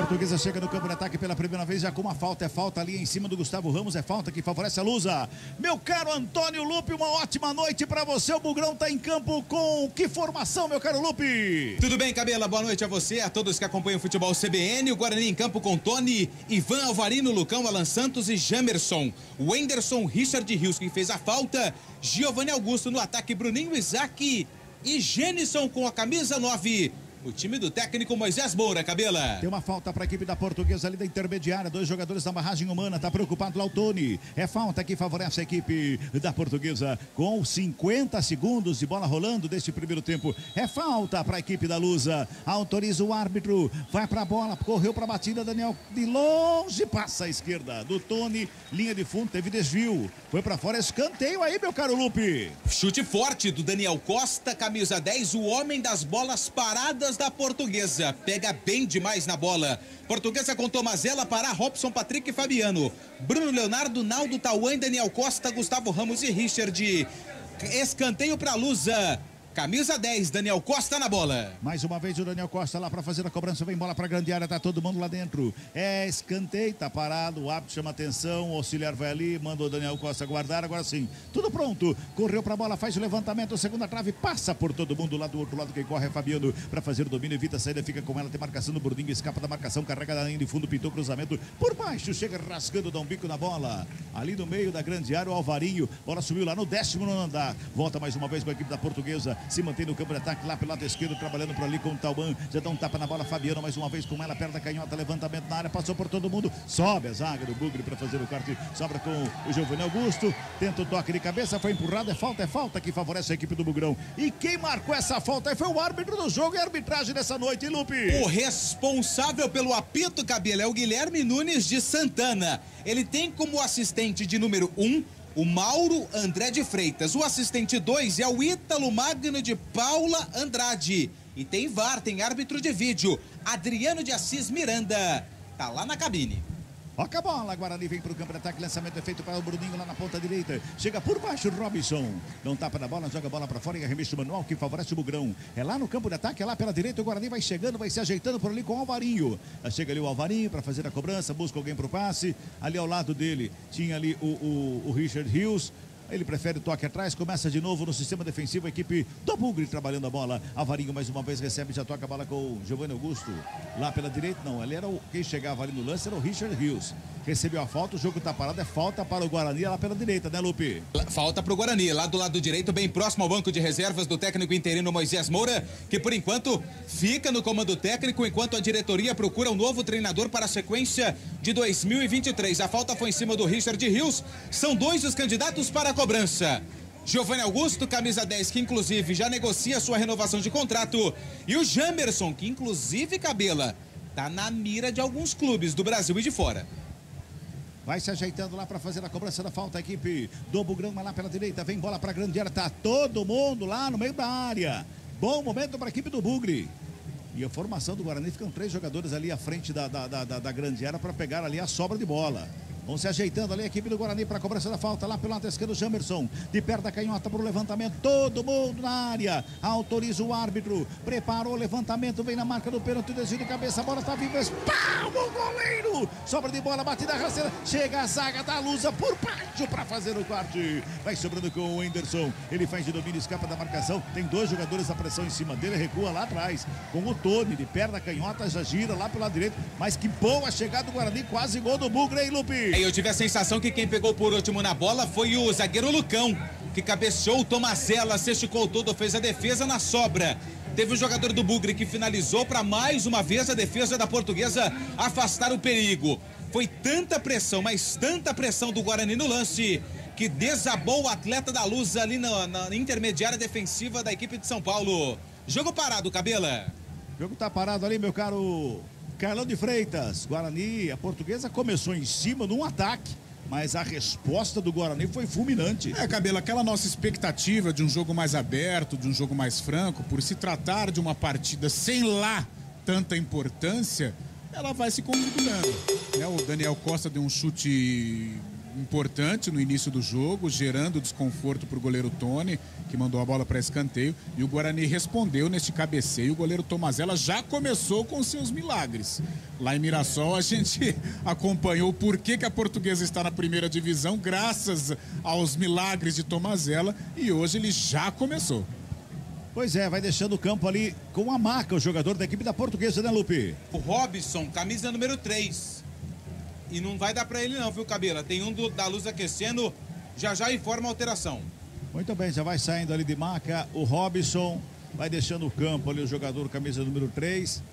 Portuguesa chega no campo de ataque pela primeira vez, já com uma falta. É falta ali em cima do Gustavo Ramos. É falta que favorece a Lusa. Meu caro Antônio Lupe, uma ótima noite pra você. O Bugrão tá em campo com que formação, meu caro Lupe? Tudo bem, Cabela? Boa noite a você, a todos que acompanham o futebol CBN. O Guarani em campo com Tony, Ivan Alvarino, Lucão, Alan Santos e Jamerson. O Wenderson, Richard Rios, que fez a falta. Giovanni Augusto no ataque, Bruninho, Isaac e Genison com a camisa 9. O time do técnico Moisés Moura, Cabela. Tem uma falta para a equipe da Portuguesa ali da intermediária. 2 jogadores da barragem humana. Tá preocupado lá o Tony. É falta que favorece a equipe da Portuguesa. Com 50 segundos de bola rolando deste primeiro tempo. É falta para a equipe da Lusa. Autoriza o árbitro. Vai para a bola. Correu para a batida. Daniel de longe. Passa à esquerda do Tony. Linha de fundo. Teve desvio. Foi para fora. Escanteio aí, meu caro Lupe. Chute forte do Daniel Costa. Camisa 10. O homem das bolas paradas da Portuguesa. Pega bem demais na bola. Portuguesa com Tomazella, Pará, Robson, Patrick e Fabiano. Bruno Leonardo, Naldo, Tauan, Daniel Costa, Gustavo Ramos e Richard. Escanteio para Lusa. Camisa 10, Daniel Costa na bola. Mais uma vez o Daniel Costa lá para fazer a cobrança. Vem bola para a grande área, tá todo mundo lá dentro. É escanteio, tá parado. O árbitro chama atenção. O auxiliar vai ali, manda o Daniel Costa guardar. Agora sim, tudo pronto. Correu para a bola, faz o levantamento. Segunda trave, passa por todo mundo. Lá do outro lado, quem corre é Fabiano para fazer o domínio. Evita a saída, fica com ela. Tem marcação no Burdinho, escapa da marcação. Carrega da linha de fundo, pintou cruzamento por baixo. Chega rasgando, dá um bico na bola. Ali no meio da grande área, o Alvarinho. Bola subiu lá no 19º andar. Volta mais uma vez com a equipe da Portuguesa. Se mantém no campo de ataque lá pelo lado esquerdo, trabalhando por ali com o Tauban. Já dá um tapa na bola, Fabiano mais uma vez com ela, perna canhota, levantamento na área, passou por todo mundo, sobe a zaga do Bugre para fazer o corte, sobra com o Giovanni Augusto, tenta o toque de cabeça, foi empurrado, é falta que favorece a equipe do Bugrão. E quem marcou essa falta aí foi o árbitro do jogo e a arbitragem dessa noite, hein, Lupe? O responsável pelo apito, Cabelo, é o Guilherme Nunes de Santana. Ele tem como assistente de número 1 o Mauro André de Freitas. O assistente 2 é o Ítalo Magno de Paula Andrade. E tem VAR, tem árbitro de vídeo. Adriano de Assis Miranda. Tá lá na cabine. Toca a bola, Guarani vem para o campo de ataque, lançamento é feito para o Bruninho lá na ponta direita, chega por baixo Robinson, dá um tapa na bola, joga a bola para fora e arremesso manual que favorece o Bugrão, é lá no campo de ataque, é lá pela direita, o Guarani vai chegando, vai se ajeitando por ali com o Alvarinho, chega ali o Alvarinho para fazer a cobrança, busca alguém para o passe, ali ao lado dele tinha ali o Richard Rios. Ele prefere o toque atrás, começa de novo no sistema defensivo, a equipe do Bugre trabalhando a bola. Alvarinho mais uma vez recebe, já toca a bola com o Giovanni Augusto. Lá pela direita, não, ali era quem chegava ali no lance, era o Richard Rios. Recebeu a falta, o jogo tá parado, é falta para o Guarani lá pela direita, né, Lupe? Falta para o Guarani, lá do lado direito, bem próximo ao banco de reservas do técnico interino Moisés Moura, que por enquanto fica no comando técnico, enquanto a diretoria procura um novo treinador para a sequência de 2023. A falta foi em cima do Richard Rios, são 2 os candidatos para a cobrança. Giovanni Augusto, camisa 10, que inclusive já negocia sua renovação de contrato, e o Jamerson, que inclusive, Cabela, tá na mira de alguns clubes do Brasil e de fora. Vai se ajeitando lá para fazer a cobrança da falta, a equipe do Bugrão lá pela direita, vem bola para a grande área, tá todo mundo lá no meio da área. Bom momento para a equipe do Bugre. E a formação do Guarani, ficam 3 jogadores ali à frente da grande área para pegar ali a sobra de bola. Vão se ajeitando ali a equipe do Guarani para a cobrança da falta lá pelo lado esquerdo, Jamerson, de perto da canhota para o levantamento, todo mundo na área, autoriza o árbitro, preparou o levantamento, vem na marca do pênalti, desvio de cabeça, a bola está viva, espalma o goleiro, sobra de bola, batida rasteira, chega a zaga da Lusa por baixo para fazer o corte, vai sobrando com o Wenderson, ele faz de domínio, escapa da marcação, tem 2 jogadores da pressão em cima dele, recua lá atrás, com o Tony, de perto da canhota, já gira lá pelo lado direito, mas que boa chegada do Guarani, quase gol do Bugre, hein, Lupe? Eu tive a sensação que quem pegou por último na bola foi o zagueiro Lucão, que cabeceou o Tomazella, se esticou todo, fez a defesa na sobra. Teve o jogador do Bugre que finalizou para mais uma vez a defesa da Portuguesa afastar o perigo. Foi tanta pressão, mas tanta pressão do Guarani no lance, que desabou o atleta da Luz ali na intermediária defensiva da equipe de São Paulo. Jogo parado, Cabela. O jogo tá parado ali, meu caro Carlão de Freitas. Guarani, a Portuguesa começou em cima num ataque, mas a resposta do Guarani foi fulminante. Cabelo, aquela nossa expectativa de um jogo mais aberto, de um jogo mais franco, por se tratar de uma partida sem lá tanta importância, ela vai se configurando. O Daniel Costa deu um chute importante no início do jogo, gerando desconforto para o goleiro Tony, que mandou a bola para escanteio, e o Guarani respondeu neste cabeceio. O goleiro Tomazella já começou com seus milagres. Lá em Mirassol a gente acompanhou por que a Portuguesa está na primeira divisão, graças aos milagres de Tomazella, e hoje ele já começou. Pois é, vai deixando o campo ali com a marca, o jogador da equipe da Portuguesa, né, Lupe? O Robson, camisa número 3. E não vai dar pra ele não, viu, Cabela? Tem um da Luz aquecendo, já informa a alteração. Muito bem, já vai saindo ali de marca o Robson, vai deixando o campo ali o jogador camisa número 3.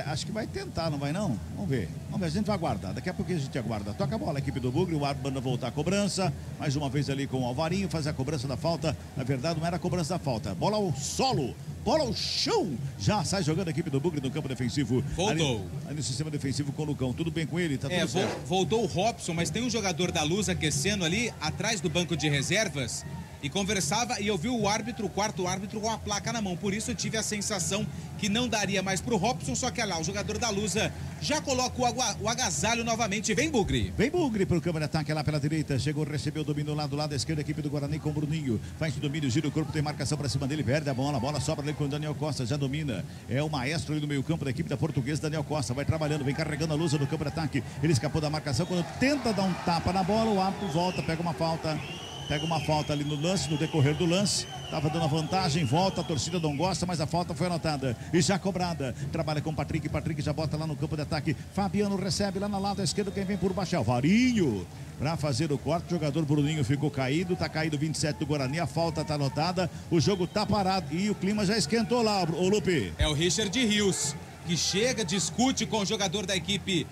Acho que vai tentar, não vai não? Vamos ver, a gente vai aguardar, daqui a pouco a gente aguarda. Toca a bola, a equipe do Bugre, o árbitro manda voltar a cobrança, mais uma vez ali com o Alvarinho, faz a cobrança da falta. Na verdade não era a cobrança da falta, bola ao solo, bola ao chão, já sai jogando a equipe do Bugre no campo defensivo. Voltou. Ali no sistema defensivo com o Lucão, tudo bem com ele? Tá tudo certo. Voltou o Robson, mas tem um jogador da Luz aquecendo ali, atrás do banco de reservas, e conversava, e eu vi o árbitro, o quarto árbitro, com a placa na mão. Por isso eu tive a sensação que não daria mais pro Robson, só que olha lá, o jogador da Lusa já coloca o agasalho novamente. Vem Bugre. Vem Bugre pro câmera ataque lá pela direita. Chegou, recebeu o domínio lá do lado esquerdo, a equipe do Guarani com o Bruninho. Faz o domínio, gira o corpo, tem marcação pra cima dele, perde a bola sobra ali com o Daniel Costa, já domina. É o maestro ali no meio campo da equipe da Portuguesa, Daniel Costa. Vai trabalhando, vem carregando a Lusa no campo de ataque. Ele escapou da marcação, quando tenta dar um tapa na bola, o árbitro volta, pega uma falta. Pega uma falta ali no lance, no decorrer do lance. Estava dando a vantagem, volta, a torcida não gosta, mas a falta foi anotada e já cobrada. Trabalha com o Patrick, Patrick já bota lá no campo de ataque. Fabiano recebe lá na lado esquerdo, quem vem por baixo é o Varinho. Para fazer o corte, o jogador Bruninho ficou caído, tá caído 27 do Guarani, a falta tá anotada, o jogo tá parado e o clima já esquentou lá, o Lupe. É o Richard Rios, que chega, discute com o jogador da equipe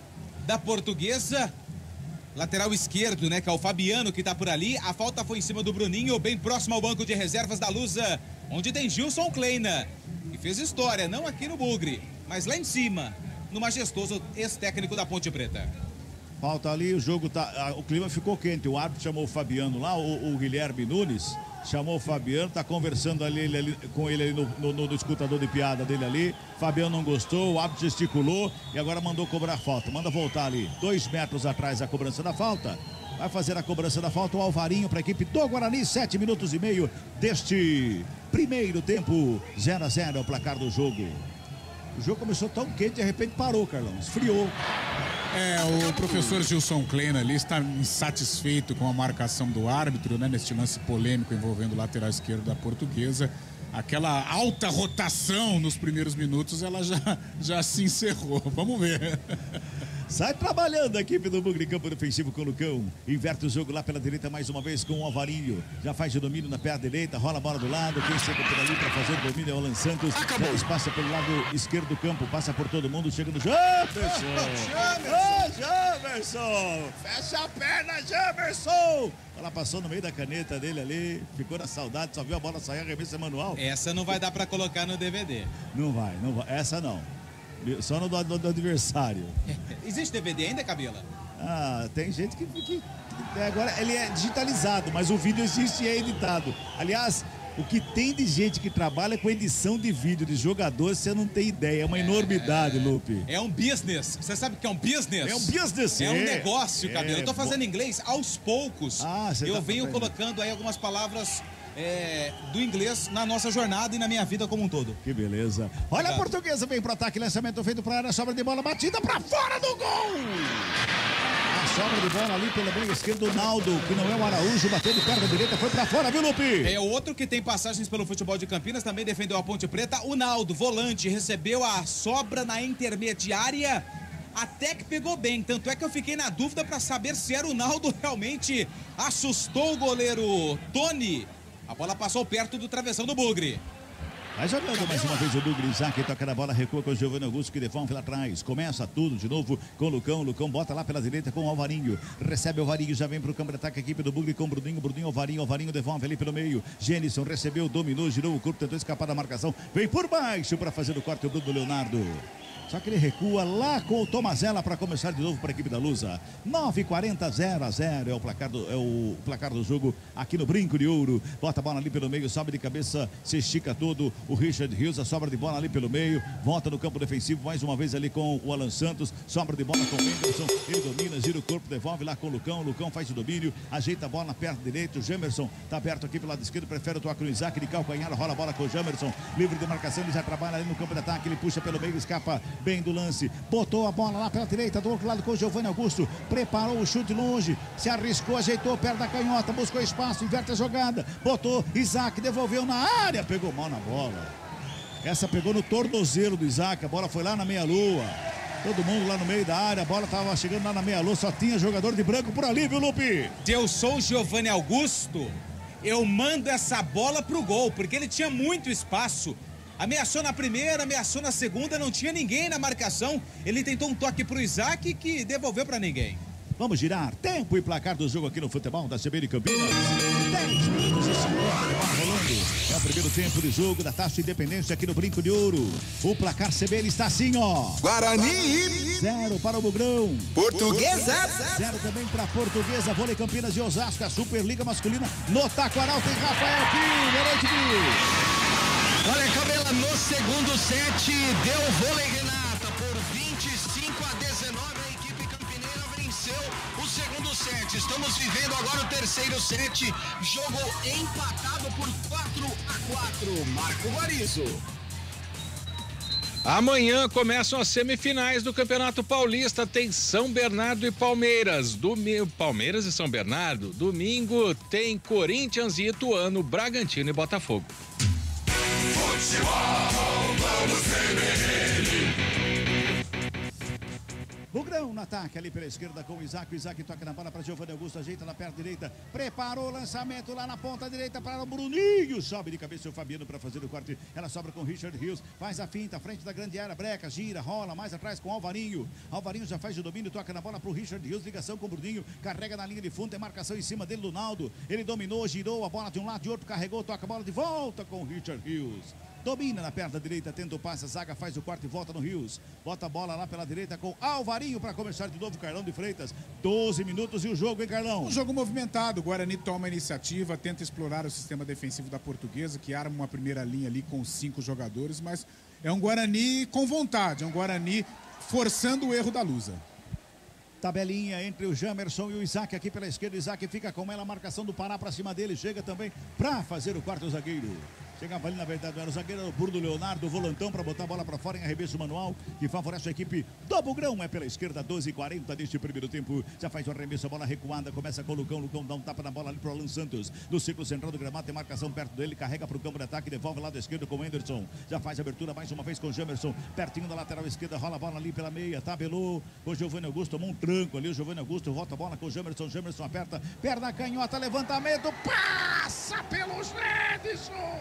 da Portuguesa. Lateral esquerdo, né, que é o Fabiano que tá por ali. A falta foi em cima do Bruninho, bem próximo ao banco de reservas da Lusa, onde tem Gilson Kleina, que fez história, não aqui no Bugre, mas lá em cima, no majestoso ex-técnico da Ponte Preta. Falta ali, o jogo tá, o clima ficou quente, o árbitro chamou o Fabiano lá, o Guilherme Nunes, chamou o Fabiano, tá conversando ali com ele ali no escutador de piada dele ali. Fabiano não gostou, o árbitro gesticulou e agora mandou cobrar falta. Manda voltar ali, 2 metros atrás a cobrança da falta. Vai fazer a cobrança da falta o Alvarinho para a equipe do Guarani, 7 minutos e meio deste primeiro tempo. 0-0 é o placar do jogo. O jogo começou tão quente, de repente parou, Carlão, esfriou. O professor Gilson Kleina ali está insatisfeito com a marcação do árbitro, né, neste lance polêmico envolvendo o lateral esquerdo da Portuguesa. Aquela alta rotação nos primeiros minutos, ela já se encerrou. Vamos ver. Sai trabalhando a equipe do Bugre, campo defensivo com o Lucão. Inverte o jogo lá pela direita mais uma vez com o Alvarinho. Já faz o domínio na perna direita, rola a bola do lado. Quem chega por ali para fazer o domínio é o Alan Santos. Já passa pelo lado esquerdo do campo, passa por todo mundo, chega no Jamerson. Jamerson! Fecha a perna, Jamerson! Ela passou no meio da caneta dele ali, ficou na saudade, só viu a bola sair, arremessa manual. Essa não vai dar para colocar no DVD. Não vai, essa não. Só no do adversário. Existe DVD ainda, Cabela? Ah, tem gente que agora ele é digitalizado, mas o vídeo existe e é editado. Aliás, o que tem de gente que trabalha com edição de vídeo de jogadores, você não tem ideia. É uma enormidade, Lupe. É um business. Você sabe o que é um business? É um business. É um negócio, Cabelo. Eu tô fazendo inglês aos poucos. Eu venho colocando aí algumas palavras do inglês na nossa jornada e na minha vida como um todo. Que beleza. Olha a Portuguesa, vem pro ataque, lançamento feito pra área, sobra de bola, batida pra fora do gol! A sobra de bola ali pela meio esquerdo, o Naldo, que não é o Araújo, bateu de perna direita, foi pra fora, viu, Lupe? É outro que tem passagens pelo futebol de Campinas, também defendeu a Ponte Preta. O Naldo, volante, recebeu a sobra na intermediária, até que pegou bem, tanto é que eu fiquei na dúvida pra saber se era o Naldo. Realmente assustou o goleiro Tony. A bola passou perto do travessão do Bugre. Vai jogando mais uma vez o Bugre. Isaac toca na bola, recua com o Giovanni Augusto, que devolve lá atrás. Começa tudo de novo com o Lucão. O Lucão bota lá pela direita com o Alvarinho. Recebe o Alvarinho, já vem pro campo de ataque a equipe do Bugre com o Bruninho. Bruninho, Alvarinho devolve ali pelo meio. Gênison recebeu, dominou, girou o corpo, tentou escapar da marcação. Vem por baixo para fazer o corte o Bruno Leonardo. Só que ele recua lá com o Tomazella para começar de novo para a equipe da Lusa. 9:40, 0-0 é o placar do jogo aqui no Brinco de Ouro. Bota a bola ali pelo meio, sobe de cabeça, se estica todo. O Richard Rios, a sobra de bola ali pelo meio. Volta no campo defensivo mais uma vez ali com o Alan Santos. Sobra de bola com o Anderson. Ele domina, gira o corpo, devolve lá com o Lucão. O Lucão faz o domínio, ajeita a bola na perna direita. O Jamerson está aberto aqui pelo lado esquerdo, prefere o toque no Isaac de calcanhar, rola a bola com o Jamerson. Livre de marcação, ele já trabalha ali no campo de ataque. Ele puxa pelo meio, escapa bem do lance, botou a bola lá pela direita, do outro lado com o Giovanni Augusto, preparou o chute longe, se arriscou, ajeitou perto da canhota, buscou espaço, inverte a jogada, botou, Isaac devolveu na área, pegou mal na bola, essa pegou no tornozelo do Isaac, a bola foi lá na meia-lua, todo mundo lá no meio da área, a bola estava chegando lá na meia-lua, só tinha jogador de branco por ali, viu, Lupe? Se eu sou o Giovanni Augusto, eu mando essa bola pro gol, porque ele tinha muito espaço. Ameaçou na primeira, ameaçou na segunda, não tinha ninguém na marcação. Ele tentou um toque pro Isaac que devolveu pra ninguém. Vamos girar tempo e placar do jogo aqui no futebol da CBN Campinas. 10 minutos e 50 de bola rolando. É o primeiro tempo de jogo da Taça Independência aqui no Brinco de Ouro. O placar CBN está assim, ó. Guarani 0 para o Bugrão. Portuguesa 0 também para Portuguesa. Vôlei Campinas de Osasco. A Superliga Masculina no Taquaral tem Rafael Pim. Boa noite, Pim. Olha, Cabela, no segundo set, deu vôlei, Renata, por 25-19, a equipe campineira venceu o segundo set. Estamos vivendo agora o terceiro set, jogo empatado por 4-4. Marco Guarizo. Amanhã começam as semifinais do Campeonato Paulista, tem São Bernardo e Palmeiras, Palmeiras e São Bernardo, domingo tem Corinthians e Ituano, Bragantino e Botafogo. Vamos Bugrão no ataque ali pela esquerda com o Isaac. O Isaac toca na bola para Giovanni Augusto, ajeita na perna direita. Preparou o lançamento lá na ponta direita para o Bruninho. Sobe de cabeça o Fabiano para fazer o corte. Ela sobra com o Richard Rios. Faz a finta, frente da grande área. Breca, gira, rola mais atrás com o Alvarinho. Alvarinho já faz o domínio, toca na bola para o Richard Rios. Ligação com o Bruninho. Carrega na linha de fundo. Tem marcação em cima dele do Naldo. Ele dominou, girou a bola de um lado, de outro. Carregou, toca a bola de volta com o Richard Rios. Domina na perna direita, tenta o passe, a zaga faz o corte e volta no Rios. Bota a bola lá pela direita com Alvarinho para começar de novo, Carlão de Freitas. 12 minutos e o jogo, hein, Carlão? Um jogo movimentado, o Guarani toma a iniciativa, tenta explorar o sistema defensivo da Portuguesa, que arma uma primeira linha ali com 5 jogadores, mas é um Guarani com vontade, é um Guarani forçando o erro da Lusa. Tabelinha entre o Jamerson e o Isaac aqui pela esquerda. O Isaac fica com ela, a marcação do Pará para cima dele. Chega também para fazer o quarto zagueiro. Chegava ali, na verdade, não era o zagueiro, era o Bruno Leonardo, o volantão para botar a bola para fora em arremesso manual, que favorece a equipe do Bugrão. É pela esquerda, 12:40 neste primeiro tempo. Já faz o arremesso, a bola recuada, começa com o Lucão. Lucão dá um tapa na bola ali para o Alan Santos. No círculo central do gramado, tem marcação perto dele, carrega para o campo de ataque, devolve lá lado esquerdo com o Anderson. Já faz a abertura mais uma vez com o Jamerson, pertinho da lateral esquerda, rola a bola ali pela meia, tabelou com o Giovanni Augusto, tomou um tranco ali, o Giovanni Augusto volta a bola com o Jamerson. Jamerson aperta, perna canhota, levantamento, passa pelos Edson.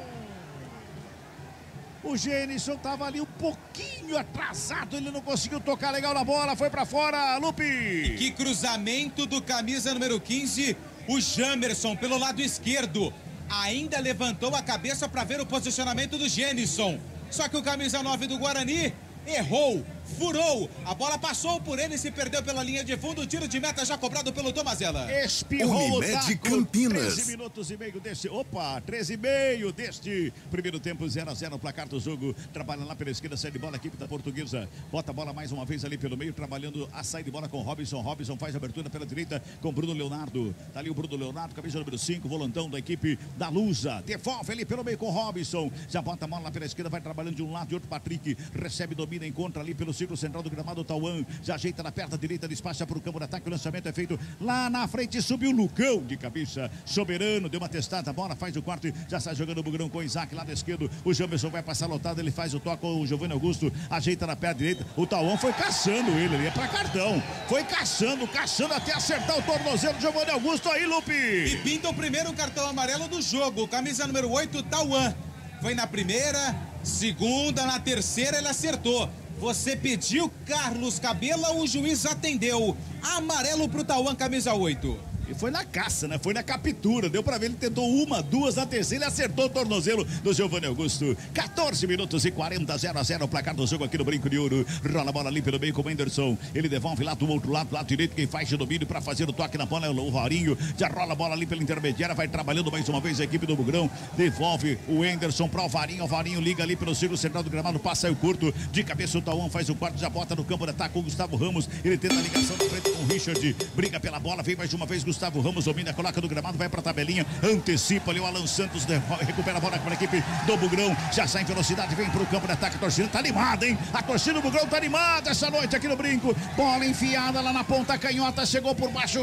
O Gênison estava ali um pouquinho atrasado, ele não conseguiu tocar legal na bola, foi para fora, Lupe. E que cruzamento do camisa número 15, o Jamerson pelo lado esquerdo. Ainda levantou a cabeça para ver o posicionamento do Gênison. Só que o camisa 9 do Guarani errou, furou, a bola passou por ele e se perdeu pela linha de fundo. O tiro de meta já cobrado pelo Tomazella. Espirrou o taco. Campinas. 13 minutos e meio deste, 13,5 deste primeiro tempo, 0-0 o placar do jogo. Trabalha lá pela esquerda, sai de bola a equipe da Portuguesa. Bota a bola mais uma vez ali pelo meio, trabalhando a saída de bola com Robinson. Robinson faz a abertura pela direita com Bruno Leonardo. Tá ali o Bruno Leonardo, camisa número 5, volantão da equipe da Lusa. Devolve ali pelo meio com Robinson. Já bota a bola lá pela esquerda, vai trabalhando de um lado e outro. Patrick recebe, domina, encontra ali pelo círculo central do gramado. Tauan já ajeita na perna direita, despacha para o campo de ataque. O lançamento é feito lá na frente, subiu o Lucão de cabeça, soberano, deu uma testada, a bola faz o quarto, já sai jogando o Bugrão com o Isaac lado esquerdo. O Jamerson vai passar lotado, ele faz o toque com o Giovanni Augusto, ajeita na perna direita. O Tauan foi caçando ele é para cartão, foi caçando até acertar o tornozelo do Giovanni Augusto aí, Lupe. E pinta o primeiro cartão amarelo do jogo, camisa número 8, Tauan. Foi na primeira, segunda, na terceira ele acertou. Você pediu, Carlos Cabela, o juiz atendeu. Amarelo pro Tauan, camisa 8. E foi na caça, né? Foi na captura. Deu pra ver, ele tentou uma, duas, na terceira, ele acertou o tornozelo do Giovanni Augusto. 14 minutos e 40, 0-0 o placar do jogo aqui no Brinco de Ouro. Rola a bola ali pelo meio com o Anderson. Ele devolve lá do outro lado, lado direito, quem faz de domínio pra fazer o toque na bola é o Rorinho. Já rola a bola ali pela intermediária, vai trabalhando mais uma vez a equipe do Bugrão. Devolve o Anderson pra o Varinho liga ali pelo círculo central do gramado, passa o curto. De cabeça o Tauan faz o quarto, já bota no campo de ataque com o Gustavo Ramos. Ele tenta a ligação na frente com o Richard. Briga pela bola, vem mais uma vez Gustavo Ramos, domina, coloca no gramado, vai pra tabelinha, antecipa ali o Alan Santos, recupera a bola para a equipe do Bugrão, já sai em velocidade, vem pro campo de ataque, a torcida tá animada, hein? A torcida do Bugrão tá animada essa noite aqui no Brinco, bola enfiada lá na ponta canhota, chegou por baixo,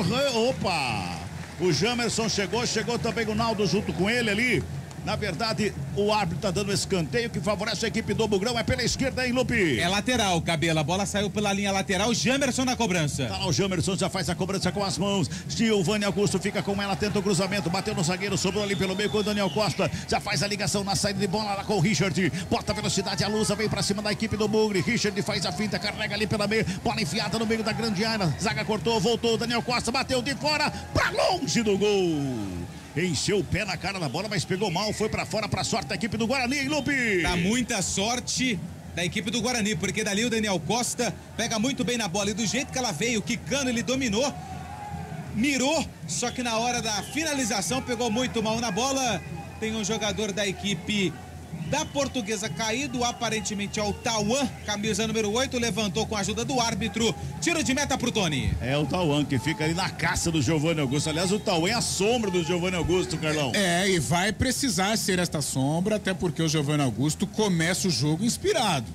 opa! O Jamerson chegou também o Naldo junto com ele ali. Na verdade, o árbitro tá dando escanteio que favorece a equipe do Bugrão. É pela esquerda, hein, Lupe? É lateral, Cabelo. A bola saiu pela linha lateral. Jamerson na cobrança. Tá lá o Jamerson, já faz a cobrança com as mãos. Giovanni Augusto fica com ela, tenta o cruzamento. Bateu no zagueiro, sobrou ali pelo meio com o Daniel Costa. Já faz a ligação na saída de bola lá com o Richard. Bota a velocidade, a Lusa vem pra cima da equipe do Bugre. Richard faz a finta, carrega ali pela meia. Bola enfiada no meio da grande área. Zaga cortou, voltou. Daniel Costa bateu de fora pra longe do gol. Encheu o pé na cara da bola, mas pegou mal, foi pra fora, pra sorte da equipe do Guarani, hein, Lupe? Dá muita sorte da equipe do Guarani, porque dali o Daniel Costa pega muito bem na bola e do jeito que ela veio, quicando, ele dominou, mirou, só que na hora da finalização pegou muito mal na bola. Tem um jogador da equipe da Portuguesa caído, aparentemente é o Tauan, camisa número 8, levantou com a ajuda do árbitro, tiro de meta pro Tony. É o Tauan que fica ali na caça do Giovanni Augusto. Aliás, o Tauan é a sombra do Giovanni Augusto, Carlão. É, e vai precisar ser esta sombra, até porque o Giovanni Augusto começa o jogo inspirado,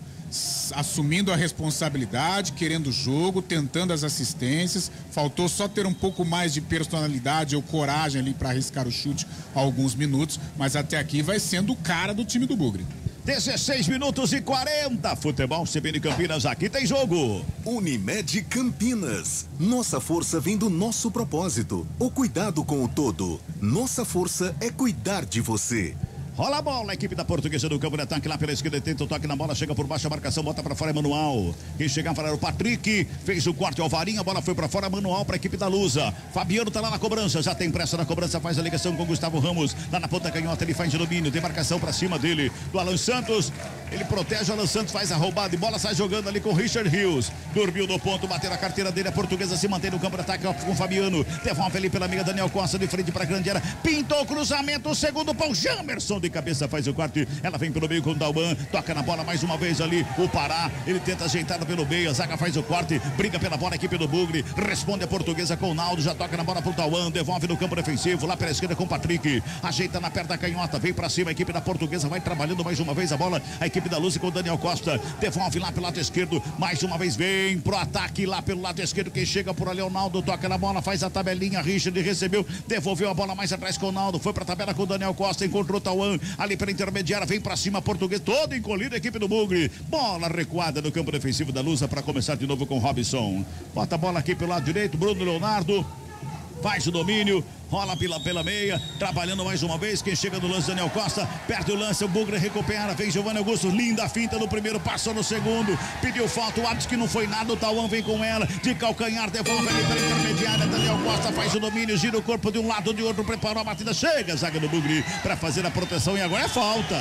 assumindo a responsabilidade, querendo o jogo, tentando as assistências. Faltou só ter um pouco mais de personalidade ou coragem ali para arriscar o chute há alguns minutos, mas até aqui vai sendo o cara do time do Bugre. 16 minutos e 40. Futebol CBN Campinas, aqui tem jogo. Unimed Campinas. Nossa força vem do nosso propósito. O cuidado com o todo. Nossa força é cuidar de você. Rola a bola, a equipe da Portuguesa do campo de ataque lá pela esquerda, tenta o toque na bola, chega por baixo a marcação, bota pra fora, é Manual. Quem chegava era o Patrick, fez o corte ao Varinho, a bola foi pra fora, Manual pra equipe da Lusa. Fabiano tá lá na cobrança, já tem pressa na cobrança, faz a ligação com o Gustavo Ramos, lá na ponta canhota, ele faz de domínio, tem marcação pra cima dele, do Alan Santos, ele protege o Alan Santos, faz a roubada e bola sai jogando ali com o Richard Rios. Dormiu no ponto, bateu na carteira dele, a Portuguesa se mantém no campo de ataque com o Fabiano, devolve ali pela amiga Daniel Costa, de frente pra grande área, pintou o cruzamento, o segundo pau, Jamerson de cabeça faz o quarto, ela vem pelo meio com o Dalban, toca na bola mais uma vez ali, o Pará, ele tenta ajeitar pelo meio, a zaga faz o corte, briga pela bola, a equipe do Bugre, responde a Portuguesa com o Naldo, já toca na bola pro Dalban, devolve no campo defensivo, lá pela esquerda com o Patrick, ajeita na perna da canhota, vem pra cima, a equipe da Portuguesa vai trabalhando mais uma vez a bola, a equipe da Luz com o Daniel Costa, devolve lá pelo lado esquerdo, mais uma vez vem pro ataque lá pelo lado esquerdo, quem chega por ali é o Naldo, toca na bola, faz a tabelinha, Richard recebeu, devolveu a bola mais atrás com o Naldo, foi pra tabela com o Daniel Costa, encontrou o Tauan, ali pela intermediária, vem pra cima, Português, todo encolhido, a equipe do Bugre, bola recuada no campo defensivo da Lusa para começar de novo com o Robson, bota a bola aqui pelo lado direito, Bruno Leonardo, faz o domínio, rola pela meia, trabalhando mais uma vez, quem chega no lance, Daniel Costa, perde o lance, o Bugre recupera, vem Giovanni Augusto, linda finta no primeiro, passou no segundo, pediu falta, o árbitro que não foi nada, o Tauan vem com ela, de calcanhar, devolve ali pela intermediária, Daniel Costa faz o domínio, gira o corpo de um lado, de outro, preparou a batida, chega a zaga do Bugre para fazer a proteção e agora é falta.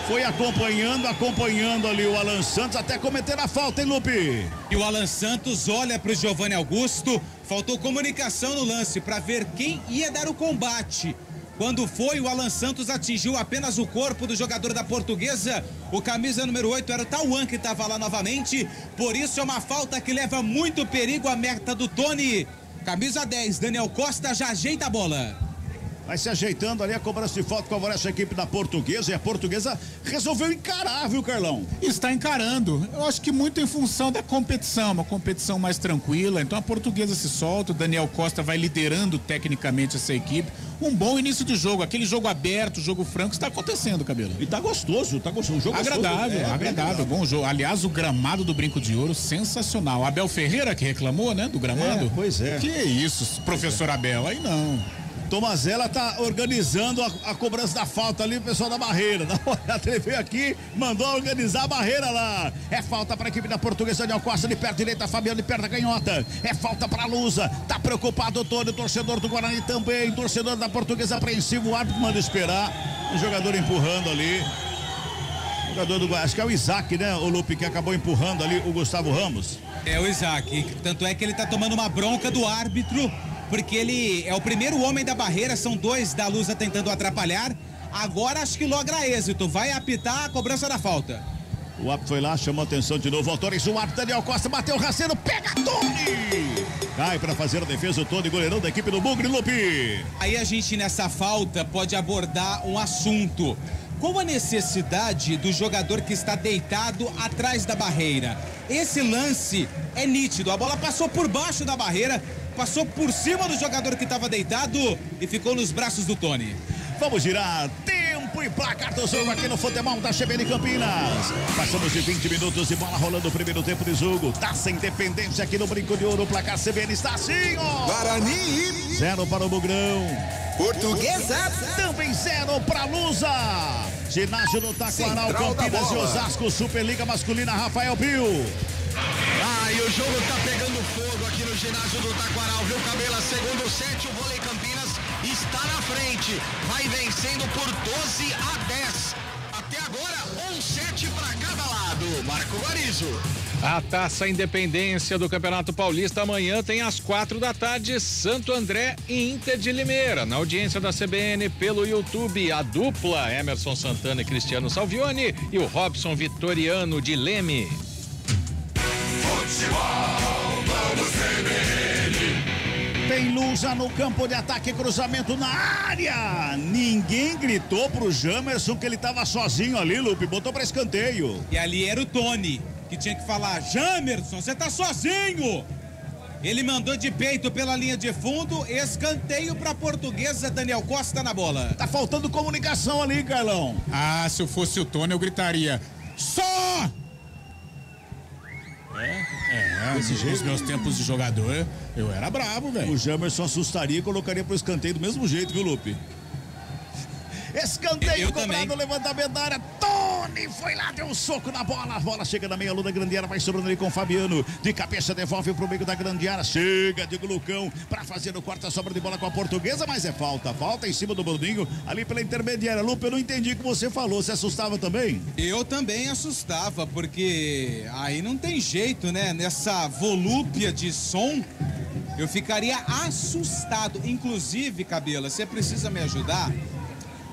Foi acompanhando ali o Alan Santos até cometer a falta, hein, Lupe? E o Alan Santos olha para o Giovanni Augusto, faltou comunicação no lance para ver quem ia dar o combate. Quando foi, o Alan Santos atingiu apenas o corpo do jogador da Portuguesa. O camisa número 8 era o Tauan que estava lá novamente. Por isso é uma falta que leva muito perigo à meta do Tony. Camisa 10, Daniel Costa já ajeita a bola. Vai se ajeitando ali, a cobrança de falta favorece a equipe da Portuguesa e a Portuguesa resolveu encarar, viu, Carlão? Está encarando, eu acho que muito em função da competição, uma competição mais tranquila, então a Portuguesa se solta, o Daniel Costa vai liderando tecnicamente essa equipe, um bom início de jogo, aquele jogo aberto, jogo franco, está acontecendo, Cabelo. E tá gostoso, um jogo agradável, agradável, bom jogo, aliás o gramado do Brinco de Ouro, sensacional, Abel Ferreira que reclamou, né, do gramado? Pois é. Que isso, professor Abel, aí não. Tomazella tá organizando a cobrança da falta ali, o pessoal da barreira. Dá uma olhada, ele veio aqui, mandou organizar a barreira lá. É falta para a equipe da Portuguesa. Daniel Costa de perna direita, Fabiano de perna canhota. É falta para a Lusa. Tá preocupado o Tony, torcedor do Guarani também. Torcedor da Portuguesa apreensivo. O árbitro manda esperar. O jogador empurrando ali. O jogador do Guarani, acho que é o Isaac, né, o Lupe, que acabou empurrando ali o Gustavo Ramos. É o Isaac. Tanto é que ele tá tomando uma bronca do árbitro, porque ele é o primeiro homem da barreira, são dois da Lusa tentando atrapalhar. Agora acho que logra êxito, vai apitar a cobrança da falta. O árbitro foi lá, chamou atenção de novo. Autores, o árbitro Daniel Costa bateu o rasteiro, pega Tony! Cai para fazer a defesa o Tony, goleirão da equipe do Bugre, Lupe. Aí a gente nessa falta pode abordar um assunto. Qual a necessidade do jogador que está deitado atrás da barreira? Esse lance é nítido, a bola passou por baixo da barreira, passou por cima do jogador que estava deitado e ficou nos braços do Tony. Vamos girar tempo e placar do jogo aqui no futebol da CBN Campinas. Passamos de 20 minutos de bola rolando o primeiro tempo de jogo. Taça Independência aqui no Brinco de Ouro. O placar CBN está assim, ó. Guarani. 0 para o Bugrão. Portuguesa. Também 0 para Lusa. Ginásio do Taquaral, Central Campinas e Osasco. Superliga Masculina, Rafael Pio. E o jogo tá pegando fogo aqui no ginásio do Taquaral, viu, Cabela? Segundo set, o Vôlei Campinas está na frente, vai vencendo por 12-10. Até agora, 1-7 para cada lado. Marco Guarizo. A Taça Independência do Campeonato Paulista amanhã tem às 4h, Santo André e Inter de Limeira. Na audiência da CBN pelo YouTube, a dupla Emerson Santana e Cristiano Salvioni e o Robson Vitoriano de Leme. Tem Lusa no campo de ataque, cruzamento na área. Ninguém gritou pro Jamerson que ele tava sozinho ali, Lupe, botou pra escanteio. E ali era o Tony, que tinha que falar: Jamerson, você tá sozinho. Ele mandou de peito pela linha de fundo, escanteio pra Portuguesa, Daniel Costa na bola. Tá faltando comunicação ali, Carlão. Se eu fosse o Tony, eu gritaria: só! Nos meus tempos de jogador, eu era bravo, velho. O Jamerson assustaria e colocaria pro escanteio do mesmo jeito, viu, Lupe? Escanteio cobrado, levantamento da área. Tony foi lá, deu um soco na bola. A bola chega na meia-lua da grande área, vai sobrando ali com o Fabiano. De cabeça devolve pro meio da grande área. Chega de Lucão pra fazer o quarta sobra de bola com a Portuguesa, mas é falta. Falta em cima do Bruninho, ali pela intermediária. Lupe, eu não entendi o que você falou. Você assustava também? Eu também assustava, porque aí não tem jeito, né? Nessa volúpia de som, eu ficaria assustado. Inclusive, Cabela, você precisa me ajudar,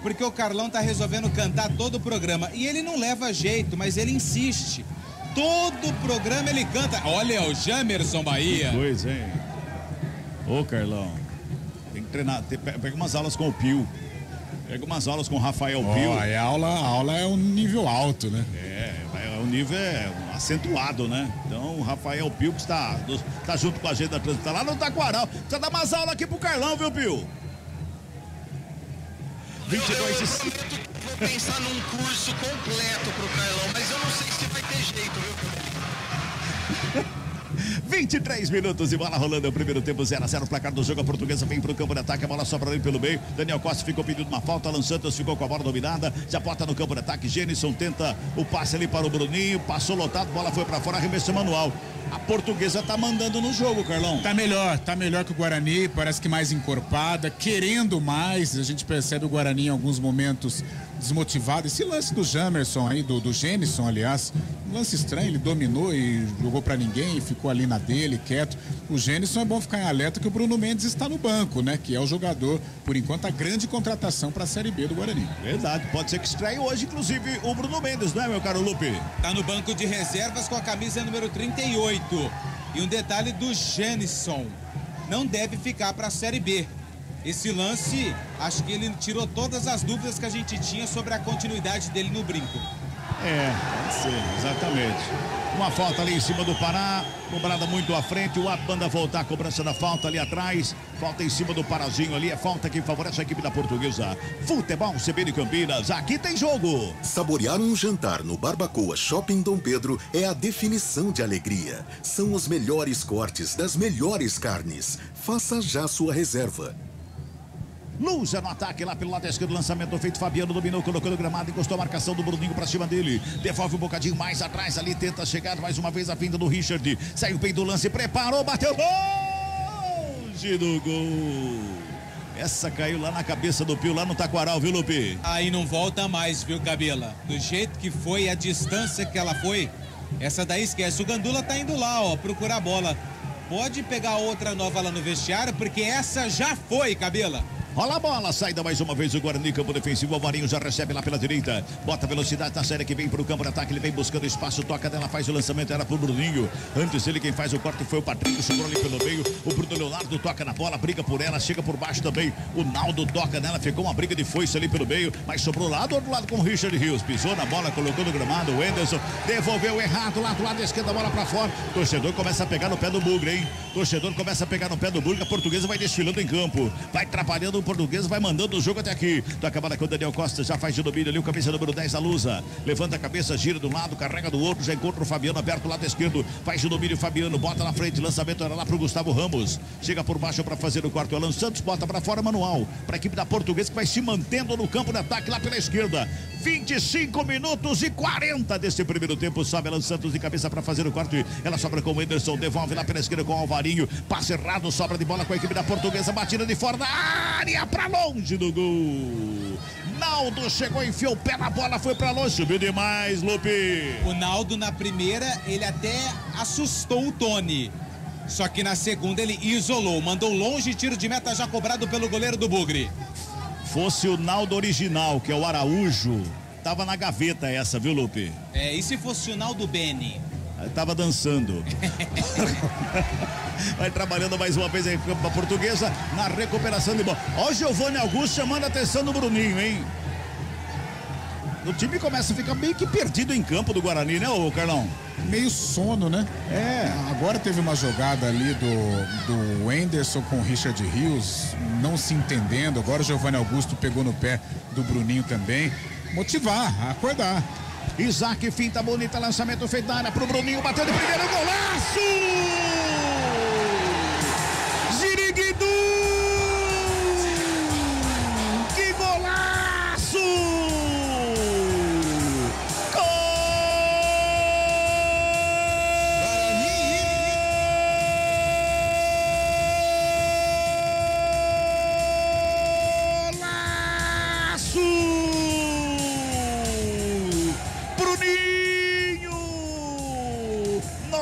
porque o Carlão tá resolvendo cantar todo o programa. E ele não leva jeito, mas ele insiste. Todo o programa ele canta. Olha o Jamerson Bahia. Que coisa, hein? Ô, Carlão, tem que treinar. Pega umas aulas com o Pio. Pega umas aulas com o Rafael Pio. A aula é um nível alto, né? O nível é acentuado, né? Então o Rafael Pio, que está junto com a gente da transmissão, tá lá no Taquaral. Precisa dar umas aulas aqui pro Carlão, viu, Pio? 22 Eu vou pensar num curso completo pro Carlão, mas eu não sei se vai ter jeito, viu? 23 minutos e bola rolando, é o primeiro tempo 0-0, placar do jogo. A Portuguesa vem pro campo de ataque, a bola sobra ali pelo meio. Daniel Costa ficou pedindo uma falta, Alan Santos ficou com a bola dominada, já bota no campo de ataque. Genison tenta o passe ali para o Bruninho, passou lotado, bola foi para fora, arremesso manual. A Portuguesa tá mandando no jogo, Carlão. Tá melhor que o Guarani, parece que mais encorpada, querendo mais. A gente percebe o Guarani em alguns momentos desmotivado. Esse lance do Jamerson aí, do Genison, aliás, um lance estranho, ele dominou e jogou pra ninguém e ficou ali na dele, quieto. O Genison é bom ficar em alerta que o Bruno Mendes está no banco, né? Que é o jogador, por enquanto, a grande contratação pra Série B do Guarani. Verdade, pode ser que estreie hoje, inclusive, o Bruno Mendes, não é, meu caro Lupe? Tá no banco de reservas com a camisa número 38. E um detalhe do Genison: não deve ficar pra Série B. Esse lance, acho que ele tirou todas as dúvidas que a gente tinha sobre a continuidade dele no brinco. Pode ser, exatamente. Uma falta ali em cima do Pará, cobrada muito à frente, o Ap manda voltar a cobrança da falta ali atrás, falta em cima do Parazinho ali, é falta que favorece a equipe da Portuguesa. Futebol CBN Campinas, aqui tem jogo. Saborear um jantar no Barbacoa Shopping Dom Pedro é a definição de alegria. São os melhores cortes das melhores carnes. Faça já sua reserva. Lusa no ataque lá pelo lado esquerdo, lançamento feito, Fabiano dominou, colocou no gramado, encostou a marcação do Bruninho pra cima dele, devolve um bocadinho mais atrás ali, tenta chegar mais uma vez a vinda do Richard, saiu bem do lance, preparou, bateu longe do gol. Essa caiu lá na cabeça do Pio, lá no Taquaral, viu, Lupe? Aí não volta mais, viu, Cabela? Do jeito que foi, a distância que ela foi, essa daí esquece. O Gandula tá indo lá, ó, procurar a bola. Pode pegar outra nova lá no vestiário, porque essa já foi, Cabela. Rola a bola, saída mais uma vez o Guarani, campo defensivo, o Alvarinho já recebe lá pela direita, bota velocidade na série que vem pro campo de ataque, ele vem buscando espaço, toca dela, faz o lançamento, era pro Bruninho, antes ele quem faz o corte foi o Patrick, sobrou ali pelo meio, o Bruno Leonardo toca na bola, briga por ela, chega por baixo também, o Naldo toca nela, ficou uma briga de foice ali pelo meio, mas sobrou lá do outro lado com o Richard Rios, pisou na bola, colocou no gramado, o Anderson devolveu errado lá do lado esquerdo, a bola pra fora, torcedor começa a pegar no pé do Bugre, hein, torcedor começa a pegar no pé do Bugre, a Portuguesa vai desfilando em campo, vai atrapalhando o Portuguesa, vai mandando o jogo até aqui. Toca a bola com o Daniel Costa, já faz de domínio ali, o camisa número 10 da Lusa. Levanta a cabeça, gira de um lado, carrega do outro, já encontra o Fabiano aberto do lado esquerdo. Faz de domínio, Fabiano, bota na frente, lançamento era lá pro Gustavo Ramos. Chega por baixo para fazer o quarto. Alan Santos bota para fora, manual. Para a equipe da Portuguesa que vai se mantendo no campo de ataque lá pela esquerda. 25 minutos e 40 desse primeiro tempo. Sobe Alan Santos de cabeça para fazer o quarto. Ela sobra com o Anderson, devolve lá pela esquerda com o Alvarinho. Passe errado, sobra de bola com a equipe da Portuguesa. Batida de fora da área para longe do gol. Naldo chegou, enfiou o pé na bola, foi pra longe, subiu demais, Lupe. O Naldo na primeira, ele até assustou o Tony. Só que na segunda ele isolou, mandou longe, tiro de meta já cobrado pelo goleiro do Bugre. Fosse o Naldo original, que é o Araújo, tava na gaveta essa, viu, Lupe? É, e se fosse o Naldo Beni? Tava dançando. Vai trabalhando mais uma vez aí a Portuguesa na recuperação de bola. Ó o Giovanni Augusto chamando a atenção do Bruninho, hein? O time começa a ficar meio que perdido em campo do Guarani, né, ô Carlão? Meio sono, né? É. Agora teve uma jogada ali do Anderson com o Richard Rios, não se entendendo. Agora o Giovanni Augusto pegou no pé do Bruninho também. Motivar, acordar. Isaac, finta bonita, lançamento feito na área pro Bruninho, bateu de primeiro, golaço! Ziriguidu! Que golaço!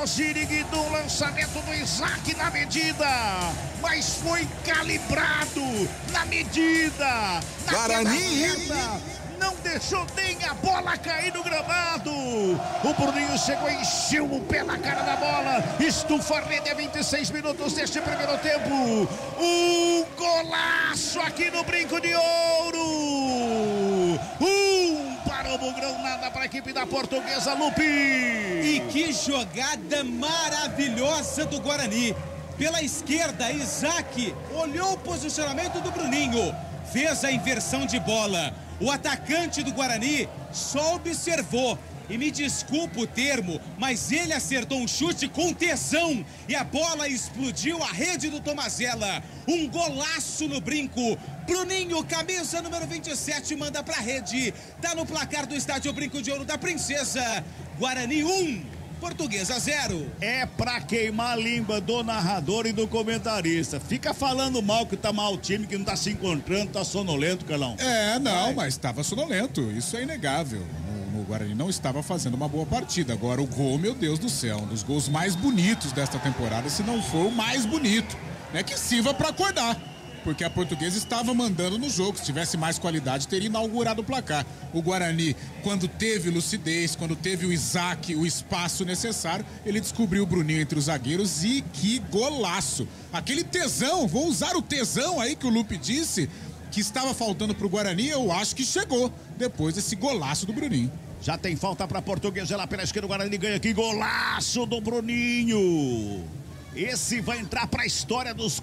Ziriguidum, lançamento do Isaac na medida, mas foi calibrado na medida, Guarani, não deixou nem a bola cair no gramado. O Bruninho chegou e encheu o pé na cara da bola, estufa a rede a 26 minutos deste primeiro tempo. Um golaço aqui no Brinco de Ouro. Para o Bugrão, nada para a equipe da Portuguesa, Lupe. E que jogada maravilhosa do Guarani. Pela esquerda, Isaac olhou o posicionamento do Bruninho, fez a inversão de bola. O atacante do Guarani só observou. E me desculpa o termo, mas ele acertou um chute com tesão e a bola explodiu a rede do Tomazella. Um golaço no Brinco. Bruninho, camisa número 27, manda pra rede. Tá no placar do estádio Brinco de Ouro da Princesa. Guarani 1, Portuguesa 0. É pra queimar a língua do narrador e do comentarista. Fica falando mal que tá mal o time, que não tá se encontrando, tá sonolento, Carlão. É, não, mas estava sonolento, isso é inegável. O Guarani não estava fazendo uma boa partida. Agora o gol, meu Deus do céu, um dos gols mais bonitos desta temporada, se não for o mais bonito, né? Que sirva para acordar, porque a Portuguesa estava mandando no jogo. Se tivesse mais qualidade, teria inaugurado o placar. O Guarani, quando teve lucidez, quando teve o Isaac, o espaço necessário, ele descobriu o Bruninho entre os zagueiros e que golaço! Aquele tesão, vou usar o tesão aí que o Lupe disse, que estava faltando pro Guarani, eu acho que chegou depois desse golaço do Bruninho. Já tem falta para Portuguesa lá pela esquerda, o Guarani ganha aqui, golaço do Bruninho. Esse vai entrar para a história dos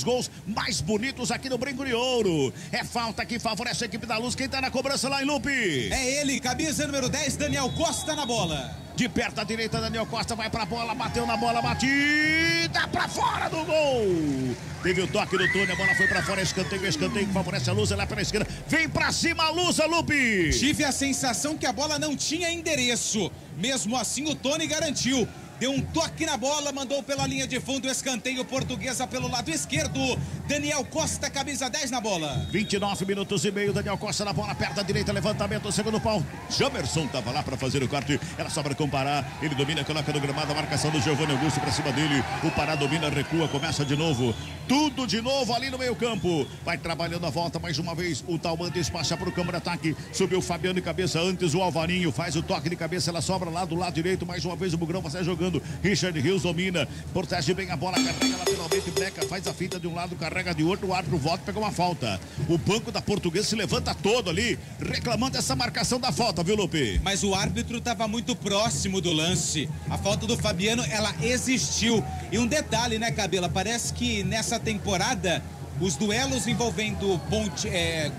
gols mais bonitos aqui no Brinco de Ouro. É falta que favorece a equipe da Luz. Quem tá na cobrança lá em Lupe? É ele, camisa número 10, Daniel Costa na bola. De perto à direita, Daniel Costa vai pra bola, bateu na bola, batida pra fora do gol. Teve o toque do Tony, a bola foi pra fora, escanteio que favorece a Lusa lá pela esquerda. Vem pra cima a Lusa, Lupe. Tive a sensação que a bola não tinha endereço. Mesmo assim, o Tony garantiu. Deu um toque na bola, mandou pela linha de fundo, escanteio Portuguesa pelo lado esquerdo. Daniel Costa, camisa 10 na bola. 29 minutos e meio, Daniel Costa na bola, perto da direita, levantamento, segundo pau. Jamerson tava lá para fazer o corte, era só para comparar. Ele domina, coloca no gramado, a marcação do Giovanni Augusto para cima dele. O Pará domina, recua, começa de novo. Tudo de novo ali no meio campo. Vai trabalhando a volta mais uma vez. O Talman despacha para o campo de ataque. Subiu o Fabiano de cabeça, antes o Alvarinho faz o toque de cabeça, ela sobra lá do lado direito. Mais uma vez o Bugrão vai sair jogando. Richard Rios domina, protege bem a bola, carrega lateralmente, Breca faz a finta de um lado, carrega de outro, o árbitro volta e pega uma falta. O banco da Portuguesa se levanta todo ali, reclamando essa marcação da falta, viu, Lupe? Mas o árbitro estava muito próximo do lance. A falta do Fabiano, ela existiu. E um detalhe, né, Cabela? Parece que nessa temporada os duelos envolvendo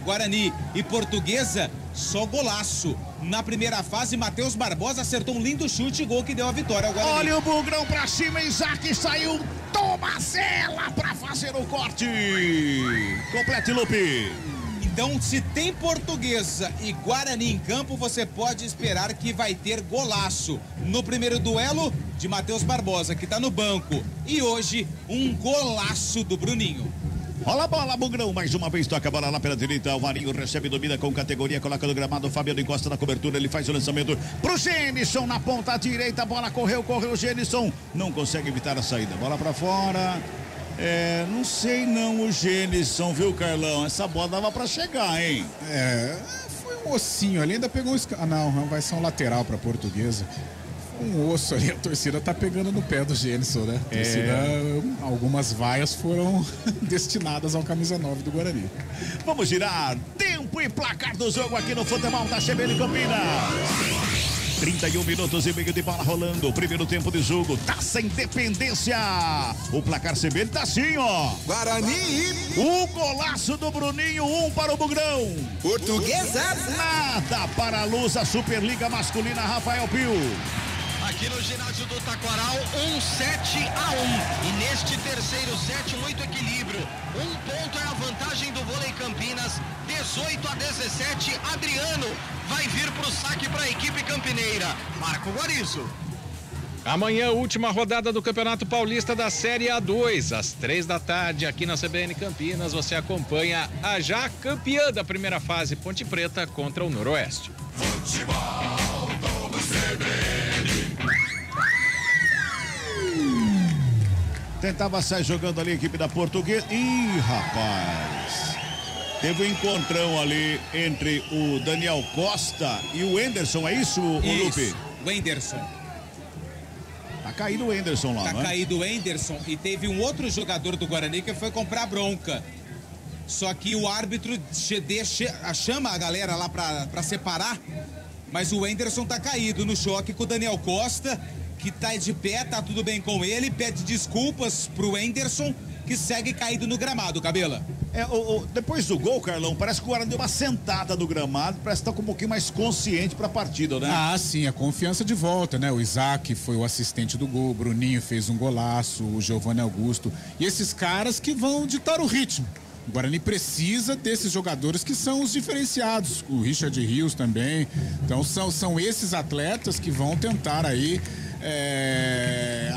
Guarani e Portuguesa, só golaço. Na primeira fase, Matheus Barbosa acertou um lindo chute e gol que deu a vitória ao Guarani. Olha o Bugrão pra cima, Isaac saiu, Tomazella pra fazer o corte. Complete, Lupe. Então, se tem Portuguesa e Guarani em campo, você pode esperar que vai ter golaço. No primeiro duelo, de Matheus Barbosa, que tá no banco. E hoje, um golaço do Bruninho. Rola a bola, Bugrão, mais uma vez toca a bola lá pela direita, o Marinho recebe, domina com categoria, coloca no gramado, o Fabiano encosta na cobertura, ele faz o lançamento pro Gênison na ponta direita, a bola correu, Gênison, não consegue evitar a saída, bola pra fora, não sei não o Gênison, viu, Carlão, essa bola dava pra chegar, hein? Foi um ossinho ali, ainda pegou não, vai ser um lateral pra Portuguesa. Um osso ali, a torcida tá pegando no pé do Gênison, né? A torcida, algumas vaias foram destinadas ao camisa 9 do Guarani. Vamos girar tempo e placar do jogo aqui no futebol da CBN Campinas. 31 minutos e meio de bola rolando, primeiro tempo de jogo, Taça Independência. O placar CBN tá assim, ó. Guarani. O golaço do Bruninho, 1 para o Bugrão. Portuguesa. Nada para a Lusa, Superliga Masculina, Rafael Pio. Aqui no ginásio do Taquaral, 7-1. E neste terceiro set, muito equilíbrio. 1 ponto é a vantagem do Vôlei Campinas. 18-17. Adriano vai vir para o saque para a equipe campineira. Marco Guarizo. Amanhã, última rodada do Campeonato Paulista da Série A2, às 3 da tarde, aqui na CBN Campinas, você acompanha a já campeã da primeira fase, Ponte Preta, contra o Noroeste. Futebol do CBN. Tentava sair jogando ali a equipe da Portuguesa. Ih, rapaz. Teve um encontrão ali entre o Daniel Costa e o Enderson, é isso, Lupe? O Enderson. Tá caído o Enderson lá, Tá não é? caído o Enderson e teve um outro jogador do Guarani que foi comprar bronca. Só que o árbitro chama a galera lá pra separar, mas o Enderson tá caído no choque com o Daniel Costa, que tá de pé, tá tudo bem com ele, pede desculpas pro Enderson, que segue caído no gramado, Cabela. Depois do gol, Carlão, parece que o Guarani deu uma sentada no gramado, parece que tá com um pouquinho mais consciente pra partida, né? Ah, sim, a confiança de volta, né? O Isaac foi o assistente do gol, o Bruninho fez um golaço, o Giovanni Augusto, e esses caras que vão ditar o ritmo. O Guarani precisa desses jogadores que são os diferenciados, o Richard Rios também. Então são esses atletas que vão tentar aí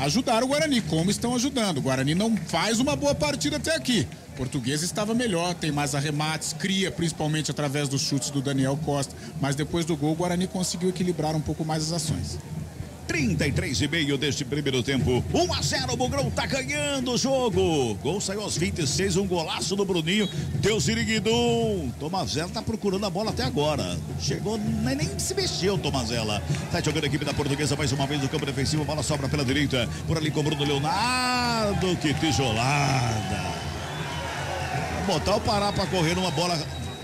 ajudar o Guarani, como estão ajudando. O Guarani não faz uma boa partida até aqui. O Portuguesa estava melhor, tem mais arremates, cria principalmente através dos chutes do Daniel Costa, mas depois do gol o Guarani conseguiu equilibrar um pouco mais as ações. 33,5 deste primeiro tempo. 1-0, o Bugrão tá ganhando o jogo. Gol saiu aos 26, um golaço do Bruninho. Deu Ziriguidum. Tomazella tá procurando a bola até agora. Chegou, nem se mexeu, Tomazella. Tá jogando a equipe da Portuguesa mais uma vez no campo defensivo. A bola sobra pela direita. Por ali com o Bruno Leonardo. Que tijolada. Vou botar o Pará pra correr numa bola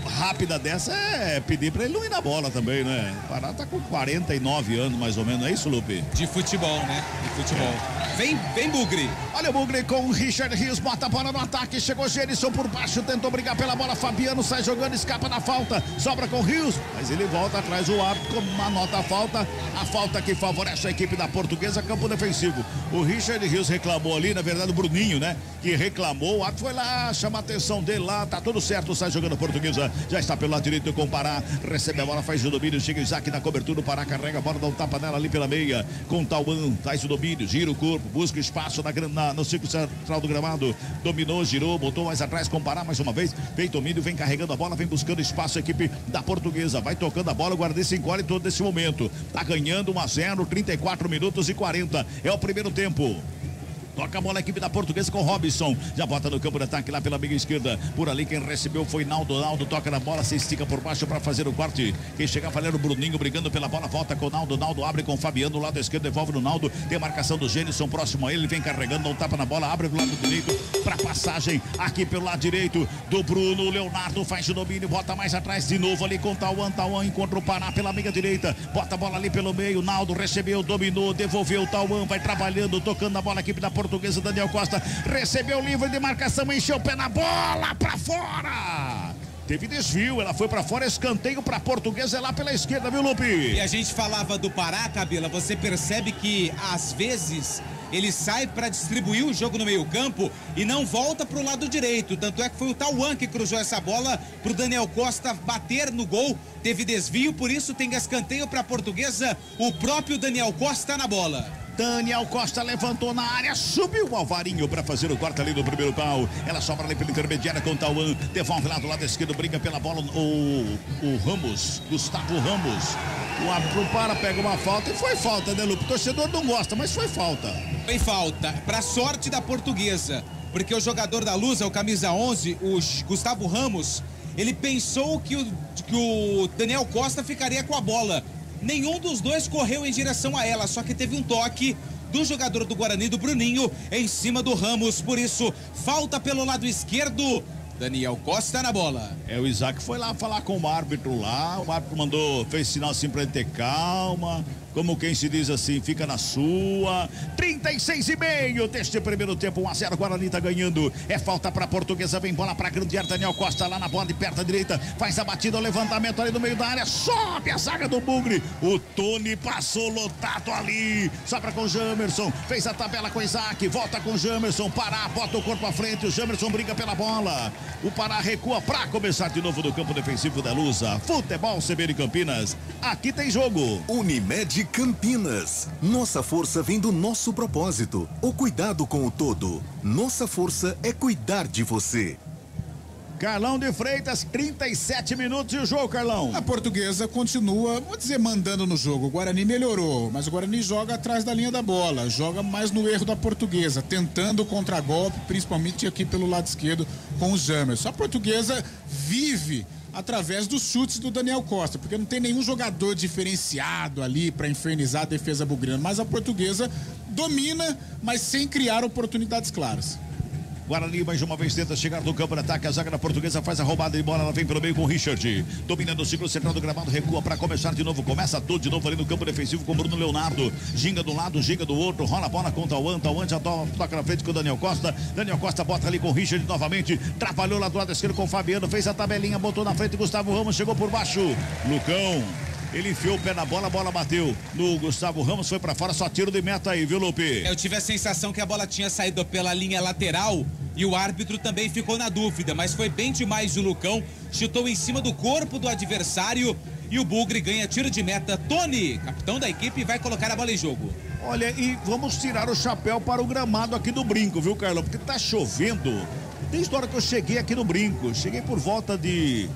rápida dessa é pedir pra ele não ir na bola também, né? O Pará tá com 49 anos mais ou menos, é isso, Lupe? De futebol, né? De futebol. Vem Bugre. Olha o Bugre com o Richard Rios, bota a bola no ataque, chegou Gerson por baixo, tentou brigar pela bola, Fabiano sai jogando, escapa da falta, sobra com o Rios, mas ele volta atrás, o árbitro anota a falta que favorece a equipe da Portuguesa, campo defensivo. O Richard Rios reclamou ali, na verdade o Bruninho, né? Que reclamou, o árbitro foi lá, chama a atenção dele lá, tá tudo certo, sai jogando a Portuguesa, já está pelo lado direito com o Pará, recebe a bola, faz o domínio, chega o Isaac na cobertura, o Pará carrega a bola, dá um tapa nela ali pela meia, com o Tauan, faz o domínio, gira o corpo, busca espaço no círculo central do gramado, dominou, girou, botou mais atrás com o Pará mais uma vez, vem domínio, vem carregando a bola, vem buscando espaço a equipe da Portuguesa, vai tocando a bola, o Guarani se encolhe todo nesse momento, tá ganhando 1-0, 34 minutos e 40, é o primeiro tempo. Toca a bola a equipe da Portuguesa com o Robson. Já bota no campo de ataque lá pela meia esquerda. Por ali quem recebeu foi Naldo. Naldo toca na bola, se estica por baixo para fazer o corte. Quem chega a fazer o Bruninho brigando pela bola. Volta com o Naldo. Naldo abre com o Fabiano. Do lado esquerdo devolve no Naldo. Tem a marcação do Gênison próximo a ele. Vem carregando, dá um tapa na bola. Abre do lado direito para passagem aqui pelo lado direito do Bruno. Leonardo faz o domínio. Bota mais atrás de novo ali com o Tauan. Tauan encontra o Pará pela meia direita. Bota a bola ali pelo meio. Naldo recebeu, dominou, devolveu o Tauan. Vai trabalhando, tocando a bola a equipe da Portuguesa. Daniel Costa recebeu o livre de marcação, encheu o pé na bola, pra fora. Teve desvio, ela foi pra fora, escanteio pra Portuguesa, é lá pela esquerda, viu, Lupe? E a gente falava do Pará, Cabela, você percebe que às vezes ele sai para distribuir o jogo no meio-campo e não volta pro lado direito. Tanto é que foi o Tauan que cruzou essa bola pro Daniel Costa bater no gol. Teve desvio, por isso tem escanteio pra Portuguesa. O próprio Daniel Costa na bola. Daniel Costa levantou na área, subiu o Alvarinho para fazer o corte ali do primeiro pau. Ela sobra ali pela intermediária com o Tauan. Devolve lá do lado esquerdo, briga pela bola o Ramos, Gustavo Ramos. O árbitro para, pega uma falta e foi falta, né, Lupe? O torcedor não gosta, mas foi falta. Foi falta, pra sorte da Portuguesa, porque o jogador da Lusa, o camisa 11, o Gustavo Ramos, ele pensou que o Daniel Costa ficaria com a bola. Nenhum dos dois correu em direção a ela, só que teve um toque do jogador do Guarani, do Bruninho, em cima do Ramos. Por isso, falta pelo lado esquerdo. Daniel Costa na bola. O Isaac foi lá falar com o árbitro lá. O árbitro mandou, fez sinal assim pra ele ter calma. Como quem se diz assim, fica na sua. 36,5 deste primeiro tempo, 1-0, Guarani tá ganhando. É falta pra Portuguesa, vem bola pra grande área, Daniel Costa lá na bola de perto à direita. Faz a batida, o levantamento ali no meio da área. Sobe a zaga do Bugre. O Tony passou lotado ali. Sobra com o Jamerson. Fez a tabela com o Isaac. Volta com o Jamerson. Pará, bota o corpo à frente. O Jamerson briga pela bola. O Pará recua pra começar de novo no campo defensivo da Lusa. Futebol CBN Campinas. Aqui tem jogo. Unimed Campinas. Nossa força vem do nosso propósito. O cuidado com o todo. Nossa força é cuidar de você. Carlão de Freitas, 37 minutos e o jogo, Carlão. A Portuguesa continua, vou dizer, mandando no jogo. O Guarani melhorou, mas o Guarani joga atrás da linha da bola, joga mais no erro da Portuguesa, tentando contragolpe, principalmente aqui pelo lado esquerdo com o Jamerson. A Portuguesa vive através dos chutes do Daniel Costa, porque não tem nenhum jogador diferenciado ali para infernizar a defesa bugrana, mas a Portuguesa domina, mas sem criar oportunidades claras. Guarani mais uma vez tenta chegar no campo de ataque, a zaga da Portuguesa faz a roubada de bola, ela vem pelo meio com o Richard, dominando o ciclo central do gramado, recua para começar de novo, começa tudo de novo ali no campo defensivo com o Bruno Leonardo, ginga do lado, ginga do outro, rola a bola com o Tauan já toca na frente com o Daniel Costa bota ali com o Richard novamente, trabalhou lá do lado esquerdo com o Fabiano, fez a tabelinha, botou na frente, Gustavo Ramos chegou por baixo, Lucão. Ele enfiou o pé na bola, a bola bateu no Gustavo Ramos, foi pra fora, só tiro de meta aí, viu, Lupe? Eu tive a sensação que a bola tinha saído pela linha lateral e o árbitro também ficou na dúvida, mas foi bem demais o Lucão, chutou em cima do corpo do adversário e o Bugre ganha tiro de meta. Tony, capitão da equipe, vai colocar a bola em jogo. Olha, e vamos tirar o chapéu para o gramado aqui do Brinco, viu, Carlão? Porque tá chovendo desde a hora que eu cheguei aqui no Brinco, cheguei por volta de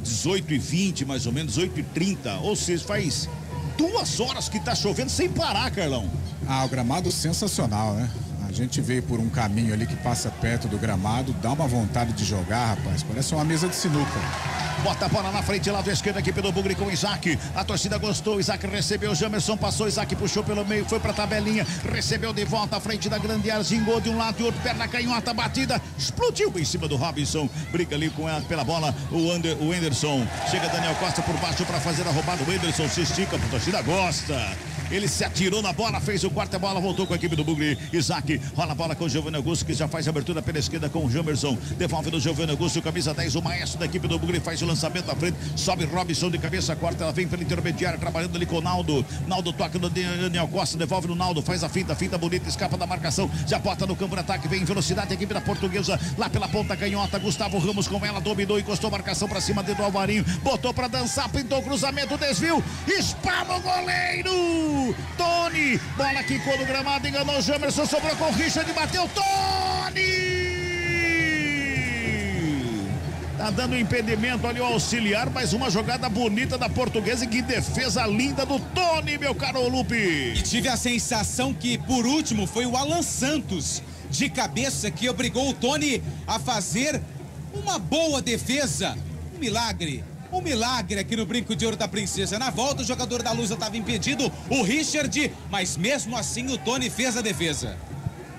18h20, mais ou menos, 18h30, ou seja, faz 2 horas que tá chovendo sem parar, Carlão. O gramado sensacional, né? A gente veio por um caminho ali que passa perto do gramado, dá uma vontade de jogar, rapaz, parece uma mesa de sinuca. Bota a bola na frente, lado esquerdo, aqui pelo Bugre com o Isaac. A torcida gostou, Isaac recebeu, Jamerson passou, Isaac puxou pelo meio, foi pra tabelinha, recebeu de volta à frente da grande área, zingou de um lado e outro, perna canhota, batida, explodiu em cima do Robinson. Briga ali com ela pela bola, o Anderson. Chega Daniel Costa por baixo pra fazer a roubada. O Anderson se estica, a torcida gosta. Ele se atirou na bola, fez o quarto, a bola voltou com a equipe do Bugre. Isaac rola a bola com o Giovanni Augusto, que já faz a abertura pela esquerda com o Jamerson. Devolve do Giovanni Augusto, camisa 10, o maestro da equipe do Bugre, faz o lançamento à frente, sobe Robinson de cabeça, corta, ela vem pela intermediária, trabalhando ali com o Naldo. Naldo toca no Daniel Costa, devolve no Naldo, faz a finta bonita, escapa da marcação, já bota no campo de ataque, vem em velocidade a equipe da Portuguesa, lá pela ponta canhota, Gustavo Ramos com ela, dominou, encostou marcação pra cima do Alvarinho, botou pra dançar, pintou o cruzamento, desvio, espalma o goleiro, Tony. Bola quicou no gramado, enganou o Jamerson, sobrou com o Richard, bateu, Tony! Tá dando impedimento ali o auxiliar, mas uma jogada bonita da Portuguesa e que defesa linda do Tony, meu caro Lupe. E tive a sensação que, por último, foi o Alan Santos, de cabeça, que obrigou o Tony a fazer uma boa defesa. Um milagre aqui no Brinco de Ouro da Princesa. Na volta, o jogador da Lusa estava impedido, o Richard, mas mesmo assim o Tony fez a defesa.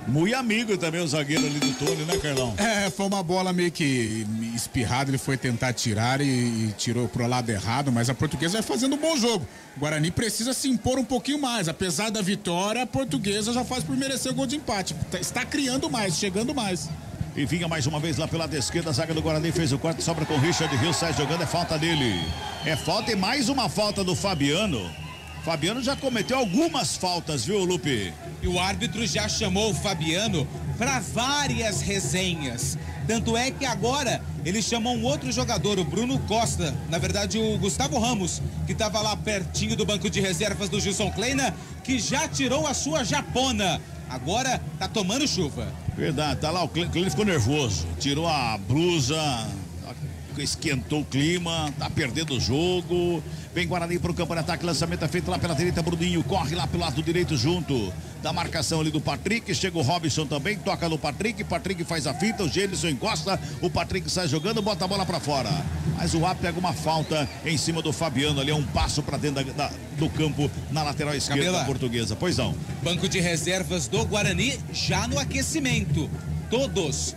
Muito amigo também o zagueiro ali do Tony, né, Carlão? Foi uma bola meio que espirrada, ele foi tentar tirar e tirou pro lado errado, mas a Portuguesa vai fazendo um bom jogo. O Guarani precisa se impor um pouquinho mais, apesar da vitória, a Portuguesa já faz por merecer o gol de empate. Está criando mais, chegando mais. E vinha mais uma vez lá pela lado esquerda, a zaga do Guarani fez o corte, sobra com o Richard Rios, sai jogando, é falta dele. É falta e mais uma falta do Fabiano. Fabiano já cometeu algumas faltas, viu, Lupe? E o árbitro já chamou o Fabiano para várias resenhas. Tanto é que agora ele chamou um outro jogador, o Bruno Costa, na verdade o Gustavo Ramos, que estava lá pertinho do banco de reservas do Gilson Kleina, que já tirou a sua japona. Agora tá tomando chuva. Verdade, tá lá, o Kleina ficou nervoso, tirou a blusa, esquentou o clima, tá perdendo o jogo. Vem Guarani pro campo de ataque, lançamento é feito lá pela direita, Bruninho corre lá pelo lado direito junto da marcação ali do Patrick, chega o Robinson também, toca no Patrick faz a fita, o Gênison encosta, o Patrick sai jogando, bota a bola pra fora. Mas o Rap pega uma falta em cima do Fabiano ali, é um passo pra dentro do campo na lateral esquerda da Portuguesa. Pois não. Banco de reservas do Guarani já no aquecimento. Todos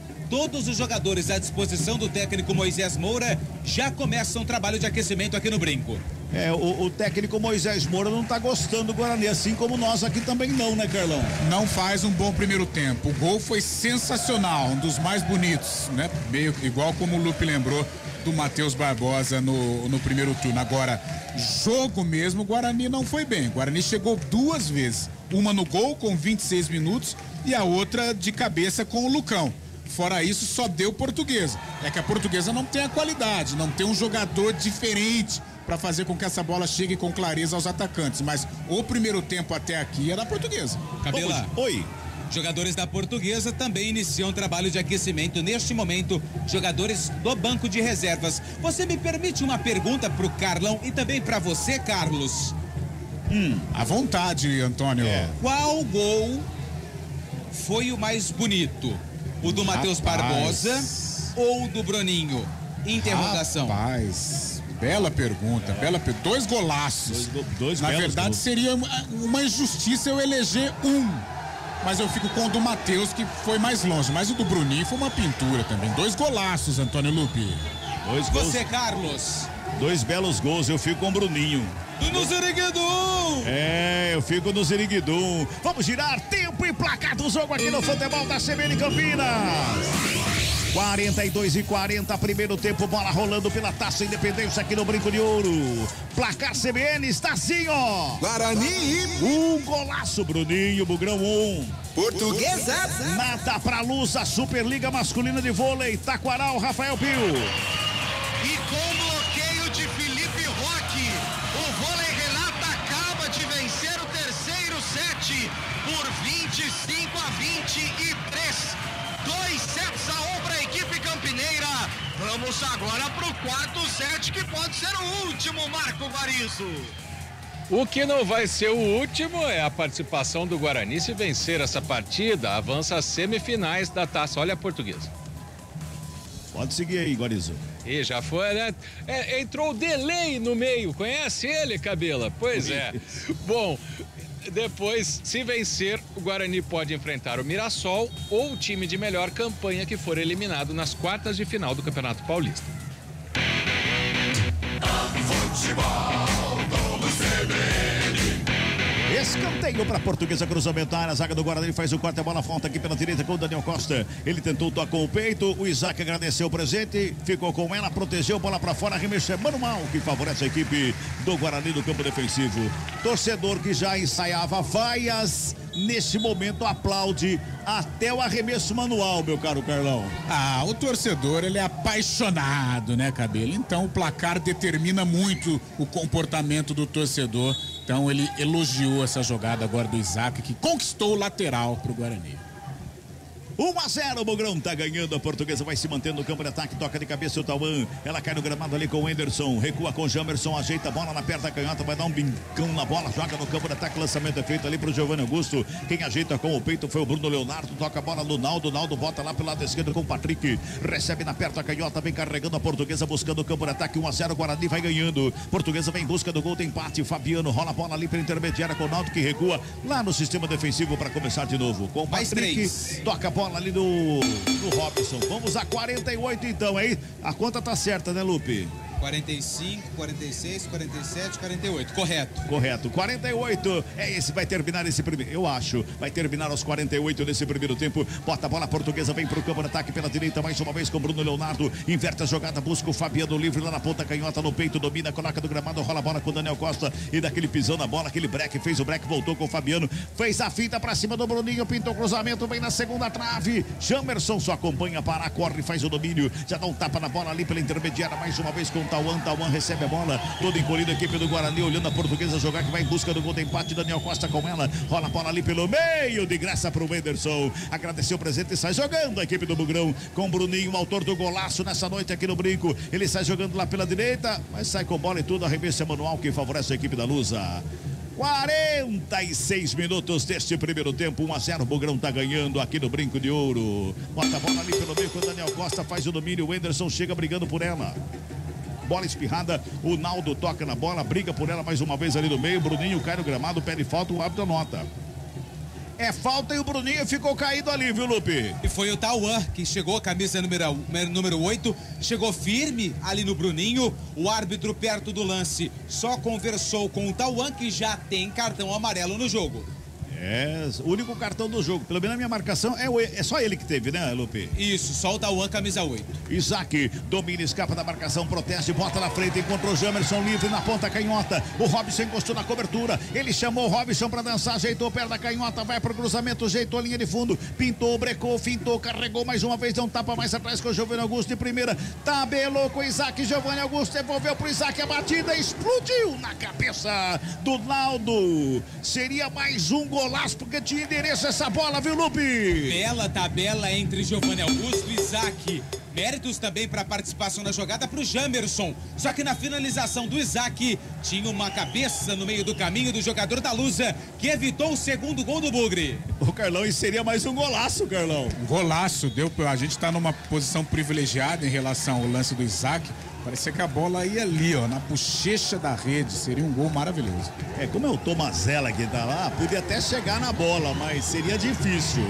os jogadores à disposição do técnico Moisés Moura já começam o trabalho de aquecimento aqui no Brinco. O técnico Moisés Moura não tá gostando do Guarani, assim como nós aqui também não, né, Carlão? Não faz um bom primeiro tempo. O gol foi sensacional, um dos mais bonitos, né? Meio igual como o Lupe lembrou do Matheus Barbosa no primeiro turno. Agora, jogo mesmo, o Guarani não foi bem. O Guarani chegou duas vezes. Uma no gol com 26 minutos e a outra de cabeça com o Lucão. Fora isso, só deu Portuguesa. É que a Portuguesa não tem a qualidade, não tem um jogador diferente para fazer com que essa bola chegue com clareza aos atacantes. Mas o primeiro tempo até aqui é da Portuguesa. Cabela. Oi. Jogadores da Portuguesa também iniciam trabalho de aquecimento neste momento, jogadores do banco de reservas. Você me permite uma pergunta pro Carlão e também para você, Carlos? À vontade, Antônio. Qual gol foi o mais bonito? O do Matheus Barbosa ou do Bruninho? Interrogação. Rapaz, bela pergunta, dois golaços. Dois Na belos verdade, gols. seria uma injustiça eu eleger um. Mas eu fico com o do Matheus, que foi mais longe. Mas o do Bruninho foi uma pintura também. Dois golaços, Antônio Lupe. Dois gols. Você, Carlos? Dois belos gols, eu fico com o Bruninho. No Ziriguidum! Eu fico no Ziriguidum. Vamos girar tempo e placar do jogo aqui no futebol da CBN Campinas. 42:40, primeiro tempo, bola rolando pela Taça Independência aqui no Brinco de Ouro. Placar CBN está assim, ó. Guarani. Um golaço, Bruninho, Bugrão 1. Portuguesa. Nada pra luz, a Superliga Masculina de Vôlei, Taquaral, Rafael Pio. E com bloqueio de Felipe Roque, o Vôlei Renata acaba de vencer o terceiro set por 25-23. 2 sets a 1 para a equipe campineira. Vamos agora para o quarto set, que pode ser o último, Marco Varizo. O que não vai ser o último é a participação do Guarani. Se vencer essa partida, avança às semifinais da Taça. Olha a Portuguesa. Pode seguir aí, Guarizo. E já foi, né? Entrou o delay no meio, conhece ele, Cabela? Pois é. Bom, depois, se vencer, o Guarani pode enfrentar o Mirassol ou o time de melhor campanha que for eliminado nas quartas de final do Campeonato Paulista. Futebol do Lucebrene. Escanteio para a Portuguesa, cruzamento na área, a zaga do Guarani faz o corte, a bola falta aqui pela direita com o Daniel Costa. Ele tentou tocar com o peito, o Isaac agradeceu o presente, ficou com ela, protegeu, bola para fora, arremesso é manual, que favorece a equipe do Guarani do campo defensivo. Torcedor que já ensaiava vaias, nesse momento aplaude até o arremesso manual, meu caro Carlão. Ah, o torcedor, ele é apaixonado, né, Cabelo? Então o placar determina muito o comportamento do torcedor. Então ele elogiou essa jogada agora do Isaac, que conquistou o lateral pro Guarani. 1-0, o Bugrão tá ganhando, a Portuguesa vai se mantendo no campo de ataque, toca de cabeça o Tauan, ela cai no gramado ali com o Anderson, recua com o Jamerson, ajeita a bola na perna da canhota, vai dar um bincão na bola, joga no campo de ataque, lançamento é feito ali pro Giovanni Augusto, quem ajeita com o peito foi o Bruno Leonardo, toca a bola no Naldo bota lá pelo lado esquerdo com o Patrick, recebe na perna da canhota, vem carregando a Portuguesa, buscando o campo de ataque, 1-0, Guarani vai ganhando, Portuguesa vem em busca do gol de empate, Fabiano rola a bola ali pela intermediária com o Naldo que recua lá no sistema defensivo para começar de novo, com o Patrick, toca a bola ali do Robson. Vamos a 48 então, aí a conta tá certa, né, Lupe? 45, 46, 47, 48, correto. Correto, 48, esse, vai terminar esse primeiro, eu acho, vai terminar aos 48 nesse primeiro tempo, bota a bola, a Portuguesa vem pro campo de ataque pela direita, mais uma vez com o Bruno Leonardo, inverte a jogada, busca o Fabiano livre lá na ponta canhota, no peito, domina, coloca do gramado, rola a bola com o Daniel Costa, e daquele pisão na bola, aquele break, fez o break, voltou com o Fabiano, fez a finta pra cima do Bruninho, pintou o cruzamento, vem na segunda trave, Jamerson só acompanha, para, corre, faz o domínio, já dá um tapa na bola ali pela intermediária, mais uma vez com o Tauan recebe a bola, toda encolhida a equipe do Guarani, olhando a Portuguesa jogar, que vai em busca do gol de empate, Daniel Costa com ela, rola a bola ali pelo meio, de graça pro Wenderson, agradeceu o presente e sai jogando a equipe do Bugrão, com o Bruninho, autor do golaço nessa noite aqui no Brinco, ele sai jogando lá pela direita, mas sai com bola e tudo, arremesso manual que favorece a equipe da Lusa. 46 minutos deste primeiro tempo, 1-0, o Bugrão tá ganhando aqui no Brinco de Ouro, bota a bola ali pelo meio com o Daniel Costa, faz o domínio, o Wenderson chega brigando por ela. Bola espirrada, o Naldo toca na bola, briga por ela mais uma vez ali no meio, Bruninho cai no gramado, pede falta, o árbitro anota. É falta e o Bruninho ficou caído ali, viu, Lupe? E foi o Tauan que chegou, a camisa número 8, chegou firme ali no Bruninho, o árbitro perto do lance só conversou com o Tauan, que já tem cartão amarelo no jogo. É, o único cartão do jogo, pelo menos na minha marcação, é só ele que teve, né, Lupe? Isso, só o Tauan, camisa 8. Isaac domina, escapa da marcação, protege, bota na frente, encontrou o Jamerson livre na ponta canhota, o Robson encostou na cobertura, ele chamou o Robson pra dançar, ajeitou o pé da canhota, vai pro cruzamento, ajeitou a linha de fundo, pintou, brecou, fintou, carregou mais uma vez, deu um tapa mais atrás com o Giovanni Augusto de primeira, tabelou com o Isaac, Giovanni Augusto devolveu pro Isaac, a batida explodiu na cabeça do Naldo, seria mais um golaço, porque tinha endereço essa bola, viu, Lupe? Bela tabela entre Giovanni Augusto e Isaac. Méritos também para a participação na jogada para o Jamerson. Só que na finalização do Isaac, tinha uma cabeça no meio do caminho do jogador da Lusa, que evitou o segundo gol do Bugre. O Carlão, e seria mais um golaço, Carlão. Golaço, a gente tá numa posição privilegiada em relação ao lance do Isaac. Parecia que a bola ia ali, ó, na bochecha da rede. Seria um gol maravilhoso. Como é o Tomazella que tá lá, podia até chegar na bola, mas seria difícil.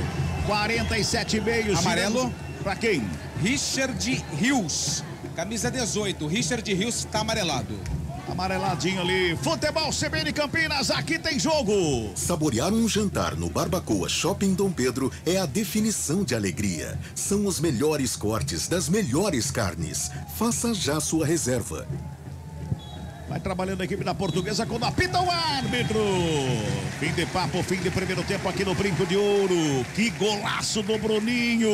47,5. Amarelo? Pra quem? Richard Rios, camisa 18. Richard Rios tá amarelado. Amareladinho ali. Futebol CBN Campinas, aqui tem jogo. Saborear um jantar no Barbacoa Shopping Dom Pedro é a definição de alegria. São os melhores cortes das melhores carnes. Faça já sua reserva. Vai trabalhando a equipe da Portuguesa quando apita o árbitro. Fim de papo, fim de primeiro tempo aqui no Brinco de Ouro. Que golaço do Bruninho.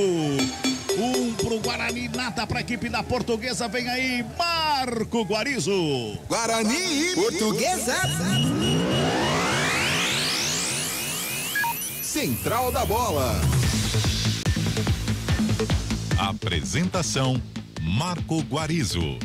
Um pro Guarani, nada pra equipe da Portuguesa. Vem aí, Marco Guarizo. Guarani Portuguesa. Central da Bola. Apresentação: Marco Guarizo.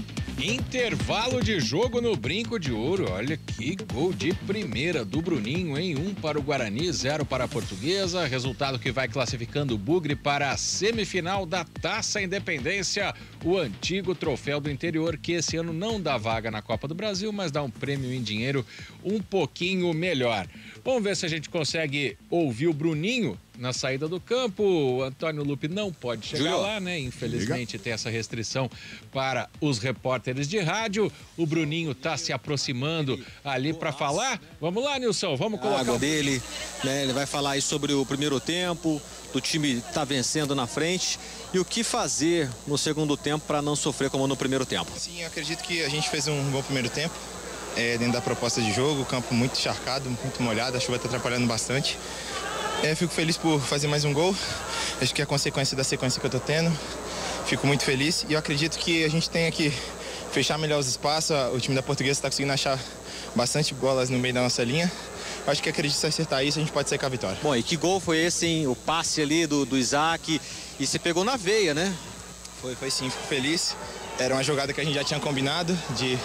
Intervalo de jogo no Brinco de Ouro. Olha que gol de primeira do Bruninho, hein? 1 para o Guarani, 0 para a Portuguesa. Resultado que vai classificando o Bugre para a semifinal da Taça Independência, o antigo troféu do interior, que esse ano não dá vaga na Copa do Brasil, mas dá um prêmio em dinheiro um pouquinho melhor. Vamos ver se a gente consegue ouvir o Bruninho na saída do campo. O Antônio Lupe não pode chegar lá, né? Infelizmente tem essa restrição para os repórteres de rádio. O Bruninho tá se aproximando ali para falar. Vamos lá, Nilson, vamos colocar a água dele, né? Ele vai falar aí sobre o primeiro tempo, do time tá vencendo na frente e o que fazer no segundo tempo para não sofrer como no primeiro tempo. Sim, eu acredito que a gente fez um bom primeiro tempo. Dentro da proposta de jogo, o campo muito encharcado, muito molhado, a chuva está atrapalhando bastante. Fico feliz por fazer mais um gol, acho que é a consequência da sequência que eu estou tendo. Fico muito feliz e eu acredito que a gente tem que fechar melhor os espaços. O time da Portuguesa está conseguindo achar bastante bolas no meio da nossa linha. Acho que acredito que se acertar isso a gente pode sair com a vitória. Bom, e que gol foi esse, hein? O passe ali do Isaac, e você pegou na veia, né? Foi sim, fico feliz. Era uma jogada que a gente já tinha combinado de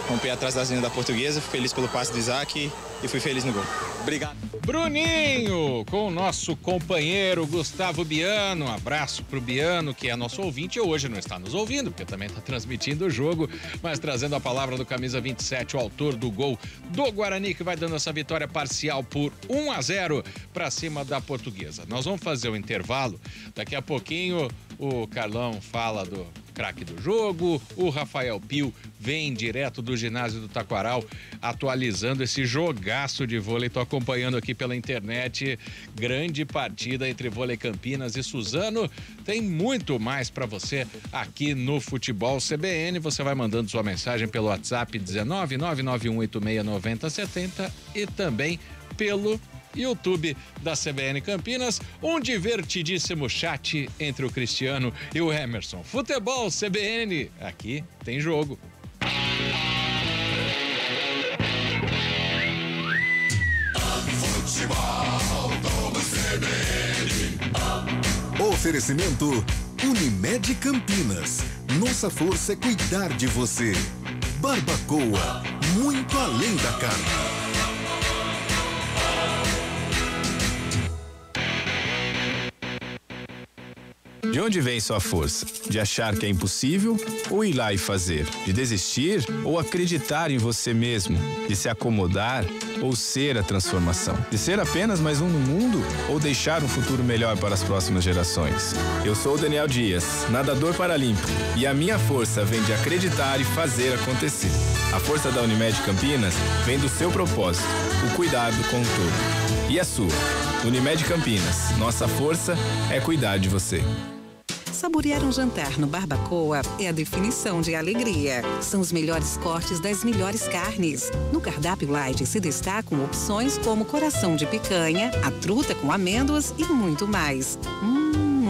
romper atrás das linhas da Portuguesa. Fico feliz pelo passe do Isaac e fui feliz no gol. Obrigado. Bruninho, com o nosso companheiro Gustavo Biano. Um abraço pro Biano, que é nosso ouvinte. Hoje não está nos ouvindo, porque também está transmitindo o jogo, mas trazendo a palavra do camisa 27, o autor do gol do Guarani, que vai dando essa vitória parcial por 1-0 para cima da Portuguesa. Nós vamos fazer o intervalo. Daqui a pouquinho o Carlão fala do craque do jogo, o Rafael Pio vem direto do ginásio do Taquaral atualizando esse jogaço de vôlei. Tô acompanhando aqui pela internet, grande partida entre Vôlei Campinas e Suzano. Tem muito mais para você aqui no Futebol CBN. Você vai mandando sua mensagem pelo WhatsApp 19991869070 e também pelo YouTube da CBN Campinas, um divertidíssimo chat entre o Cristiano e o Emerson. Futebol CBN, aqui tem jogo. Oferecimento Unimed Campinas. Nossa força é cuidar de você. Barbacoa, muito além da carne. De onde vem sua força? De achar que é impossível ou ir lá e fazer? De desistir ou acreditar em você mesmo? De se acomodar ou ser a transformação? De ser apenas mais um no mundo ou deixar um futuro melhor para as próximas gerações? Eu sou o Daniel Dias, nadador paralímpico, e a minha força vem de acreditar e fazer acontecer. A força da Unimed Campinas vem do seu propósito, o cuidado com o todo. E a sua? Unimed Campinas, nossa força é cuidar de você. Saborear um jantar no Barbacoa é a definição de alegria. São os melhores cortes das melhores carnes. No cardápio light se destacam opções como coração de picanha, a truta com amêndoas e muito mais.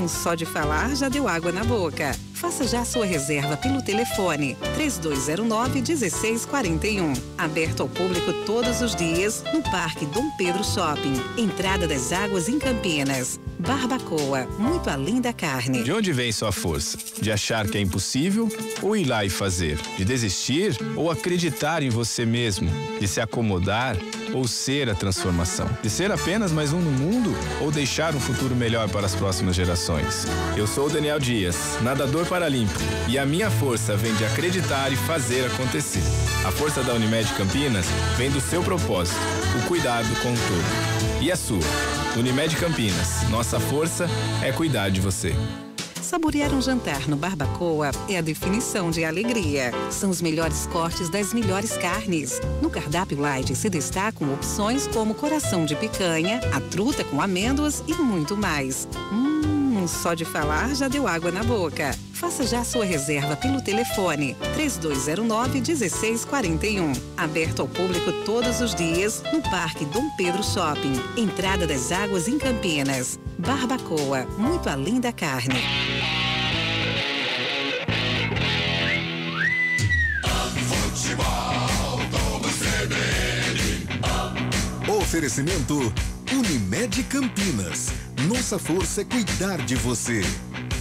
Só de falar já deu água na boca. Faça já sua reserva pelo telefone 3209-1641. Aberto ao público todos os dias no Parque Dom Pedro Shopping. Entrada das Águas em Campinas. Barbacoa, muito além da carne. De onde vem sua força? De achar que é impossível ou ir lá e fazer? De desistir ou acreditar em você mesmo? De se acomodar ou ser a transformação? De ser apenas mais um no mundo ou deixar um futuro melhor para as próximas gerações? Eu sou o Daniel Dias, nadador paralímpico, e a minha força vem de acreditar e fazer acontecer. A força da Unimed Campinas vem do seu propósito, o cuidado com o todo. E a sua? Unimed Campinas, nossa força é cuidar de você. Saborear um jantar no Barbacoa é a definição de alegria. São os melhores cortes das melhores carnes. No cardápio light se destacam opções como coração de picanha, a truta com amêndoas e muito mais. Só de falar já deu água na boca. Faça já sua reserva pelo telefone 3209-1641. Aberto ao público todos os dias no Parque Dom Pedro Shopping. Entrada das Águas em Campinas. Barbacoa, muito além da carne. Oferecimento Unimed Campinas. Nossa força é cuidar de você.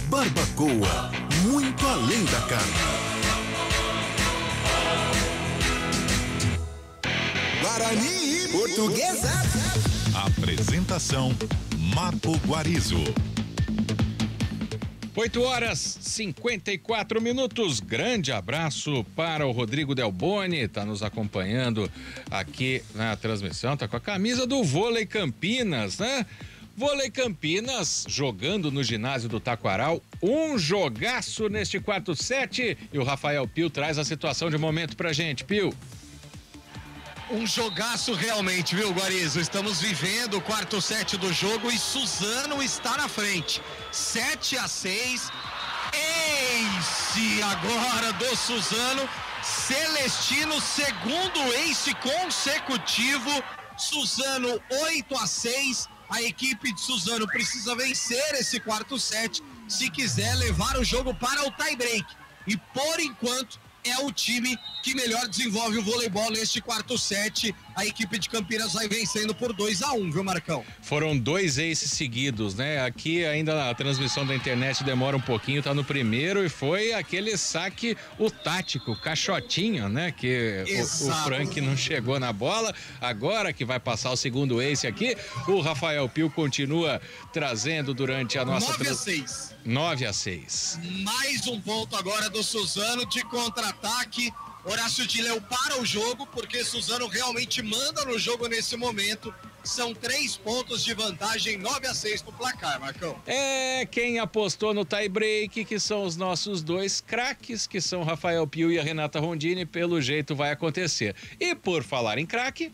Barbacoa, muito além da carne. Guarani e Portuguesa. Apresentação Marco Guarizo. 8h54. Grande abraço para o Rodrigo Delboni, está nos acompanhando aqui na transmissão, tá com a camisa do Vôlei Campinas, né? Vôlei Campinas jogando no ginásio do Taquaral, um jogaço neste quarto set, e o Rafael Pio traz a situação de momento pra gente. Pio. Um jogaço realmente, viu, Guarizo? Estamos vivendo o quarto set do jogo e Suzano está na frente. 7-6. Ace agora do Suzano. Celestino, segundo ace consecutivo. Suzano 8-6. A equipe de Suzano precisa vencer esse quarto set se quiser levar o jogo para o tie-break. E por enquanto é o time que melhor desenvolve o voleibol neste quarto set. A equipe de Campinas vai vencendo por 2-1, viu, Marcão? Foram 2 aces seguidos, né? Aqui ainda a transmissão da internet demora um pouquinho, tá no primeiro, e foi aquele saque, o tático, caixotinho, né? Que o Frank não chegou na bola. Agora que vai passar o segundo ace aqui, o Rafael Pio continua trazendo durante a nossa... 9-6. 9-6. Mais um ponto agora do Suzano de contra-ataque. Horácio Dileu para o jogo, porque Suzano realmente manda no jogo nesse momento. São 3 pontos de vantagem, 9-6 no placar, Marcão. É, quem apostou no tie-break, que são os nossos 2 craques, que são Rafael Pio e a Renata Rondini, pelo jeito vai acontecer. E por falar em craque...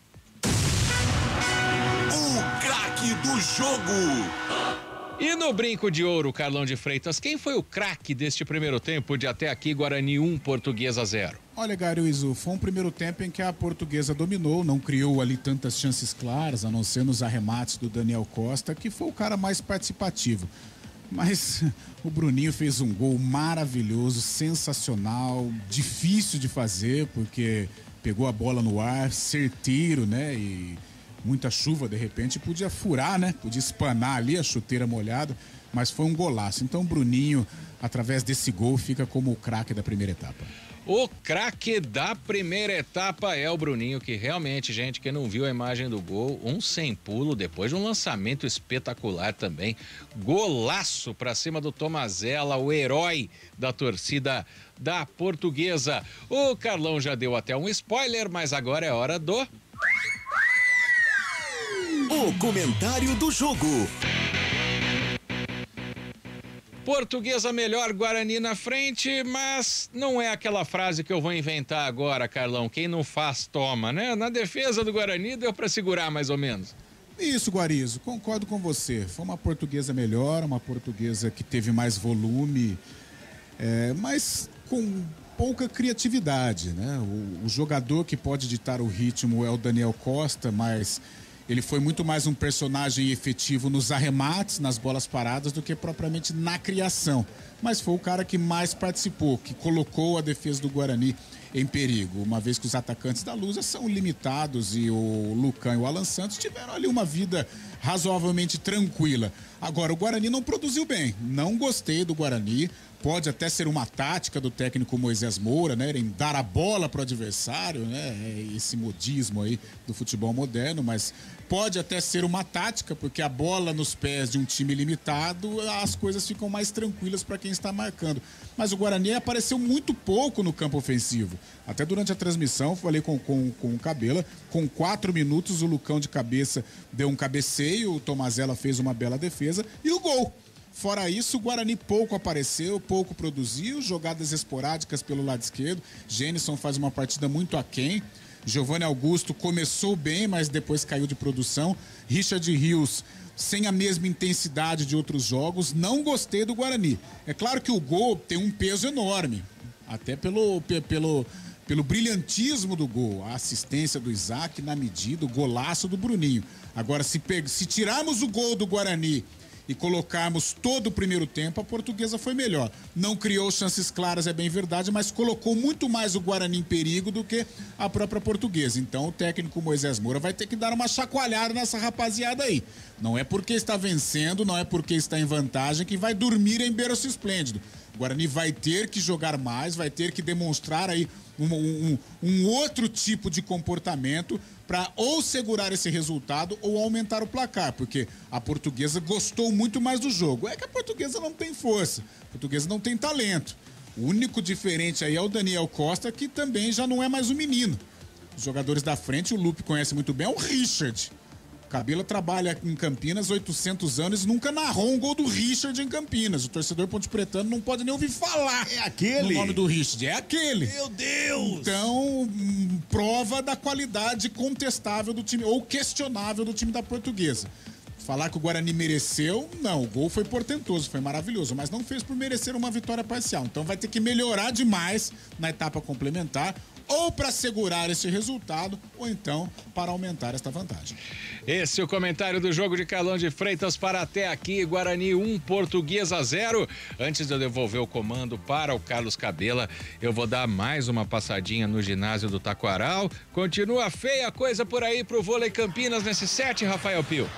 O craque do jogo! E no brinco de ouro, Carlão de Freitas, quem foi o craque deste primeiro tempo de até aqui, Guarani 1, Portuguesa 0? Olha, Guarizo, foi um primeiro tempo em que a Portuguesa dominou, não criou ali tantas chances claras, a não ser nos arremates do Daniel Costa, que foi o cara mais participativo. Mas o Bruninho fez um gol maravilhoso, sensacional, difícil de fazer, porque pegou a bola no ar, certeiro, né? E muita chuva, de repente, podia furar, né? Podia espanar ali a chuteira molhada, mas foi um golaço. Então o Bruninho, através desse gol, fica como o craque da primeira etapa. O craque da primeira etapa é o Bruninho, que realmente, gente, quem não viu a imagem do gol, um sem pulo, depois de um lançamento espetacular também. Golaço pra cima do Tomazella, o herói da torcida da Portuguesa. O Carlão já deu até um spoiler, mas agora é hora do... O comentário do jogo. Portuguesa melhor, Guarani na frente, mas não é aquela frase que eu vou inventar agora, Carlão. Quem não faz, toma, né? Na defesa do Guarani deu para segurar mais ou menos. Isso, Guarizo, concordo com você. Foi uma Portuguesa melhor, uma Portuguesa que teve mais volume, mas com pouca criatividade, né? O jogador que pode ditar o ritmo é o Daniel Costa, mas ele foi muito mais um personagem efetivo nos arremates, nas bolas paradas, do que propriamente na criação. Mas foi o cara que mais participou, que colocou a defesa do Guarani em perigo, uma vez que os atacantes da Lusa são limitados e o Lucão e o Alan Santos tiveram ali uma vida razoavelmente tranquila. Agora, o Guarani não produziu bem, não gostei do Guarani. Pode até ser uma tática do técnico Moisés Moura, né? Em dar a bola para o adversário, né? Esse modismo aí do futebol moderno, mas pode até ser uma tática, porque a bola nos pés de um time limitado, as coisas ficam mais tranquilas para quem está marcando. Mas o Guarani apareceu muito pouco no campo ofensivo. Até durante a transmissão, falei com o Cabela, com 4 minutos o Lucão de cabeça deu um cabeceio, o Tomazella fez uma bela defesa e o gol. Fora isso, o Guarani pouco apareceu, pouco produziu, jogadas esporádicas pelo lado esquerdo. Gênison faz uma partida muito aquém. Giovanni Augusto começou bem, mas depois caiu de produção. Richard Rios sem a mesma intensidade de outros jogos. Não gostei do Guarani. É claro que o gol tem um peso enorme, até pelo brilhantismo do gol, a assistência do Isaac na medida, o golaço do Bruninho. Agora, se tirarmos o gol do Guarani e colocarmos todo o primeiro tempo, a Portuguesa foi melhor. Não criou chances claras, é bem verdade, mas colocou muito mais o Guarani em perigo do que a própria Portuguesa. Então o técnico Moisés Moura vai ter que dar uma chacoalhada nessa rapaziada aí. Não é porque está vencendo, não é porque está em vantagem que vai dormir em berço esplêndido. O Guarani vai ter que jogar mais, vai ter que demonstrar aí um outro tipo de comportamento para ou segurar esse resultado ou aumentar o placar, porque a Portuguesa gostou muito mais do jogo. É que a Portuguesa não tem força, a Portuguesa não tem talento. O único diferente aí é o Daniel Costa, que também já não é mais um menino. Os jogadores da frente, o Lupe conhece muito bem, é o Richard. Cabela trabalha em Campinas 800 anos e nunca narrou um gol do Richard em Campinas. O torcedor pontepretano não pode nem ouvir falar. É aquele? No nome do Richard. É aquele. Meu Deus! Então, prova da qualidade contestável do time, ou questionável do time da Portuguesa. Falar que o Guarani mereceu, não. O gol foi portentoso, foi maravilhoso, mas não fez por merecer uma vitória parcial. Então vai ter que melhorar demais na etapa complementar, ou para segurar esse resultado, ou então para aumentar esta vantagem. Esse é o comentário do jogo de Carlão de Freitas para até aqui, Guarani 1, Portuguesa 0. Antes de eu devolver o comando para o Carlos Cabela, eu vou dar mais uma passadinha no ginásio do Taquaral. Continua feia a coisa por aí pro vôlei Campinas nesse set, Rafael Pio.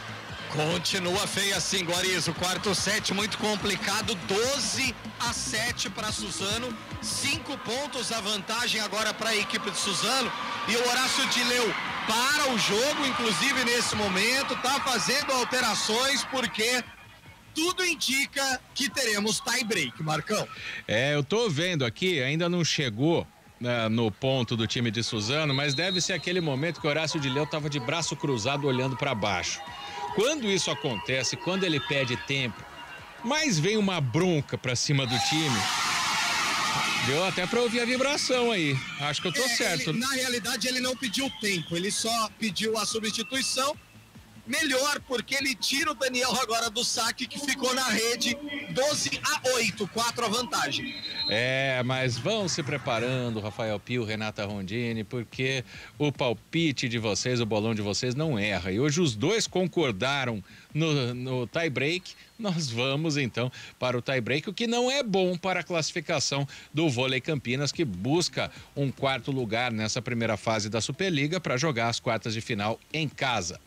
Continua feia sim, Guarizo. Quarto set muito complicado, 12-7 para Suzano, 5 pontos a vantagem agora para a equipe de Suzano, e o Horácio Dileu para o jogo, inclusive nesse momento, está fazendo alterações porque tudo indica que teremos tie break, Marcão. Eu tô vendo aqui, ainda não chegou no ponto do time de Suzano, mas deve ser aquele momento que o Horácio Dileu estava de braço cruzado olhando para baixo. Quando isso acontece, quando ele pede tempo, mas vem uma bronca pra cima do time, deu até pra ouvir a vibração aí. Acho que eu tô certo. Na realidade, ele não pediu tempo, ele só pediu a substituição. Melhor, porque ele tira o Daniel agora do saque, que ficou na rede, 12-8, 4 a vantagem. Mas vão se preparando, Rafael Pio, Renata Rondini, porque o palpite de vocês, o bolão de vocês não erra. E hoje os dois concordaram no tie break. Nós vamos então para o tie break, o que não é bom para a classificação do vôlei Campinas, que busca um 4º lugar nessa primeira fase da Superliga para jogar as quartas de final em casa.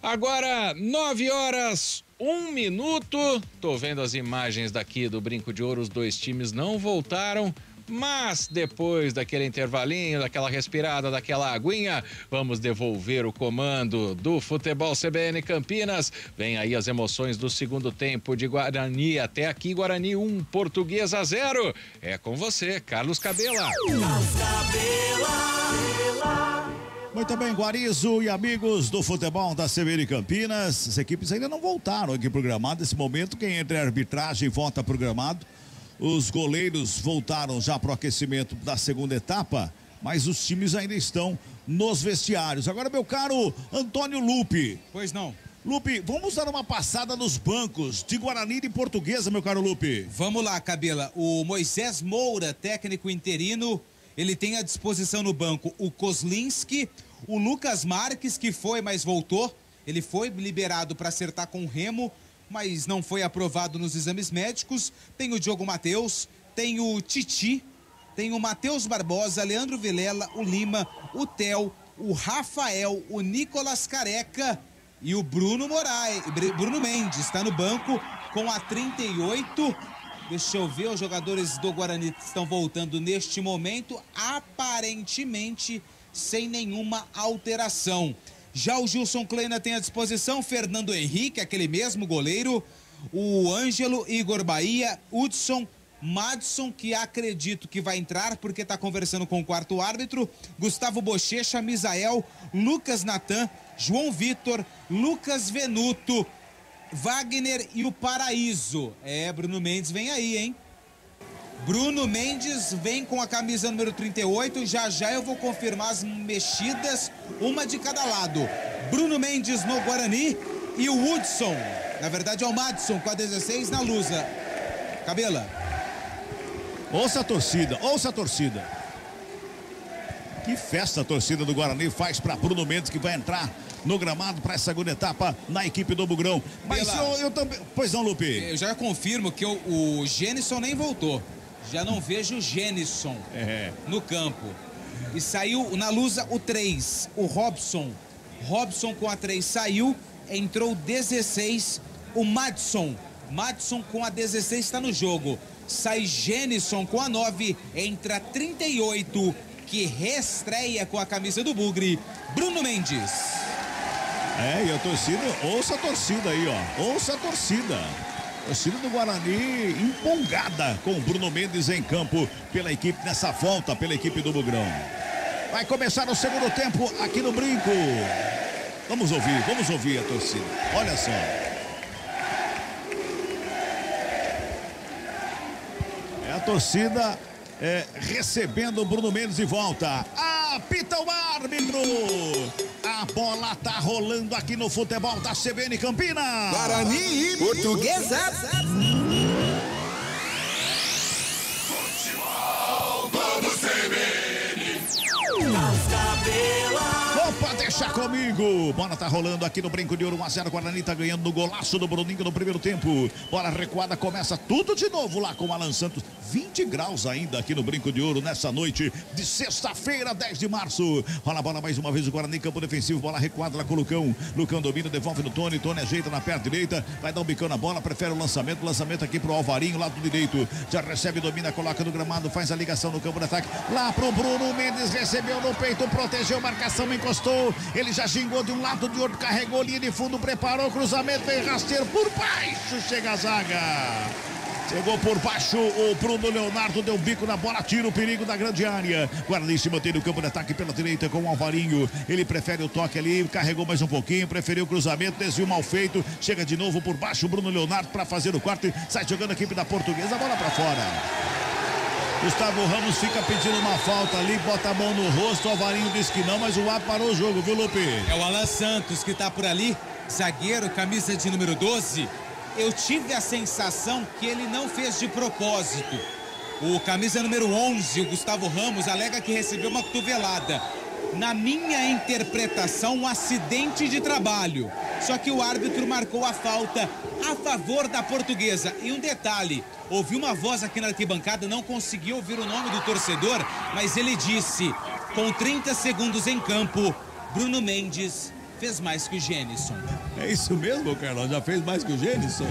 Agora, 9h01. Tô vendo as imagens daqui do Brinco de Ouro, os dois times não voltaram, mas depois daquele intervalinho, daquela respirada, daquela aguinha, vamos devolver o comando do Futebol CBN Campinas. Vem aí as emoções do segundo tempo de Guarani. Até aqui, Guarani 1, Portuguesa 0. É com você, Carlos Cabela. Muito bem, Guarizo e amigos do futebol da CBN Campinas. As equipes ainda não voltaram aqui pro gramado. Nesse momento, quem entra em arbitragem volta pro gramado. Os goleiros voltaram já pro aquecimento da segunda etapa, mas os times ainda estão nos vestiários. Agora, meu caro Antônio Lupe. Pois não. Lupe, vamos dar uma passada nos bancos de Guarani e de Portuguesa, meu caro Lupe. Vamos lá, Cabela. O Moisés Moura, técnico interino, ele tem à disposição no banco o Kozlinski, o Lucas Marques, que foi, mas voltou. Ele foi liberado para acertar com o Remo, mas não foi aprovado nos exames médicos. Tem o Diogo Matheus, tem o Titi, tem o Matheus Barbosa, Leandro Vilela, o Lima, o Theo, o Rafael, o Nicolas Careca e o Bruno Mendes. Está no banco com a 38. Deixa eu ver, os jogadores do Guarani estão voltando neste momento, aparentemente sem nenhuma alteração. Já o Gilson Kleina tem à disposição Fernando Henrique, aquele mesmo goleiro, o Ângelo, Igor Bahia, Hudson, Madison, que acredito que vai entrar porque está conversando com o quarto árbitro, Gustavo Bochecha, Misael, Lucas Natan, João Vitor, Lucas Venuto, Wagner e o Paraíso. Bruno Mendes vem aí, hein? Bruno Mendes vem com a camisa número 38. Já eu vou confirmar as mexidas, uma de cada lado. Bruno Mendes no Guarani e o Hudson, na verdade é o Madison com a 16 na Lusa. Cabela. Ouça a torcida, ouça a torcida. Que festa a torcida do Guarani faz para Bruno Mendes, que vai entrar no gramado para essa segunda etapa na equipe do Bugrão. Mas eu também... Pois não, Lupe? Eu já confirmo que o Genison nem voltou. Já não vejo o Genison no campo. E saiu na Lusa o 3, o Robson. Robson com a 3 saiu, entrou 16, o Madison. Madison com a 16 está no jogo. Sai Genison com a 9, entra 38, que reestreia com a camisa do Bugre, Bruno Mendes. E a torcida, ouça a torcida aí, ó. Ouça a torcida. Torcida do Guarani empolgada com o Bruno Mendes em campo pela equipe, nessa volta pela equipe do Bugrão. Vai começar o segundo tempo aqui no Brinco. Vamos ouvir a torcida. Olha só. É a torcida recebendo o Bruno Mendes de volta. Apita o árbitro. A bola tá rolando aqui no futebol da CBN Campinas. Guarani e Portuguesa. Futebol, vamos CBN. Opa, deixa comigo. Bola tá rolando aqui no Brinco de Ouro. 1-0. Guarani tá ganhando no golaço do Bruninho no primeiro tempo. Bola recuada, começa tudo de novo lá com o Alan Santos. 20 graus ainda aqui no Brinco de Ouro nessa noite de sexta-feira, 10 de março. Rola a bola mais uma vez o Guarani, campo defensivo. Bola recuada lá com o Lucão. Lucão domina, devolve no Tony. Tony ajeita na perna direita. Vai dar um bicão na bola, prefere o lançamento. Lançamento aqui pro Alvarinho, lado direito. Já recebe, domina, coloca no gramado. Faz a ligação no campo de ataque. Lá pro Bruno Mendes, recebeu no peito, protegeu, marcação, encostou. Ele já xingou de um lado, de outro, carregou linha de fundo, preparou o cruzamento, veio rasteiro por baixo, chega a zaga. Chegou por baixo o Bruno Leonardo, deu bico na bola, tira o perigo da grande área. Guarani se mantém no campo de ataque pela direita com o Alvarinho. Ele prefere o toque ali, carregou mais um pouquinho, preferiu o cruzamento, desvio mal feito. Chega de novo por baixo o Bruno Leonardo para fazer o quarto. Sai jogando a equipe da Portuguesa, a bola para fora. Gustavo Ramos fica pedindo uma falta ali, bota a mão no rosto, o Alvarinho diz que não, mas o árbitro parou o jogo, viu, Lupe? É o Alan Santos que tá por ali, zagueiro, camisa de número 12. Eu tive a sensação que ele não fez de propósito. O camisa número 11, o Gustavo Ramos, alega que recebeu uma cotovelada. Na minha interpretação, um acidente de trabalho. Só que o árbitro marcou a falta a favor da Portuguesa. E um detalhe, ouvi uma voz aqui na arquibancada, não consegui ouvir o nome do torcedor, mas ele disse, com 30 segundos em campo, Bruno Mendes fez mais que o Genison. É isso mesmo, Carlão? Já fez mais que o Genison?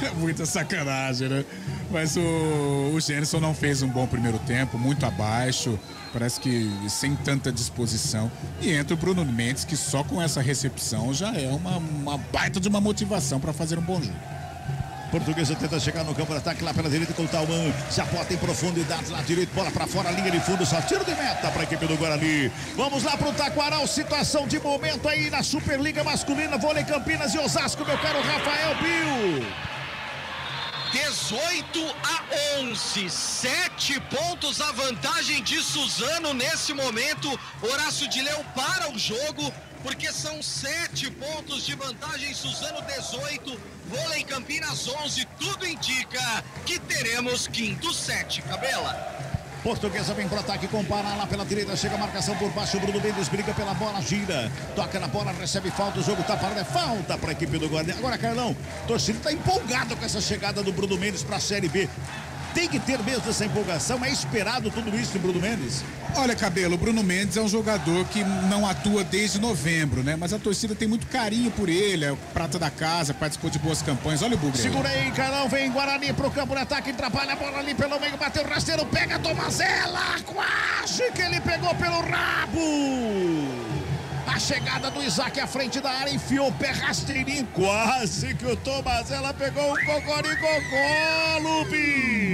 É muita sacanagem, né? Mas o Genison não fez um bom primeiro tempo, muito abaixo, parece que sem tanta disposição. E entra o Bruno Mendes, que só com essa recepção já é uma baita de uma motivação para fazer um bom jogo. Portuguesa tenta chegar no campo de ataque lá pela direita com o Tauan. Já bota em profundidade lá direito, bola pra fora, linha de fundo, só tiro de meta pra equipe do Guarani. Vamos lá pro Taquaral, situação de momento aí na Superliga Masculina, Vôlei Campinas e Osasco, meu caro Rafael Bill. 18-11, 7 pontos a vantagem de Suzano nesse momento. Horácio de Leão para o jogo, porque são 7 pontos de vantagem. Suzano 18, Vôlei Campinas 11. Tudo indica que teremos quinto set, Cabela. Portuguesa vem pro ataque com o Pará lá pela direita, chega a marcação por baixo, o Bruno Mendes briga pela bola, gira, toca na bola, recebe falta, o jogo tá parado, é falta para a equipe do Guarani. Agora, Carlão, o torcedor tá empolgado com essa chegada do Bruno Mendes para a Série B. Tem que ter mesmo essa empolgação, é esperado tudo isso do Bruno Mendes? Olha, Cabelo, o Bruno Mendes é um jogador que não atua desde novembro, né? Mas a torcida tem muito carinho por ele, é o prata da casa, participou de boas campanhas. Olha o Bugre. Segura aí, Carlão, vem Guarani pro campo de ataque, atrapalha a bola ali pelo meio, bateu o rasteiro, pega Tomazella, quase que ele pegou pelo rabo. A chegada do Isaac à frente da área, enfiou o pé rasteirinho, quase que o Tomazella pegou um cocoricocó, Lupe.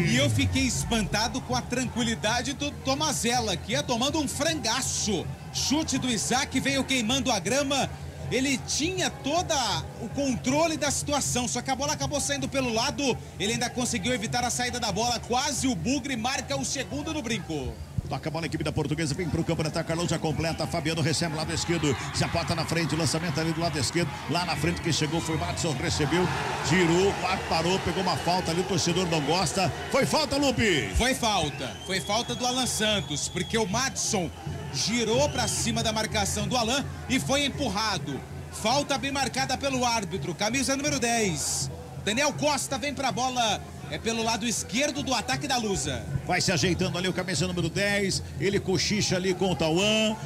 E eu fiquei espantado com a tranquilidade do Tomazella, que ia tomando um frangaço. Chute do Isaac, veio queimando a grama. Ele tinha todo o controle da situação, só que a bola acabou saindo pelo lado. Ele ainda conseguiu evitar a saída da bola, quase o Bugre marca o segundo no Brinco. Toca a bola, a equipe da Portuguesa vem pro campo de ataque, Carlão já completa, Fabiano recebe lado esquerdo, já bota na frente, lançamento ali do lado esquerdo, lá na frente quem chegou foi Madison, recebeu, tirou, parou, pegou uma falta ali, o torcedor não gosta, foi falta, Lupe? Foi falta do Alan Santos, porque o Madison girou pra cima da marcação do Alan e foi empurrado. Falta bem marcada pelo árbitro, camisa número 10. Daniel Costa vem pra bola, é pelo lado esquerdo do ataque da Lusa. Vai se ajeitando ali o cabeça número 10. Ele cochicha ali com o Tauan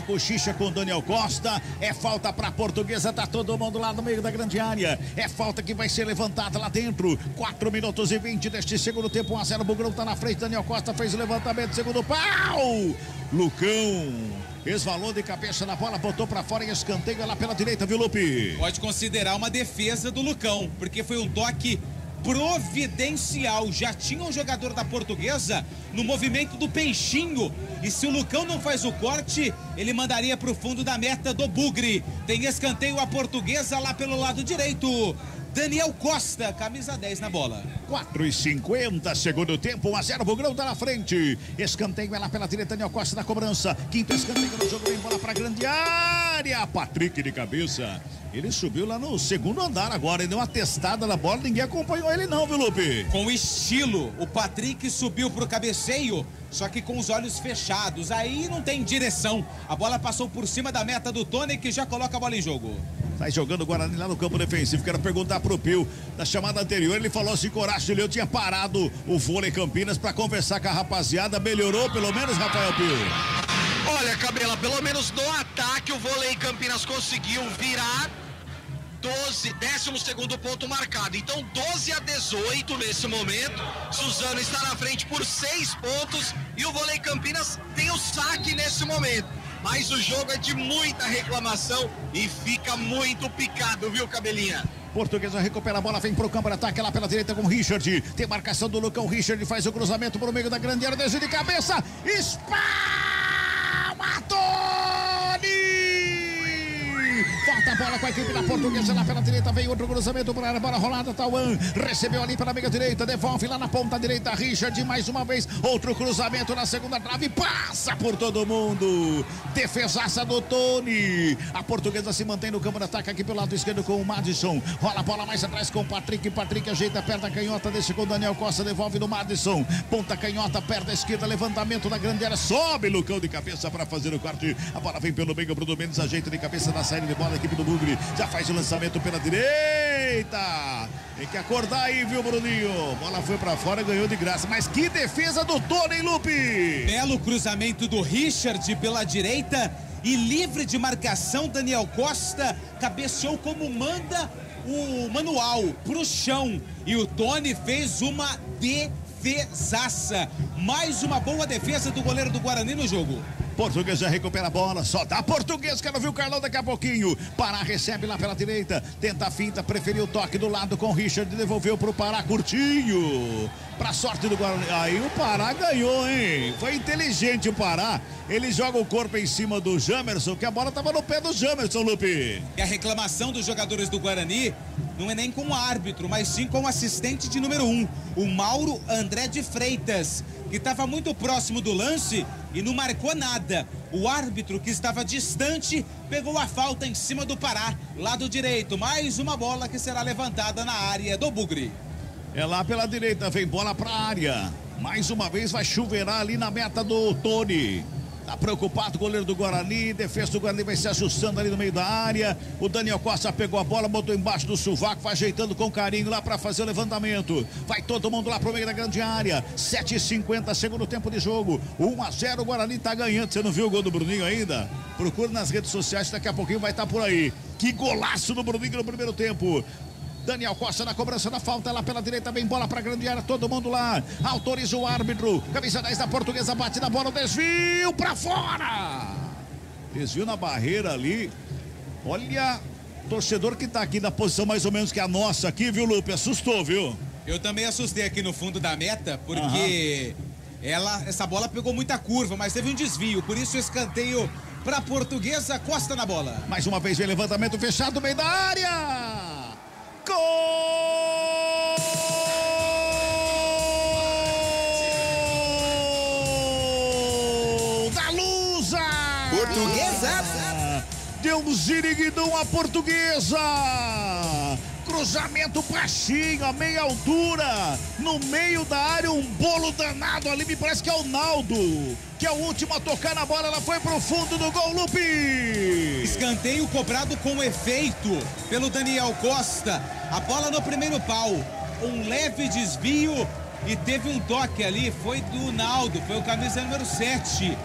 cochicha com o Daniel Costa. É falta pra Portuguesa, tá todo mundo lá no meio da grande área. É falta que vai ser levantada lá dentro. 4 minutos e 20 deste segundo tempo. 1-0, o Bugrão tá na frente. Daniel Costa fez o levantamento, segundo pau. Lucão resvalou de cabeça na bola, botou pra fora e escanteio lá pela direita, viu, Lupe? Pode considerar uma defesa do Lucão, porque foi um toque providencial. Já tinha um jogador da Portuguesa no movimento do peixinho, e se o Lucão não faz o corte, ele mandaria pro fundo da meta do Bugre. Tem escanteio a Portuguesa lá pelo lado direito. Daniel Costa, camisa 10 na bola. 4:50, segundo tempo, 1-0, o Bugrão tá na frente. Escanteio é lá pela direita, Daniel Costa na cobrança. Quinto escanteio no jogo, vem bola pra grande área. Patrick de cabeça. Ele subiu lá no segundo andar agora, ele deu uma testada na bola, ninguém acompanhou ele não, viu, Lupe? Com estilo, o Patrick subiu pro cabeceio, só que com os olhos fechados, aí não tem direção. A bola passou por cima da meta do Tony, que já coloca a bola em jogo. Sai jogando o Guarani lá no campo defensivo. Quero perguntar pro Pio, na chamada anterior, ele falou assim, Coracho, eu tinha parado o vôlei Campinas pra conversar com a rapaziada, melhorou pelo menos, Rafael Pio? Olha, Cabela, pelo menos no ataque o vôlei Campinas conseguiu virar 12º ponto marcado. Então 12-18 nesse momento. Suzano está na frente por 6 pontos e o vôlei Campinas tem o saque nesse momento. Mas o jogo é de muita reclamação e fica muito picado, viu, Cabelinha? Portuguesa recupera a bola, vem pro campo de ataque lá pela direita com o Richard. Tem marcação do Lucão, Richard faz o cruzamento pro meio da grande área, desvio de cabeça. Tony! Falta a bola com a equipe da Portuguesa lá pela direita, vem outro cruzamento para a bola rolada, Tauan recebeu ali pela meia direita, devolve lá na ponta direita, Richard mais uma vez, outro cruzamento na segunda trave, passa por todo mundo, defesaça do Tony. A Portuguesa se mantém no campo de ataque aqui pelo lado esquerdo com o Madison, rola a bola mais atrás com o Patrick ajeita a perna canhota, deixa com o Daniel Costa, devolve no Madison, ponta canhota, perna esquerda, levantamento da grande área, sobe Lucão de cabeça para fazer o corte, a bola vem pelo meio, Bruno Mendes ajeita de cabeça na saída de bola, a equipe do Bugre já faz o lançamento pela direita, tem que acordar aí, viu, Bruninho? Bola foi pra fora, ganhou de graça, mas que defesa do Tony, hein, Lupe? Belo cruzamento do Richard pela direita e livre de marcação, Daniel Costa cabeceou como manda o manual pro chão e o Tony fez uma defesaça, mais uma boa defesa do goleiro do Guarani no jogo. Portuguesa recupera a bola, só dá Portuguesa, quero ver o Carlão daqui a pouquinho. Pará recebe lá pela direita, tenta a finta, preferiu o toque do lado com o Richard, devolveu pro Pará, curtinho. Pra sorte do Guarani, aí o Pará ganhou, hein? Foi inteligente o Pará, ele joga o corpo em cima do Jamerson, que a bola tava no pé do Jamerson, Lupe. E a reclamação dos jogadores do Guarani não é nem com o árbitro, mas sim com o assistente de número 1, o Mauro André de Freitas, que estava muito próximo do lance e não marcou nada. O árbitro, que estava distante, pegou a falta em cima do Pará, lado direito. Mais uma bola que será levantada na área do Bugre. É lá pela direita, vem bola pra área. Mais uma vez vai chuveirar ali na meta do Tony. Tá preocupado o goleiro do Guarani, defesa do Guarani vai se ajustando ali no meio da área. O Daniel Costa pegou a bola, botou embaixo do sovaco, vai ajeitando com carinho lá para fazer o levantamento. Vai todo mundo lá pro meio da grande área. 7:50, segundo tempo de jogo. 1-0, o Guarani tá ganhando. Você não viu o gol do Bruninho ainda? Procura nas redes sociais, daqui a pouquinho vai estar por aí. Que golaço do Bruninho no primeiro tempo. Daniel Costa na cobrança da falta, lá pela direita, vem bola pra grande área, todo mundo lá, autoriza o árbitro, camisa 10 da Portuguesa, bate na bola, desvio pra fora, desvio na barreira ali, olha, torcedor que tá aqui na posição mais ou menos que a nossa aqui, viu, Lupe, assustou, viu? Eu também assustei aqui no fundo da meta, porque essa bola pegou muita curva, mas teve um desvio, por isso o escanteio pra Portuguesa, Costa na bola. Mais uma vez vem levantamento fechado no meio da área. Gol da Lusa! Portuguesa! Deu um ziriguidão a Portuguesa! Cruzamento baixinho, a meia altura, no meio da área, um bolo danado ali, me parece que é o Naldo, que é o último a tocar na bola, ela foi pro fundo do gol, Lupe! Escanteio cobrado com efeito pelo Daniel Costa, a bola no primeiro pau, um leve desvio e teve um toque ali, foi do Naldo, foi o camisa número 7,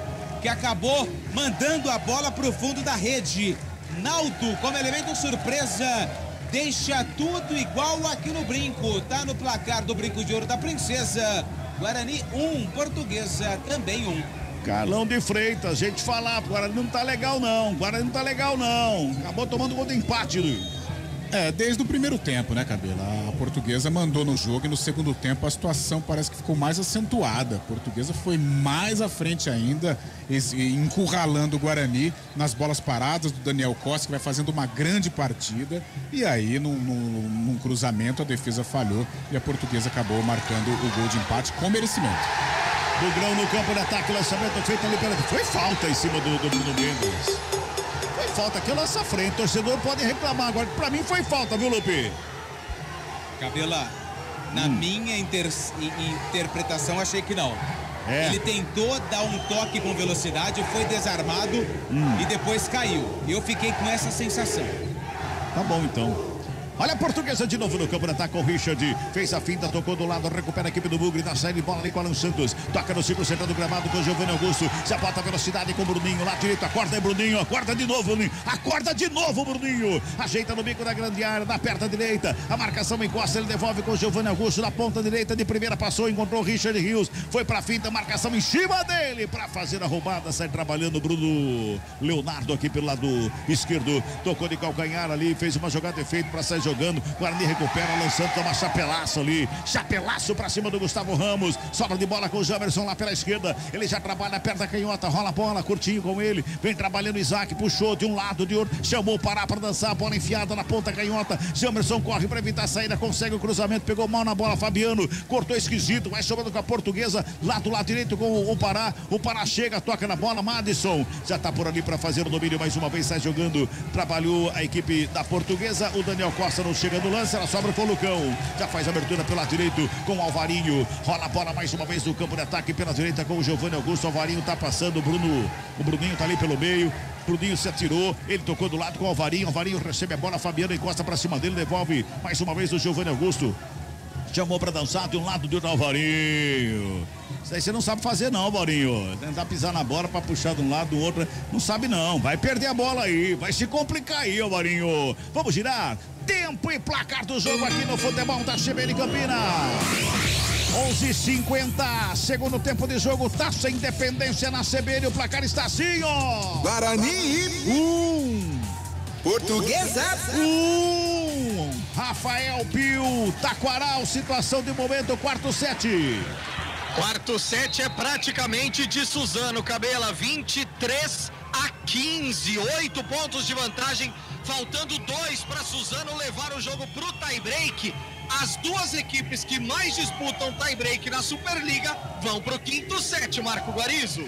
que acabou mandando a bola para o fundo da rede. Naldo, como elemento surpresa, deixa tudo igual aqui no Brinco. Tá no placar do Brinco de Ouro da Princesa. Guarani 1, Portuguesa também 1. Carlão de Freitas, gente falar, Guarani não tá legal não, Guarani não tá legal não. Acabou tomando gol de empate, Luiz. Desde o primeiro tempo, né, Cabela? A Portuguesa mandou no jogo e no segundo tempo a situação parece que ficou mais acentuada. A Portuguesa foi mais à frente ainda, encurralando o Guarani nas bolas paradas do Daniel Costa, que vai fazendo uma grande partida. E aí, num cruzamento, a defesa falhou e a Portuguesa acabou marcando o gol de empate com merecimento. Bugrão no campo de ataque, lançamento feito ali pela... Foi falta em cima do Bruno Mendes. Foi falta, que lança frente, o torcedor pode reclamar agora. Pra mim foi falta, viu, Lupe? Cabela, na minha interpretação, achei que não. Ele tentou dar um toque com velocidade, foi desarmado e depois caiu. Eu fiquei com essa sensação. Tá bom, então. Olha a Portuguesa de novo no campo de ataque, o Richard fez a finta, tocou do lado, recupera a equipe do Bugre, na saída de bola ali com o Alan Santos, toca no círculo central do gramado com o Giovanni Augusto, se bota a velocidade com o Bruninho, lá direito, acorda aí Bruninho, acorda de novo Bruninho, ajeita no bico da grande área, na perna direita, a marcação encosta, ele devolve com o Giovanni Augusto, na ponta direita, de primeira passou, encontrou o Richard Rios, foi pra finta, marcação em cima dele, pra fazer a roubada, sai trabalhando o Bruno Leonardo aqui pelo lado esquerdo, tocou de calcanhar ali, fez uma jogada de efeito pra sair jogando, Guarani recupera, lançando, toma chapelaço ali, chapelaço pra cima do Gustavo Ramos, sobra de bola com o Jamerson lá pela esquerda, ele já trabalha perto da canhota, rola a bola, curtinho com ele, vem trabalhando o Isaac, puxou de um lado, de outro, chamou parar pra dançar, bola enfiada na ponta canhota, Jamerson corre pra evitar a saída, consegue o cruzamento, pegou mal na bola, Fabiano, cortou esquisito, vai sobrando com a Portuguesa, lá do lado direito com o Pará chega, toca na bola, Madison, já tá por ali pra fazer o domínio mais uma vez, sai jogando, trabalhou a equipe da Portuguesa, o Daniel Costa não chega no lance, ela sobra com o Lucão, já faz abertura pelo lado direito com o Alvarinho, rola a bola mais uma vez no campo de ataque pela direita com o Giovanni Augusto, o Alvarinho tá passando, o Bruninho tá ali pelo meio, Bruninho se atirou, ele tocou do lado com o Alvarinho recebe a bola, Fabiano encosta pra cima dele, devolve mais uma vez o Giovanni Augusto, chamou pra dançar de um lado do Alvarinho. Isso aí você não sabe fazer não, Alvarinho. Tentar pisar na bola pra puxar de um lado do outro, não sabe não. Vai perder a bola aí, vai se complicar aí, Alvarinho. Vamos girar. Tempo e placar do jogo aqui no futebol da CBN Campinas. 11:50, segundo tempo de jogo, Taça Independência na CBN, o placar está assim, ó. Guarani 1. Portuguesa 1. Rafael Pio, Taquaral, situação de momento, quarto set. Quarto set é praticamente de Suzano, Cabela, 23-15, 8 pontos de vantagem, faltando 2 para Suzano levar o jogo pro tie-break. As duas equipes que mais disputam tie-break na Superliga vão pro quinto set, Marco Guarizo.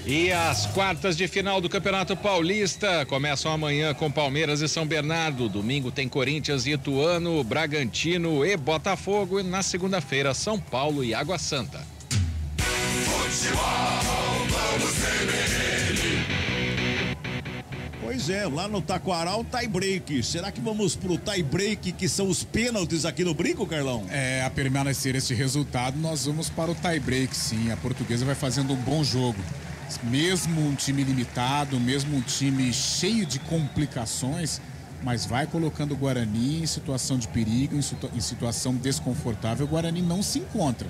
E as quartas de final do Campeonato Paulista começam amanhã com Palmeiras e São Bernardo. Domingo tem Corinthians e Ituano, Bragantino e Botafogo. E na segunda-feira, São Paulo e Água Santa. Pois é, lá no Taquaral, tie-break. Será que vamos pro tie-break, que são os pênaltis aqui no Brinco, Carlão? A permanecer esse resultado, nós vamos para o tie-break, sim. A Portuguesa vai fazendo um bom jogo. Mesmo um time limitado, mesmo um time cheio de complicações, mas vai colocando o Guarani em situação de perigo, em situação desconfortável. O Guarani não se encontra.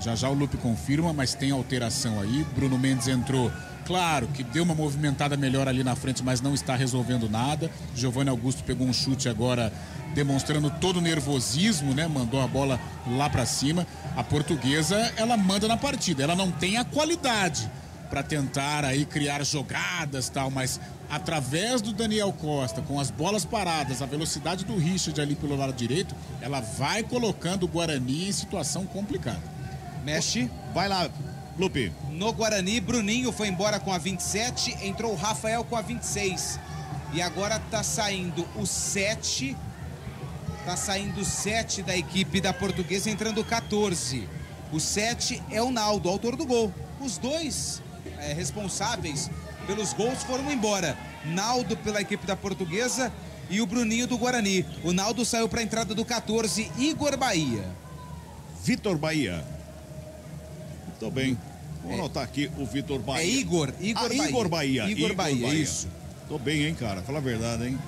Já o Lupe confirma, mas tem alteração aí. Bruno Mendes entrou, claro que deu uma movimentada melhor ali na frente, mas não está resolvendo nada. Giovanni Augusto pegou um chute agora, demonstrando todo o nervosismo, né? Mandou a bola lá pra cima. A Portuguesa, ela manda na partida, ela não tem a qualidade para tentar aí criar jogadas e tal, mas através do Daniel Costa, com as bolas paradas, a velocidade do Richard ali pelo lado direito, ela vai colocando o Guarani em situação complicada. Mexe. Vai lá, Lupe. No Guarani, Bruninho foi embora com a 27, entrou o Rafael com a 26. E agora tá saindo o 7. Tá saindo o 7 da equipe da Portuguesa, entrando o 14. O 7 é o Naldo, autor do gol. Os dois responsáveis pelos gols foram embora. Naldo pela equipe da Portuguesa e o Bruninho do Guarani. O Naldo saiu para a entrada do 14, Igor Bahia. Vitor Bahia. Tô bem. Vou anotar aqui o Vitor Bahia. É Igor Bahia. Igor Bahia. Igor Bahia, isso. Tô bem, hein, cara? Fala a verdade, hein?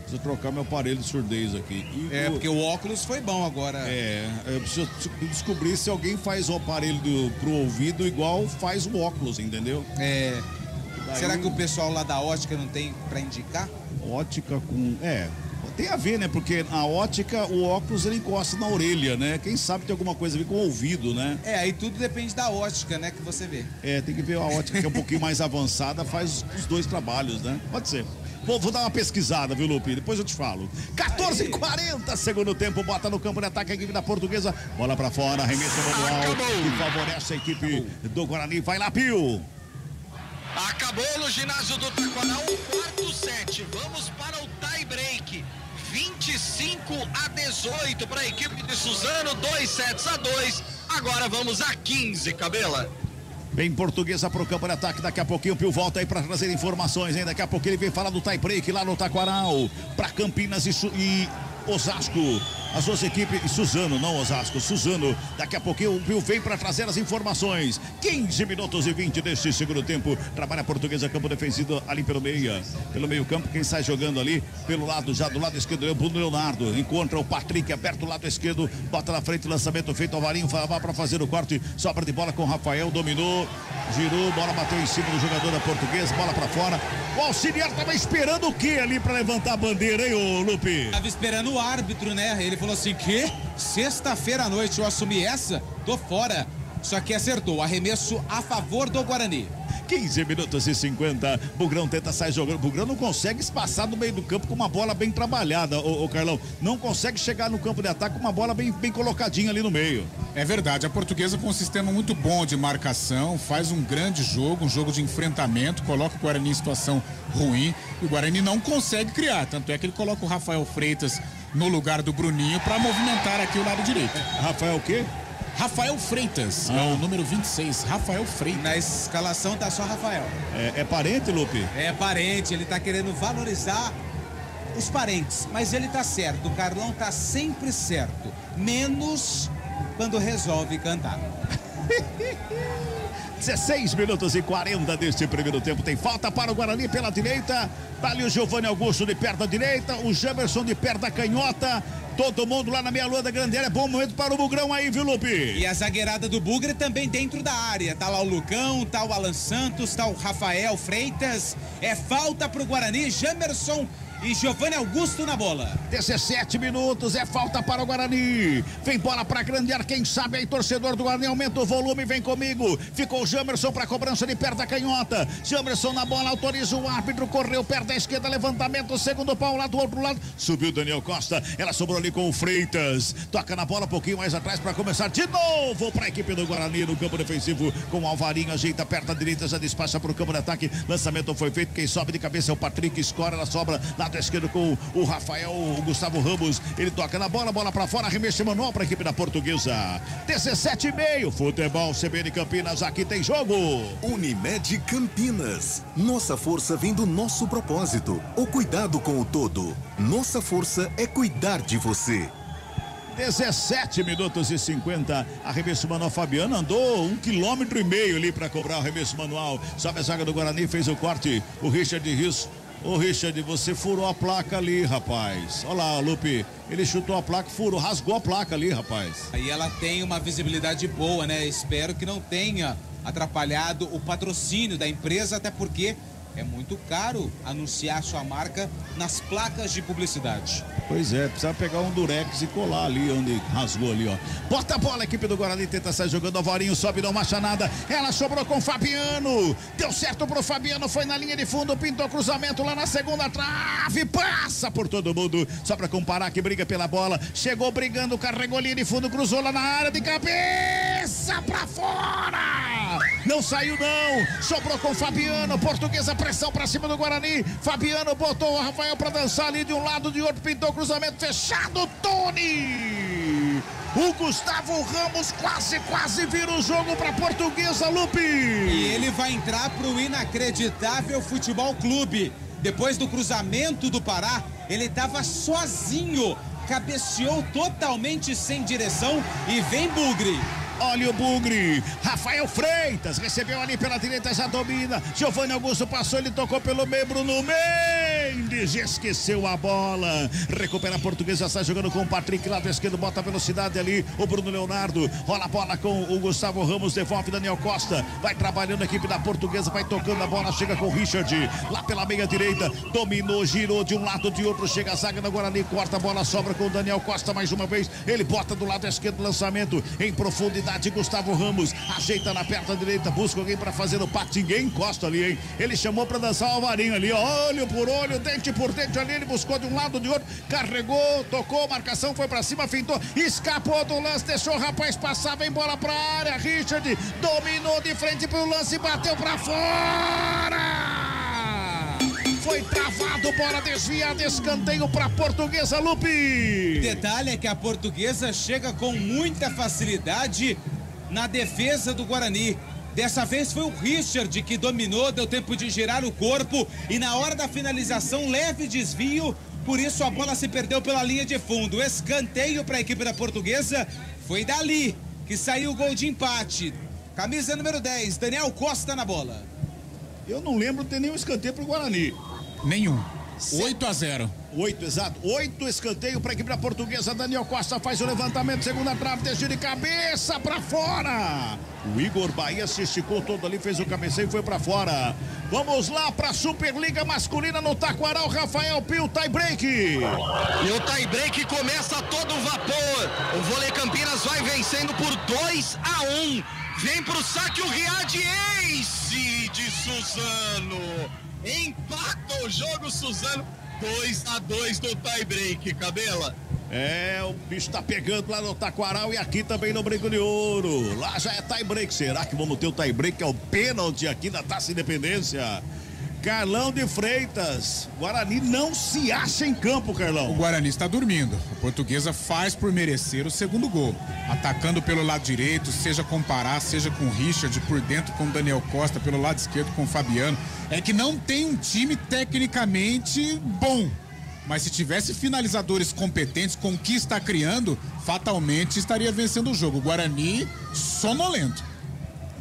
Preciso trocar meu aparelho de surdez aqui. É, porque o óculos foi bom agora. Eu preciso descobrir se alguém faz o aparelho pro ouvido igual faz o óculos, entendeu? Daí... Será que o pessoal lá da ótica não tem pra indicar? Ótica com... tem a ver, né? Porque a ótica, o óculos, ele encosta na orelha, né? Quem sabe tem alguma coisa a ver com o ouvido, né? Aí tudo depende da ótica, né? Que você vê. Tem que ver a ótica que é um pouquinho mais avançada, faz os dois trabalhos, né? Pode ser. Vou dar uma pesquisada, viu, Lupe? Depois eu te falo. 14h40, segundo tempo, bota no campo de ataque a equipe da Portuguesa. Bola pra fora, arremesso manual, que favorece a equipe do Guarani. Vai lá, Pio. Acabou no ginásio do Taquaral, o quarto set. Vamos para o tie break. 25-18 para a equipe de Suzano, 2-2. Agora vamos a 15, Cabela. Vem Portuguesa pro campo de ataque, daqui a pouquinho o Pio volta aí para trazer informações, hein? Daqui a pouco ele vem falar do tie break lá no Taquaral, para Campinas e Osasco. As duas equipes, Suzano, não Osasco, Suzano. Daqui a pouquinho o Pio vem para trazer as informações. 15 minutos e 20 deste segundo tempo. Trabalha a Portuguesa, campo defensivo ali pelo meio campo. Quem sai jogando ali pelo lado, já do lado esquerdo é o Bruno Leonardo. Encontra o Patrick aberto do lado esquerdo, bota na frente, lançamento feito, Alvarinho vai para fazer o corte, sobra de bola com o Rafael, dominou, girou, bola bateu em cima do jogador da Portuguesa, bola para fora. O auxiliar tava esperando o que ali para levantar a bandeira, hein, ô Lupe? Tava esperando o árbitro, né? Ele falou assim, que sexta-feira à noite eu assumi essa, tô fora. Só que acertou, arremesso a favor do Guarani. 15 minutos e 50, Bugrão tenta sair jogando, Bugrão não consegue se passar no meio do campo com uma bola bem trabalhada, ô Carlão, não consegue chegar no campo de ataque com uma bola bem colocadinha ali no meio. É verdade, a Portuguesa com um sistema muito bom de marcação, faz um grande jogo, um jogo de enfrentamento, coloca o Guarani em situação ruim, e o Guarani não consegue criar, tanto é que ele coloca o Rafael Freitas no lugar do Bruninho para movimentar aqui o lado direito. Rafael o quê? Rafael Freitas, é o número 26, Rafael Freitas. Na escalação tá só Rafael. É parente, Lupe? É parente, ele tá querendo valorizar os parentes, mas ele tá certo, o Carlão tá sempre certo, menos quando resolve cantar. 16 minutos e 40 deste primeiro tempo. Tem falta para o Guarani pela direita. Tá ali o Giovanni Augusto de perto da direita, o Jamerson de perto da canhota. Todo mundo lá na meia-lua da grande área. Bom momento para o Bugrão aí, viu, Lupe? E a zagueirada do Bugre também dentro da área. Tá lá o Lucão, tá o Alan Santos, tá o Rafael Freitas. É falta pro Guarani, Jamerson e Giovanni Augusto na bola. 17 minutos, é falta para o Guarani. Vem bola para grande área, quem sabe aí, torcedor do Guarani, aumenta o volume, vem comigo. Ficou o Jamerson para cobrança de perto da canhota. Jamerson na bola, autoriza o árbitro, correu perto da esquerda, levantamento, segundo pau lá do outro lado. Subiu Daniel Costa, ela sobrou ali com o Freitas. Toca na bola um pouquinho mais atrás para começar de novo para a equipe do Guarani no campo defensivo com o Alvarinho, ajeita perto da direita, já despacha para o campo de ataque. Lançamento foi feito, quem sobe de cabeça é o Patrick, escora, ela sobra lado esquerdo com o Rafael, o Gustavo Ramos. Ele toca na bola, bola para fora, arremesso manual para a equipe da Portuguesa. 17,5, futebol CBN Campinas, aqui tem jogo. Unimed Campinas. Nossa força vem do nosso propósito, o cuidado com o todo. Nossa força é cuidar de você. 17 minutos e 50, arremesso manual. Fabiano andou 1,5 km ali para cobrar o arremesso manual. Sobe a zaga do Guarani, fez o corte, o Richard Rios. Ô Richard, você furou a placa ali, rapaz. Olha lá, Lupe, ele chutou a placa, furou, rasgou a placa ali, rapaz. Aí ela tem uma visibilidade boa, né? Espero que não tenha atrapalhado o patrocínio da empresa, até porque é muito caro anunciar sua marca nas placas de publicidade. Pois é, precisa pegar um durex e colar ali onde rasgou ali, ó. Bota a bola, a equipe do Guarani tenta sair jogando, Alvarinho sobe, não marcha nada. Ela sobrou com o Fabiano. Deu certo pro Fabiano, foi na linha de fundo, pintou cruzamento lá na segunda trave, passa por todo mundo. Só pra comparar que briga pela bola. Chegou brigando, carregou linha de fundo, cruzou lá na área de cabeça pra fora. Não saiu não, sobrou com o Fabiano, Portuguesa, pressão pra cima do Guarani. Fabiano botou o Rafael pra dançar ali de um lado, de outro, pintou cruzamento fechado, Tony. O Gustavo Ramos quase vira o jogo pra Portuguesa, Lupe. E ele vai entrar pro inacreditável Futebol Clube. Depois do cruzamento do Pará, ele estava sozinho, cabeceou totalmente sem direção e vem Bugre. Olha o Bugre, Rafael Freitas recebeu ali pela direita, já domina. Giovanni Augusto passou, ele tocou pelo meio, Bruno Mendes esqueceu a bola. Recupera a Portuguesa, está jogando com o Patrick, lado esquerdo, bota velocidade ali. O Bruno Leonardo rola a bola com o Gustavo Ramos, devolve Daniel Costa. Vai trabalhando a equipe da Portuguesa, vai tocando a bola, chega com o Richard lá pela meia direita, dominou, girou de um lado, de outro, chega a zaga da Guarani, corta a bola, sobra com o Daniel Costa mais uma vez. Ele bota do lado esquerdo, lançamento em profundidade. Gustavo Ramos ajeita na perna direita, busca alguém para fazer o passe, ninguém encosta ali, hein? Ele chamou para dançar o Alvarinho ali, ó, olho por olho, dente por dente ali, ele buscou de um lado, de outro, carregou, tocou, marcação foi para cima, fintou, escapou do lance, deixou o rapaz passar, vem bola para a área, Richard dominou de frente pro lance, bateu para fora! Foi travado, bola desviada, escanteio para a Portuguesa, Lupe. Detalhe é que a Portuguesa chega com muita facilidade na defesa do Guarani. Dessa vez foi o Richard que dominou, deu tempo de girar o corpo e na hora da finalização, leve desvio, por isso a bola se perdeu pela linha de fundo. Escanteio para a equipe da Portuguesa, foi dali que saiu o gol de empate. Camisa número 10, Daniel Costa na bola. Eu não lembro de ter nenhum escanteio para o Guarani. Nenhum. 8-0. 8, exato. 8 escanteio para a equipe da Portuguesa. Daniel Costa faz o levantamento, segunda trave, desvio de cabeça para fora. O Igor Bahia se esticou todo ali, fez o cabeceio e foi para fora. Vamos lá para a Superliga Masculina no Taquaral, Rafael Pio, tie break. E o tie break começa a todo vapor. O Vôlei Campinas vai vencendo por 2-1. Vem pro saque o Riad, Ace de Suzano. Empata o jogo, Suzano. 2-2 no tie break, Cabela. É, o bicho tá pegando lá no Taquaral e aqui também no Brinco de Ouro. Lá já é tie break. Será que vamos ter o tie break, que é o pênalti aqui na Taça Independência? Carlão de Freitas, Guarani não se acha em campo, Carlão. O Guarani está dormindo. A Portuguesa faz por merecer o segundo gol. Atacando pelo lado direito, seja com Pará, seja com Richard, por dentro com Daniel Costa, pelo lado esquerdo com Fabiano. É que não tem um time tecnicamente bom. Mas se tivesse finalizadores competentes com o que está criando, fatalmente estaria vencendo o jogo. O Guarani sonolento.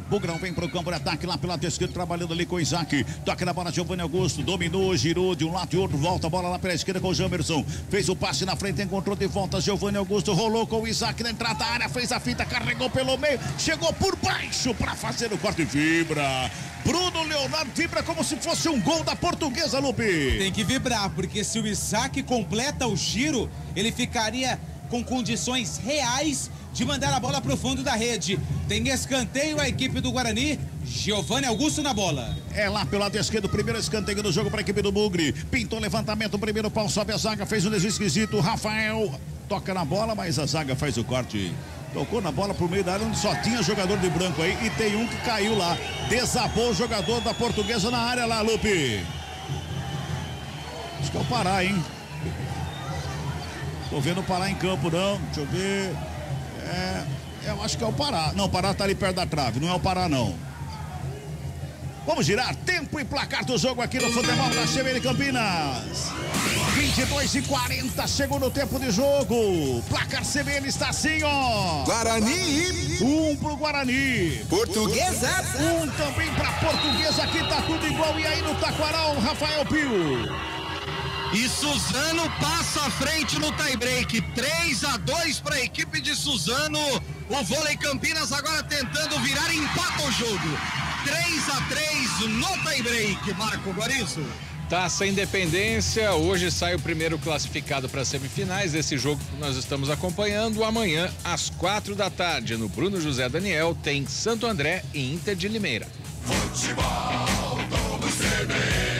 Bugrão vem pro campo de ataque lá pelo lado esquerdo, trabalhando ali com o Isaac. Toca na bola, Giovanni Augusto, dominou, girou de um lado e outro, volta a bola lá pela esquerda com o Jamerson. Fez o passe na frente, encontrou de volta Giovanni Augusto, rolou com o Isaac na entrada da área, fez a fita, carregou pelo meio, chegou por baixo para fazer o corte, vibra. Bruno Leonardo vibra como se fosse um gol da Portuguesa, Lupe. Tem que vibrar, porque se o Isaac completa o giro, ele ficaria com condições reais de mandar a bola para o fundo da rede. Tem escanteio a equipe do Guarani, Giovanni Augusto na bola. É lá pelo lado esquerdo, primeiro escanteio do jogo para a equipe do Bugre. Pintou levantamento, primeiro pau, sobe a zaga, fez um desvio esquisito. Rafael toca na bola, mas a zaga faz o corte. Tocou na bola pro meio da área, onde só tinha jogador de branco aí. E tem um que caiu lá. Desabou o jogador da Portuguesa na área lá, Lupe. Acho que é o Pará, hein? Tô vendo o Pará em campo, não. Deixa eu ver. Eu acho que é o Pará. Não, o Pará tá ali perto da trave. Não é o Pará, não. Vamos girar. Tempo e placar do jogo aqui no futebol da CBN Campinas. 22:40, segundo tempo de jogo. Placar CBN está assim, ó. Guarani. 1 pro Guarani. Portuguesa. 1 também pra Portuguesa. Aqui tá tudo igual. E aí no Taquaral, Rafael Pio. E Suzano passa à frente no tie-break. 3-2 para a equipe de Suzano. O Vôlei Campinas agora tentando virar, empata o jogo. 3-3 no tie-break. Marco Guarizo. Taça Independência, hoje sai o primeiro classificado para as semifinais desse jogo que nós estamos acompanhando. Amanhã, às 4h, no Bruno José Daniel, tem Santo André e Inter de Limeira. Futebol do CBN.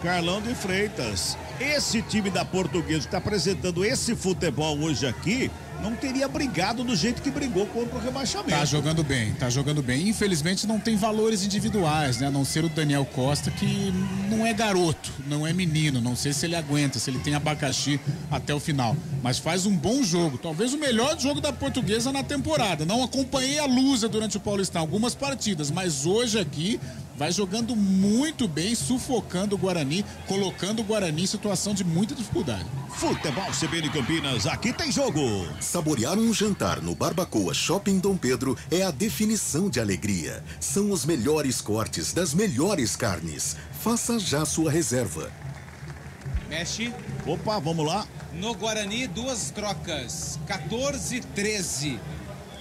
Carlão de Freitas, esse time da Portuguesa que está apresentando esse futebol hoje aqui, não teria brigado do jeito que brigou contra o rebaixamento. Tá jogando bem. Infelizmente não tem valores individuais, né? A não ser o Daniel Costa, que não é garoto, não é menino. Não sei se ele aguenta, se ele tem abacaxi até o final. Mas faz um bom jogo, talvez o melhor jogo da Portuguesa na temporada. Não acompanhei a Lusa durante o Paulistão, algumas partidas, mas hoje aqui vai jogando muito bem, sufocando o Guarani, colocando o Guarani em situação de muita dificuldade. Futebol CBN Campinas, aqui tem jogo. Saborear um jantar no Barbacoa Shopping Dom Pedro é a definição de alegria. São os melhores cortes das melhores carnes. Faça já sua reserva. Mexe. Opa, vamos lá. No Guarani, 2 trocas. 14-13.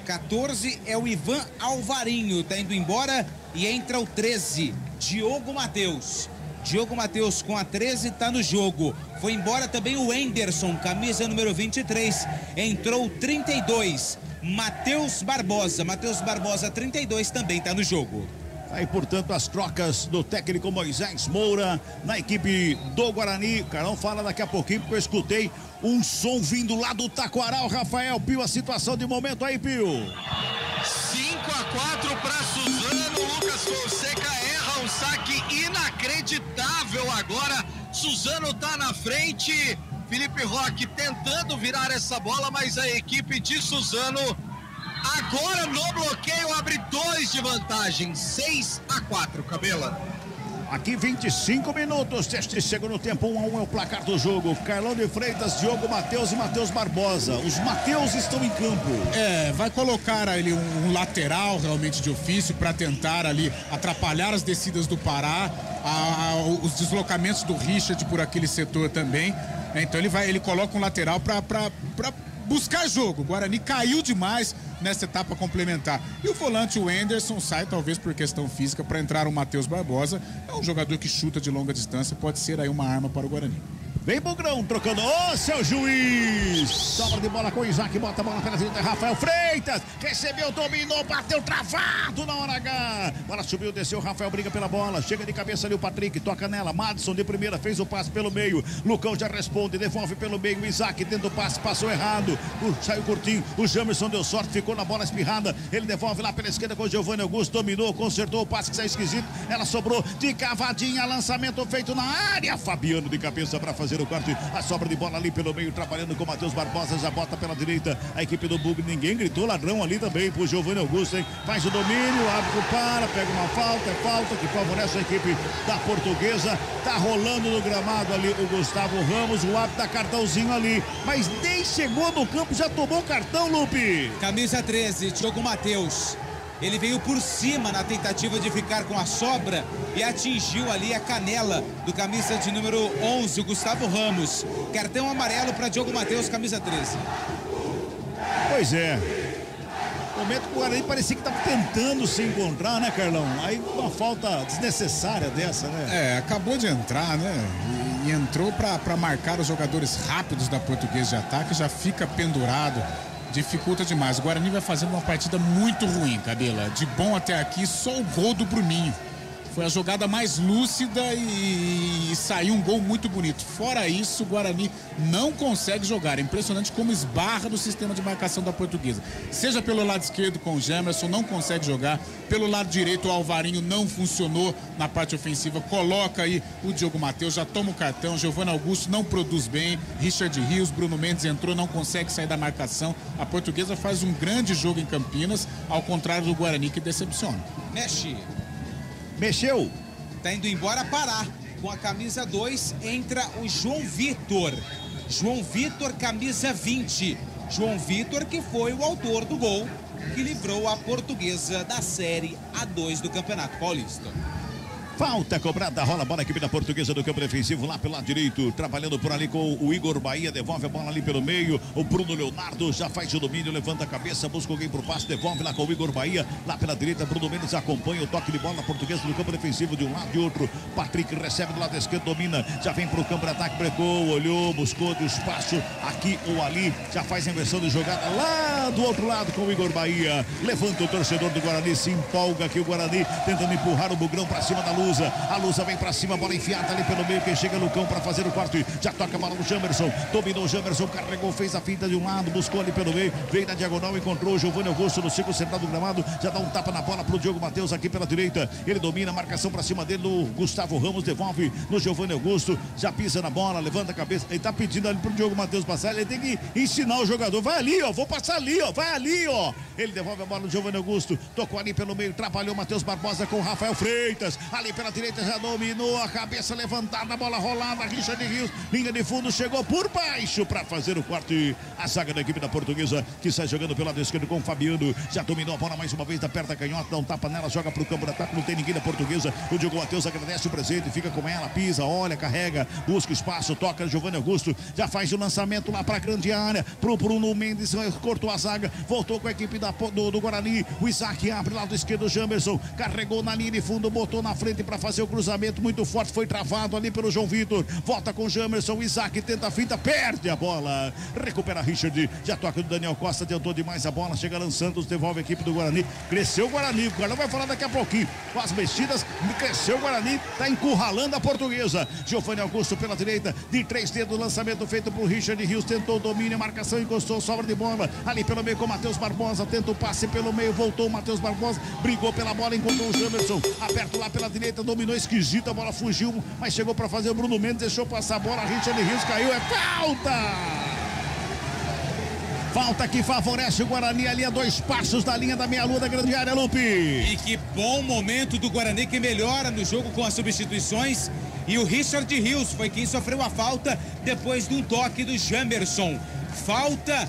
14 é o Ivan Alvarinho, tá indo embora e entra o 13, Diogo Matheus. Diogo Matheus com a 13 tá no jogo. Foi embora também o Enderson, camisa número 23. Entrou o 32, Matheus Barbosa. Matheus Barbosa, 32, também tá no jogo. Aí, portanto, as trocas do técnico Moisés Moura na equipe do Guarani. O Carlão fala daqui a pouquinho, porque eu escutei um som vindo lá do Taquaral. Rafael Pio, a situação de momento aí, Pio. 5-4 para Suzano. Lucas Fonseca erra um saque inacreditável agora. Suzano tá na frente. Felipe Roque tentando virar essa bola, mas a equipe de Suzano agora no bloqueio abre 2 de vantagem. 6-4, Cabela. Aqui 25 minutos deste segundo tempo, 1-1 é o placar do jogo. Carlão de Freitas, Diogo Matheus e Matheus Barbosa. Os Matheus estão em campo. Vai colocar ali um lateral realmente de ofício para tentar ali atrapalhar as descidas do Pará, os deslocamentos do Richard por aquele setor também. Então ele coloca um lateral para buscar jogo. O Guarani caiu demais nessa etapa complementar. E o volante, o Anderson, sai talvez por questão física para entrar o Matheus Barbosa. É um jogador que chuta de longa distância, pode ser aí uma arma para o Guarani. Vem Bugrão, trocando. Ô, seu juiz! Sobra de bola com o Isaac, bota a bola pela direita. Rafael Freitas, recebeu, dominou, bateu travado na hora H. Bola subiu, desceu, Rafael briga pela bola. Chega de cabeça ali o Patrick, toca nela. Madison de primeira, fez o passe pelo meio. Lucão já responde, devolve pelo meio. Isaac tenta o passe, passou errado. Saiu curtinho, o Jamerson deu sorte, ficou na bola espirrada. Ele devolve lá pela esquerda com o Giovanni Augusto, dominou, consertou o passe que saiu esquisito. Ela sobrou de cavadinha, lançamento feito na área. Fabiano de cabeça para fazer o corte, a sobra de bola ali pelo meio, trabalhando com o Matheus Barbosa, já bota pela direita a equipe do Bugre, ninguém gritou ladrão ali também pro Giovanni Augusto, hein? Faz o domínio, o árbitro para, pega uma falta, é falta que favorece a equipe da Portuguesa, tá rolando no gramado ali o Gustavo Ramos, o árbitro dá cartãozinho ali, mas nem chegou no campo, já tomou cartão, Lupe. Camisa 13, Diogo Matheus. Ele veio por cima na tentativa de ficar com a sobra e atingiu ali a canela do camisa de número 11, o Gustavo Ramos. Cartão amarelo para Diogo Matheus, camisa 13. Pois é. No momento que o Guarani parecia que estava tentando se encontrar, né, Carlão? Aí uma falta desnecessária dessa, né? Acabou de entrar, né? E entrou para marcar os jogadores rápidos da Portuguesa de ataque, já fica pendurado. Dificulta demais. O Guarani vai fazendo uma partida muito ruim, Cabela. De bom até aqui, só o gol do Bruninho. Foi a jogada mais lúcida e saiu um gol muito bonito. Fora isso, o Guarani não consegue jogar. É impressionante como esbarra no sistema de marcação da Portuguesa. Seja pelo lado esquerdo com o Gemerson, não consegue jogar. Pelo lado direito, o Alvarinho não funcionou na parte ofensiva. Coloca aí o Diogo Matheus, já toma o cartão. Giovanni Augusto não produz bem. Richard Rios, Bruno Mendes entrou, não consegue sair da marcação. A Portuguesa faz um grande jogo em Campinas, ao contrário do Guarani, que decepciona. Mexe. Mexeu. Tá indo embora Pará. Com a camisa 2 entra o João Vitor. João Vitor, camisa 20. João Vitor, que foi o autor do gol que livrou a Portuguesa da Série A2 do Campeonato Paulista. Falta cobrada, rola a bola, a equipe da Portuguesa do campo defensivo lá pelo lado direito, trabalhando por ali com o Igor Bahia, devolve a bola ali pelo meio, o Bruno Leonardo já faz o domínio, levanta a cabeça, busca alguém pro passe, devolve lá com o Igor Bahia, lá pela direita, Bruno Mendes acompanha o toque de bola da Portuguesa do campo defensivo de um lado e de outro, Patrick recebe do lado esquerdo, domina, já vem pro campo de ataque, brecou, olhou, buscou do espaço, aqui ou ali, já faz a inversão de jogada lá do outro lado com o Igor Bahia, levanta o torcedor do Guarani, se empolga aqui o Guarani, tentando empurrar o Bugrão pra cima da luta. Lusa. A Lusa vem pra cima, bola enfiada ali pelo meio. Quem chega no cão pra fazer o quarto. Já toca a bola no Jamerson. Dominou o Jamerson, carregou, fez a finta de um lado, buscou ali pelo meio. Veio na diagonal, encontrou o Giovanni Augusto no círculo central do gramado. Já dá um tapa na bola pro Diogo Matheus aqui pela direita. Ele domina, marcação pra cima dele. O Gustavo Ramos devolve no Giovanni Augusto. Já pisa na bola, levanta a cabeça. Ele tá pedindo ali pro Diogo Matheus passar. Ele tem que ensinar o jogador. Vai ali, ó. Vou passar ali, ó. Vai ali, ó. Ele devolve a bola no Giovanni Augusto. Tocou ali pelo meio. Trabalhou Matheus Barbosa com o Rafael Freitas. Ali pela direita já dominou. A cabeça levantada, a bola rolada. Richard Rios, linha de fundo, chegou por baixo para fazer o quarto. A zaga da equipe da Portuguesa que sai jogando pelo lado esquerdo com o Fabiano. Já dominou a bola mais uma vez da perna canhota. Dá um tapa nela, joga pro campo de ataque. Não tem ninguém da Portuguesa. O Diogo Matheus agradece o presente. Fica com ela, pisa, olha, carrega, busca espaço, toca Giovanni Augusto. Já faz o lançamento lá para a grande área. Pro Bruno Mendes, cortou a zaga. Voltou com a equipe do Guarani. O Isaac abre lado esquerdo. O Jamerson carregou na linha de fundo, botou na frente para fazer o cruzamento muito forte. Foi travado ali pelo João Vitor. Volta com o Jamerson. O Isaac tenta a finta, perde a bola. Recupera Richard. Já toca do Daniel Costa. Tentou demais a bola. Chega Alan Santos, devolve a equipe do Guarani. Cresceu o Guarani. O Guarani vai falar daqui a pouquinho. Com as mexidas, cresceu o Guarani. Tá encurralando a Portuguesa. Giovanni Augusto pela direita. De 3 dedos, lançamento feito pro Richard Rios. Tentou o domínio, marcação, encostou, sobra de bola. Ali pelo meio com o Matheus Barbosa. Tenta o passe pelo meio. Voltou o Matheus Barbosa. Brigou pela bola, encontrou o Jamerson. Aberto lá pela direita, dominou esquisito. A bola fugiu, mas chegou para fazer o Bruno Mendes. Deixou passar a bola. Richard Rios caiu. É falta! Falta que favorece o Guarani ali a 2 passos da linha da meia-lua da grande área, Lupe. E que bom momento do Guarani, que melhora no jogo com as substituições. E o Richard Rios foi quem sofreu a falta depois de um toque do Jamerson. Falta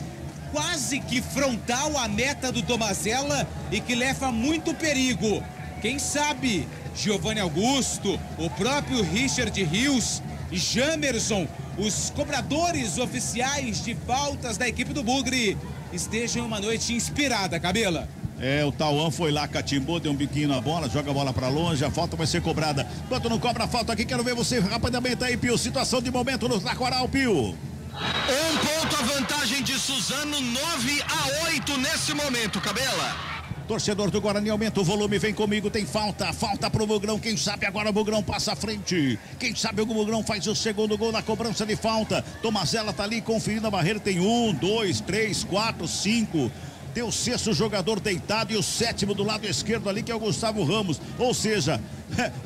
quase que frontal à meta do Tomazella e que leva muito perigo. Quem sabe Giovanni Augusto, o próprio Richard Rios, Jamerson, os cobradores oficiais de faltas da equipe do Bugre, estejam uma noite inspirada, Cabela. É, o Tauan foi lá, catimbou, deu um biquinho na bola, joga a bola pra longe, a falta vai ser cobrada. Enquanto não cobra a falta aqui, quero ver você rapidamente aí, Pio. Situação de momento no Taquaral, Pio. 1 ponto a vantagem de Suzano, 9-8 nesse momento, Cabela. Torcedor do Guarani, aumenta o volume, vem comigo, tem falta pro Bugrão, quem sabe agora o Bugrão passa à frente, quem sabe o Bugrão faz o segundo gol na cobrança de falta. Tomazella tá ali conferindo a barreira, tem 1, 2, 3, 4, 5, tem o 6º jogador deitado e o 7º do lado esquerdo ali, que é o Gustavo Ramos, ou seja,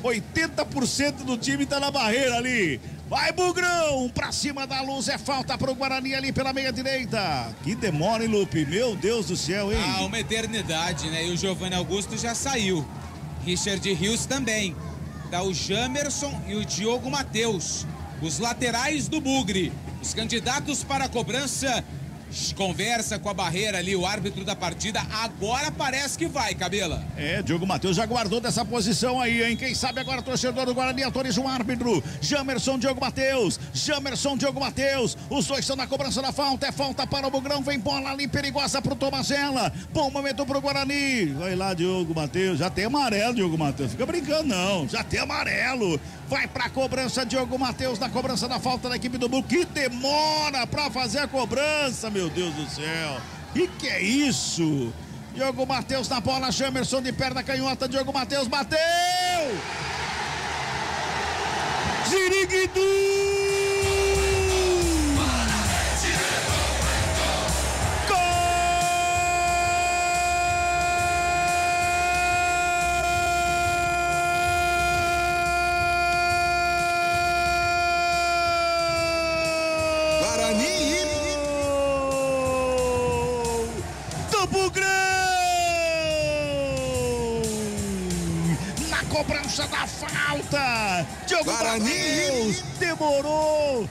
80% do time tá na barreira ali. Vai, Bugrão, pra cima da Luz, é falta pro Guarani ali pela meia direita. Que demora, hein, Lupe? Meu Deus do céu, hein? Ah, uma eternidade, né? E o Giovanni Augusto já saiu. Richard Rios também. Tá o Jamerson e o Diogo Matheus. Os laterais do Bugre. Os candidatos para a cobrança. Conversa com a barreira ali, o árbitro da partida. Agora parece que vai, Cabela. É, Diogo Matheus já guardou dessa posição aí, hein? Quem sabe agora o torcedor do Guarani autoriza um árbitro. Jamerson, Diogo Matheus. Jamerson, Diogo Matheus. Os dois estão na cobrança da falta. É falta para o Bugrão. Vem bola ali perigosa pro Tomazella. Bom momento pro Guarani. Vai lá, Diogo Matheus. Já tem amarelo, Diogo Matheus. Fica brincando, não. Já tem amarelo. Vai pra cobrança, Diogo Matheus, na cobrança da falta da equipe do Bugre. Que demora pra fazer a cobrança, meu Deus do céu. Que é isso? Diogo Matheus na bola, Jamerson de perna canhota, Diogo Matheus bateu! Ziriguidu! Cobrança da falta, Diogo Matheus demorou,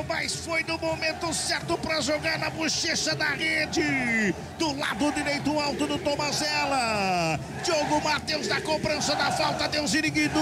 mas foi no momento certo para jogar na bochecha da rede, do lado direito alto do Tomazella. Diogo Matheus na cobrança da falta, deu Ziriguidu,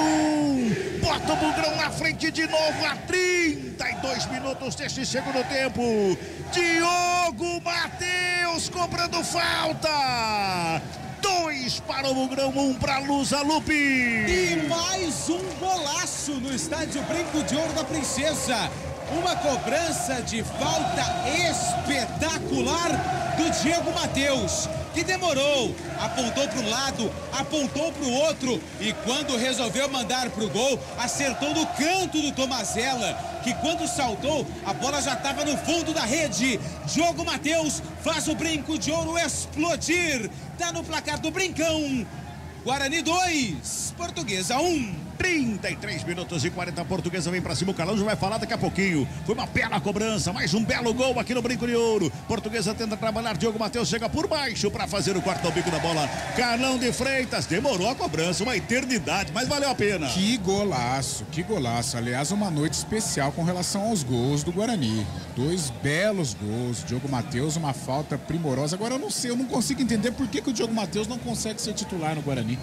bota o Bugrão na frente de novo a 32 minutos deste segundo tempo. Diogo Matheus cobrando falta. 2 para o Bugrão, 1 para a Lusa, Lupe. E mais um golaço no estádio Brinco de Ouro da Princesa. Uma cobrança de falta espetacular do Diego Matheus. que demorou. Apontou para um lado, apontou para o outro e quando resolveu mandar para o gol, acertou no canto do Tomazella, que quando saltou, a bola já estava no fundo da rede. Diogo Matheus faz o brinco de ouro explodir. Tá no placar do Brincão. Guarani 2, Portuguesa 1. 33 minutos e 40, Portuguesa vem pra cima, o Carlão já vai falar daqui a pouquinho. Foi uma bela cobrança, mais um belo gol aqui no Brinco de Ouro. Portuguesa tenta trabalhar, Diogo Matheus chega por baixo pra fazer o quarto ao bico da bola. Carlão de Freitas, demorou a cobrança, uma eternidade, mas valeu a pena. Que golaço, que golaço. Aliás, uma noite especial com relação aos gols do Guarani. 2 belos gols, Diogo Matheus, uma falta primorosa. Agora eu não sei, eu não consigo entender por que o Diogo Matheus não consegue ser titular no Guarani.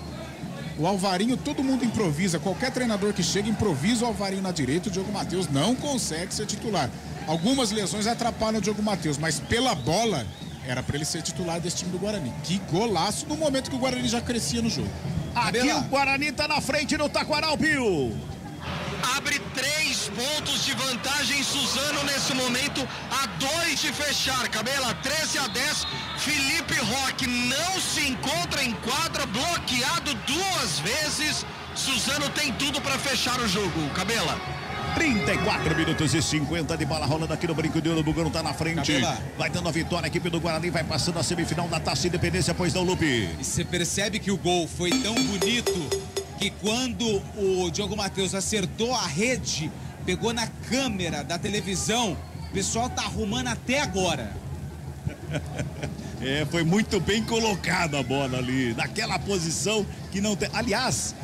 O Alvarinho, todo mundo improvisa, qualquer treinador que chega improvisa o Alvarinho na direita, o Diogo Matheus não consegue ser titular. Algumas lesões atrapalham o Diogo Matheus, mas pela bola era para ele ser titular desse time do Guarani. Que golaço no momento que o Guarani já crescia no jogo. Aqui o Guarani tá na frente no Taquaral, Pio. Abre 3 pontos de vantagem Suzano nesse momento, a 2 de fechar. Cabela, 13-10. Felipe Roque não se encontra em quadra, bloqueado 2 vezes. Suzano tem tudo para fechar o jogo. Cabela. 34 minutos e 50 de bola rolando aqui no Brinco de Ouro. O Bugão tá na frente. Cabela. Vai dando a vitória, a equipe do Guarani vai passando a semifinal da Taça Independência, pois não, Lupe. E você percebe que o gol foi tão bonito que quando o Diogo Matheus acertou a rede, pegou na câmera da televisão, o pessoal tá arrumando até agora. Foi muito bem colocada a bola ali, naquela posição que não tem. Aliás,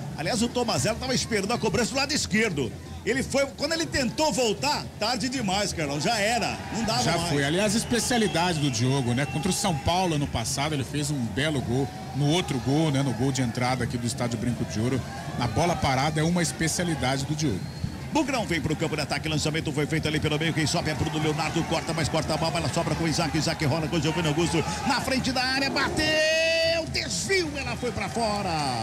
o Tomazella estava esperando a cobrança do lado esquerdo. Ele foi, quando ele tentou voltar, tarde demais, Carlão, já era, não dava já mais. Foi, aliás, a especialidade do Diogo, né? Contra o São Paulo ano passado, ele fez um belo gol. No outro gol, né? No gol de entrada aqui do estádio Brinco de Ouro, na bola parada é uma especialidade do Diogo. Bugrão vem pro campo de ataque, lançamento foi feito ali pelo meio, quem sobe é pro do Leonardo, corta, mas corta a bola, ela sobra com o Isaac rola com o Giovanni Augusto, na frente da área, bateu, desvio, ela foi pra fora.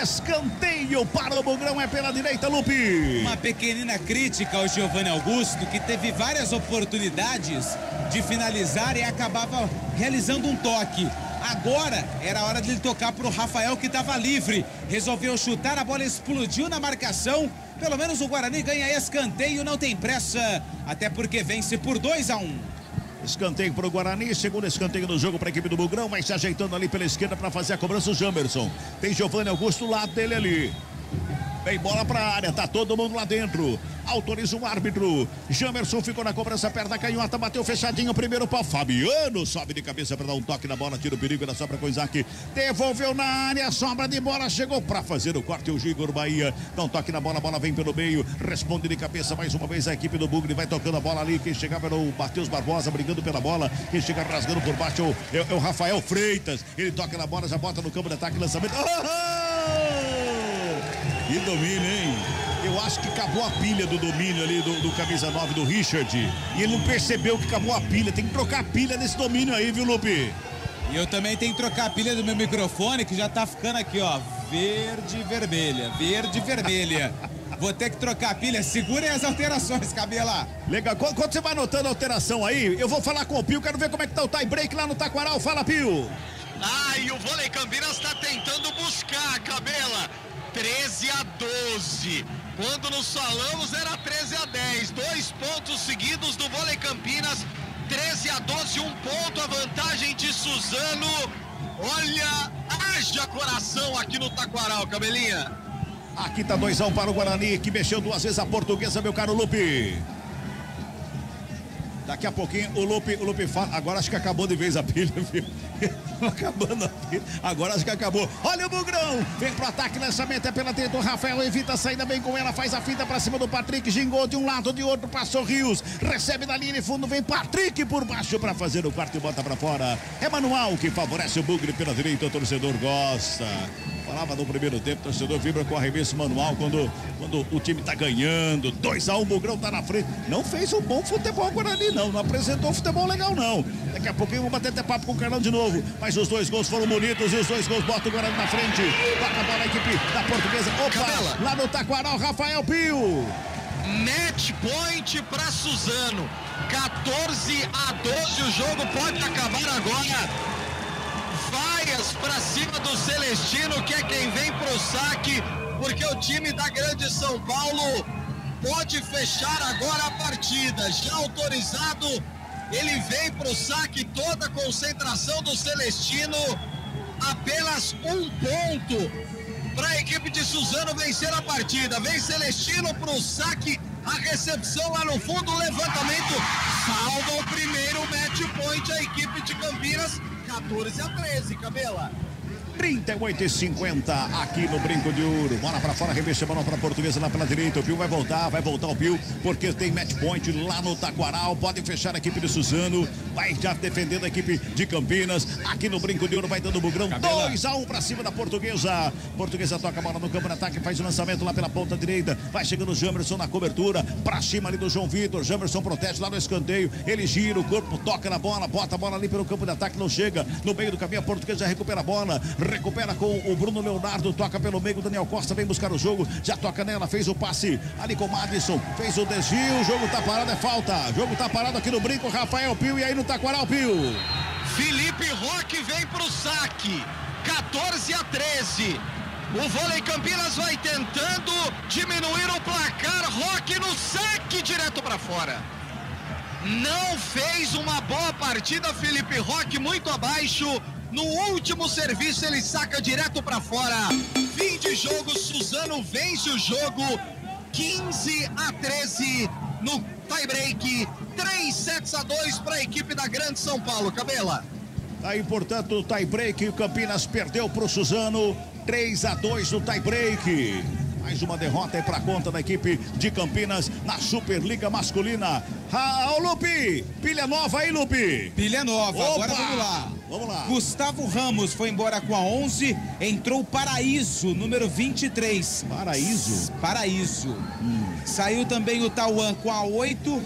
Escanteio para o Bugrão, é pela direita, Lupe. Uma pequenina crítica ao Giovanni Augusto, que teve várias oportunidades de finalizar e acabava realizando um toque. Agora era a hora de ele tocar para o Rafael, que estava livre. Resolveu chutar, a bola explodiu na marcação. Pelo menos o Guarani ganha escanteio, não tem pressa, até porque vence por 2-1. Escanteio para o Guarani, segundo escanteio do jogo para a equipe do Bugrão, vai se ajeitando ali pela esquerda para fazer a cobrança o Jamerson. Tem Giovanni Augusto do lado dele ali. Vem bola para a área, tá todo mundo lá dentro. Autoriza o árbitro. Jamerson ficou na cobrança perto da canhota, bateu fechadinho o primeiro pau. Fabiano sobe de cabeça para dar um toque na bola, tira o perigo, ela sobra com o Isaac. Devolveu na área, sobra de bola, chegou para fazer o corte o Gigor Bahia. Dá um toque na bola, a bola vem pelo meio, responde de cabeça mais uma vez a equipe do Bugre, vai tocando a bola ali. Quem chegava era o Matheus Barbosa brigando pela bola. Quem chega rasgando por baixo é o Rafael Freitas. Ele toca na bola, já bota no campo de ataque, lançamento. Que domínio, hein? Eu acho que acabou a pilha do domínio ali do camisa 9 do Richard. E ele não percebeu que acabou a pilha. Tem que trocar a pilha desse domínio aí, viu, Lupe? E eu também tenho que trocar a pilha do meu microfone, que já tá ficando aqui, ó, verde e vermelha, verde e vermelha. Vou ter que trocar a pilha. Segurem as alterações, Cabela. Legal. Quando você vai anotando a alteração aí, eu vou falar com o Pio. Quero ver como é que tá o tie break lá no Taquaral. Fala, Pio. E o Vôlei Campinas está tentando buscar, Cabela. 13-12. Quando nos falamos era 13-10. 2 pontos seguidos do Vôlei Campinas. 13-12, 1 ponto a vantagem de Suzano. Olha, haja coração aqui no Taquaral, Cabelinha. Aqui tá 2-1 para o Guarani, que mexeu 2 vezes a Portuguesa, meu caro Lupe. Daqui a pouquinho o Lupe fala. Agora acho que acabou de vez a pilha, viu? Acabando a pilha. Agora acho que acabou. Olha o Bugrão. Vem pro ataque, lançamento é pela dentro. O Rafael evita a saída bem com ela. Faz a finta pra cima do Patrick. Gingou de um lado, de outro. Passou Rios. Recebe da linha de fundo. Vem Patrick por baixo pra fazer o quarto e bota pra fora. É Manual que favorece o Bugre pela direita. O torcedor gosta. Falava no primeiro tempo, o torcedor vibra com o arremesso manual quando o time tá ganhando. 2-1, o Bugrão tá na frente. Não fez um bom futebol Guarani, não apresentou futebol legal, não. Daqui a pouquinho vou bater até papo com o Carlão de novo. Mas os 2 gols foram bonitos e os 2 gols botam o Guarani na frente. Toca a bola a equipe da Portuguesa. Opa, Cabela. Lá no Taquaral, Rafael Pio. Match point para Suzano. 14-12, o jogo pode acabar agora. Campinas pra cima do Celestino, que é quem vem pro saque, porque o time da Grande São Paulo pode fechar agora a partida. Já autorizado, ele vem pro saque, toda a concentração do Celestino. Apenas um ponto para a equipe de Suzano vencer a partida. Vem Celestino pro saque, a recepção lá no fundo, o levantamento salva o primeiro match point, a equipe de Campinas, 14-13, Cabela. 38,50 aqui no Brinco de Ouro. Bola pra fora, remexe a bola pra Portuguesa lá pela direita. O Pio vai voltar o Pio, porque tem match point lá no Taquaral. Pode fechar a equipe de Suzano. Vai já defendendo a equipe de Campinas. Aqui no Brinco de Ouro vai dando o bugrão. 2-1 pra cima da Portuguesa. Portuguesa toca a bola no campo de ataque, faz o lançamento lá pela ponta direita. Vai chegando o Jamerson na cobertura. Pra cima ali do João Vitor. Jamerson protege lá no escanteio. Ele gira o corpo, toca na bola, bota a bola ali pelo campo de ataque. Não chega. No meio do caminho, a Portuguesa já recupera a bola. Recupera com o Bruno Leonardo, toca pelo meio, o Daniel Costa vem buscar o jogo, já toca nela, fez o passe ali com o Madison, fez o desvio, o jogo tá parado, é falta, o jogo tá parado aqui no Brinco, Rafael Pio, e aí no Taquaral, Pio. Felipe Roque vem pro saque, 14-13. O Vôlei Campinas vai tentando diminuir o placar, Roque no saque direto para fora. Não fez uma boa partida, Felipe Roque, muito abaixo. No último serviço ele saca direto para fora. Fim de jogo, Suzano vence o jogo 15-13 no tie-break. 3-2 para a equipe da Grande São Paulo. Cabela. Aí, portanto, o tie-break, o Campinas perdeu para o Suzano. 3-2 no tie-break. Mais uma derrota aí para conta da equipe de Campinas na Superliga Masculina. Ô, Lupe, pilha nova aí, Lupe. Pilha nova. Opa! Agora vamos lá. Vamos lá. Gustavo Ramos foi embora com a 11, entrou Paraíso, número 23. Paraíso. Saiu também o Tauan com a 8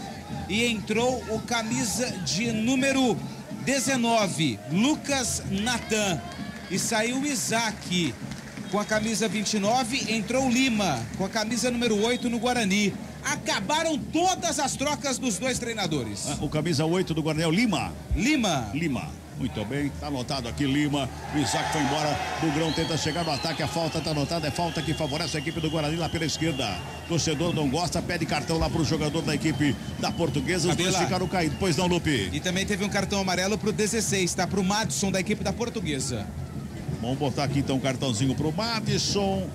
e entrou o camisa de número 19, Lucas Natan. E saiu o Isaac com a camisa 29, entrou Lima com a camisa número 8 no Guarani. Acabaram todas as trocas dos dois treinadores. O camisa 8 do Guarani é o Lima. Lima. Muito bem, tá anotado aqui Lima. O Isaac foi embora. Bugrão tenta chegar no ataque. A falta tá anotada. É falta que favorece a equipe do Guarani lá pela esquerda. Torcedor não gosta, pede cartão lá pro jogador da equipe da Portuguesa. Os dois ficaram caídos. Pois não, Lupe? E também teve um cartão amarelo pro 16, tá? Pro Madison da equipe da Portuguesa. Vamos botar aqui então um cartãozinho pro Madison.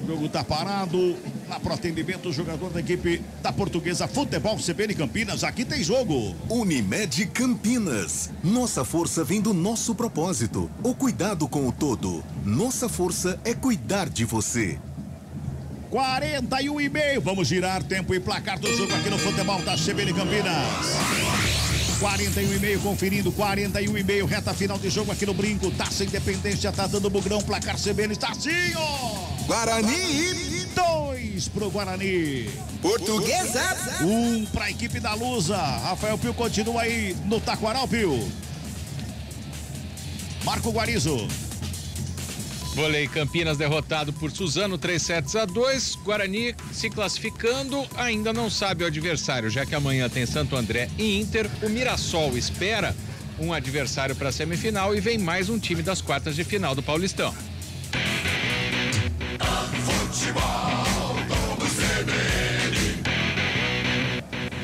O jogo tá parado. Lá pro atendimento, o jogador da equipe da Portuguesa Futebol CBN Campinas. Aqui tem jogo. Unimed Campinas. Nossa força vem do nosso propósito. O cuidado com o todo. Nossa força é cuidar de você. 41,5. Vamos girar tempo e placar do jogo aqui no Futebol da CBN Campinas. 41,5, conferindo, 41,5, reta final de jogo aqui no Brinco, Taça Independência, tá dando bugrão, placar CBN, está assim, ó! Guarani! 2 pro Guarani. Portuguesa! 1 pra equipe da Lusa. Rafael Pio continua aí no Taquaral, Pio. Marco Guarizo. Vôlei Campinas derrotado por Suzano, 3-2. Guarani se classificando, ainda não sabe o adversário, já que amanhã tem Santo André e Inter. O Mirassol espera um adversário para a semifinal e vem mais um time das quartas de final do Paulistão.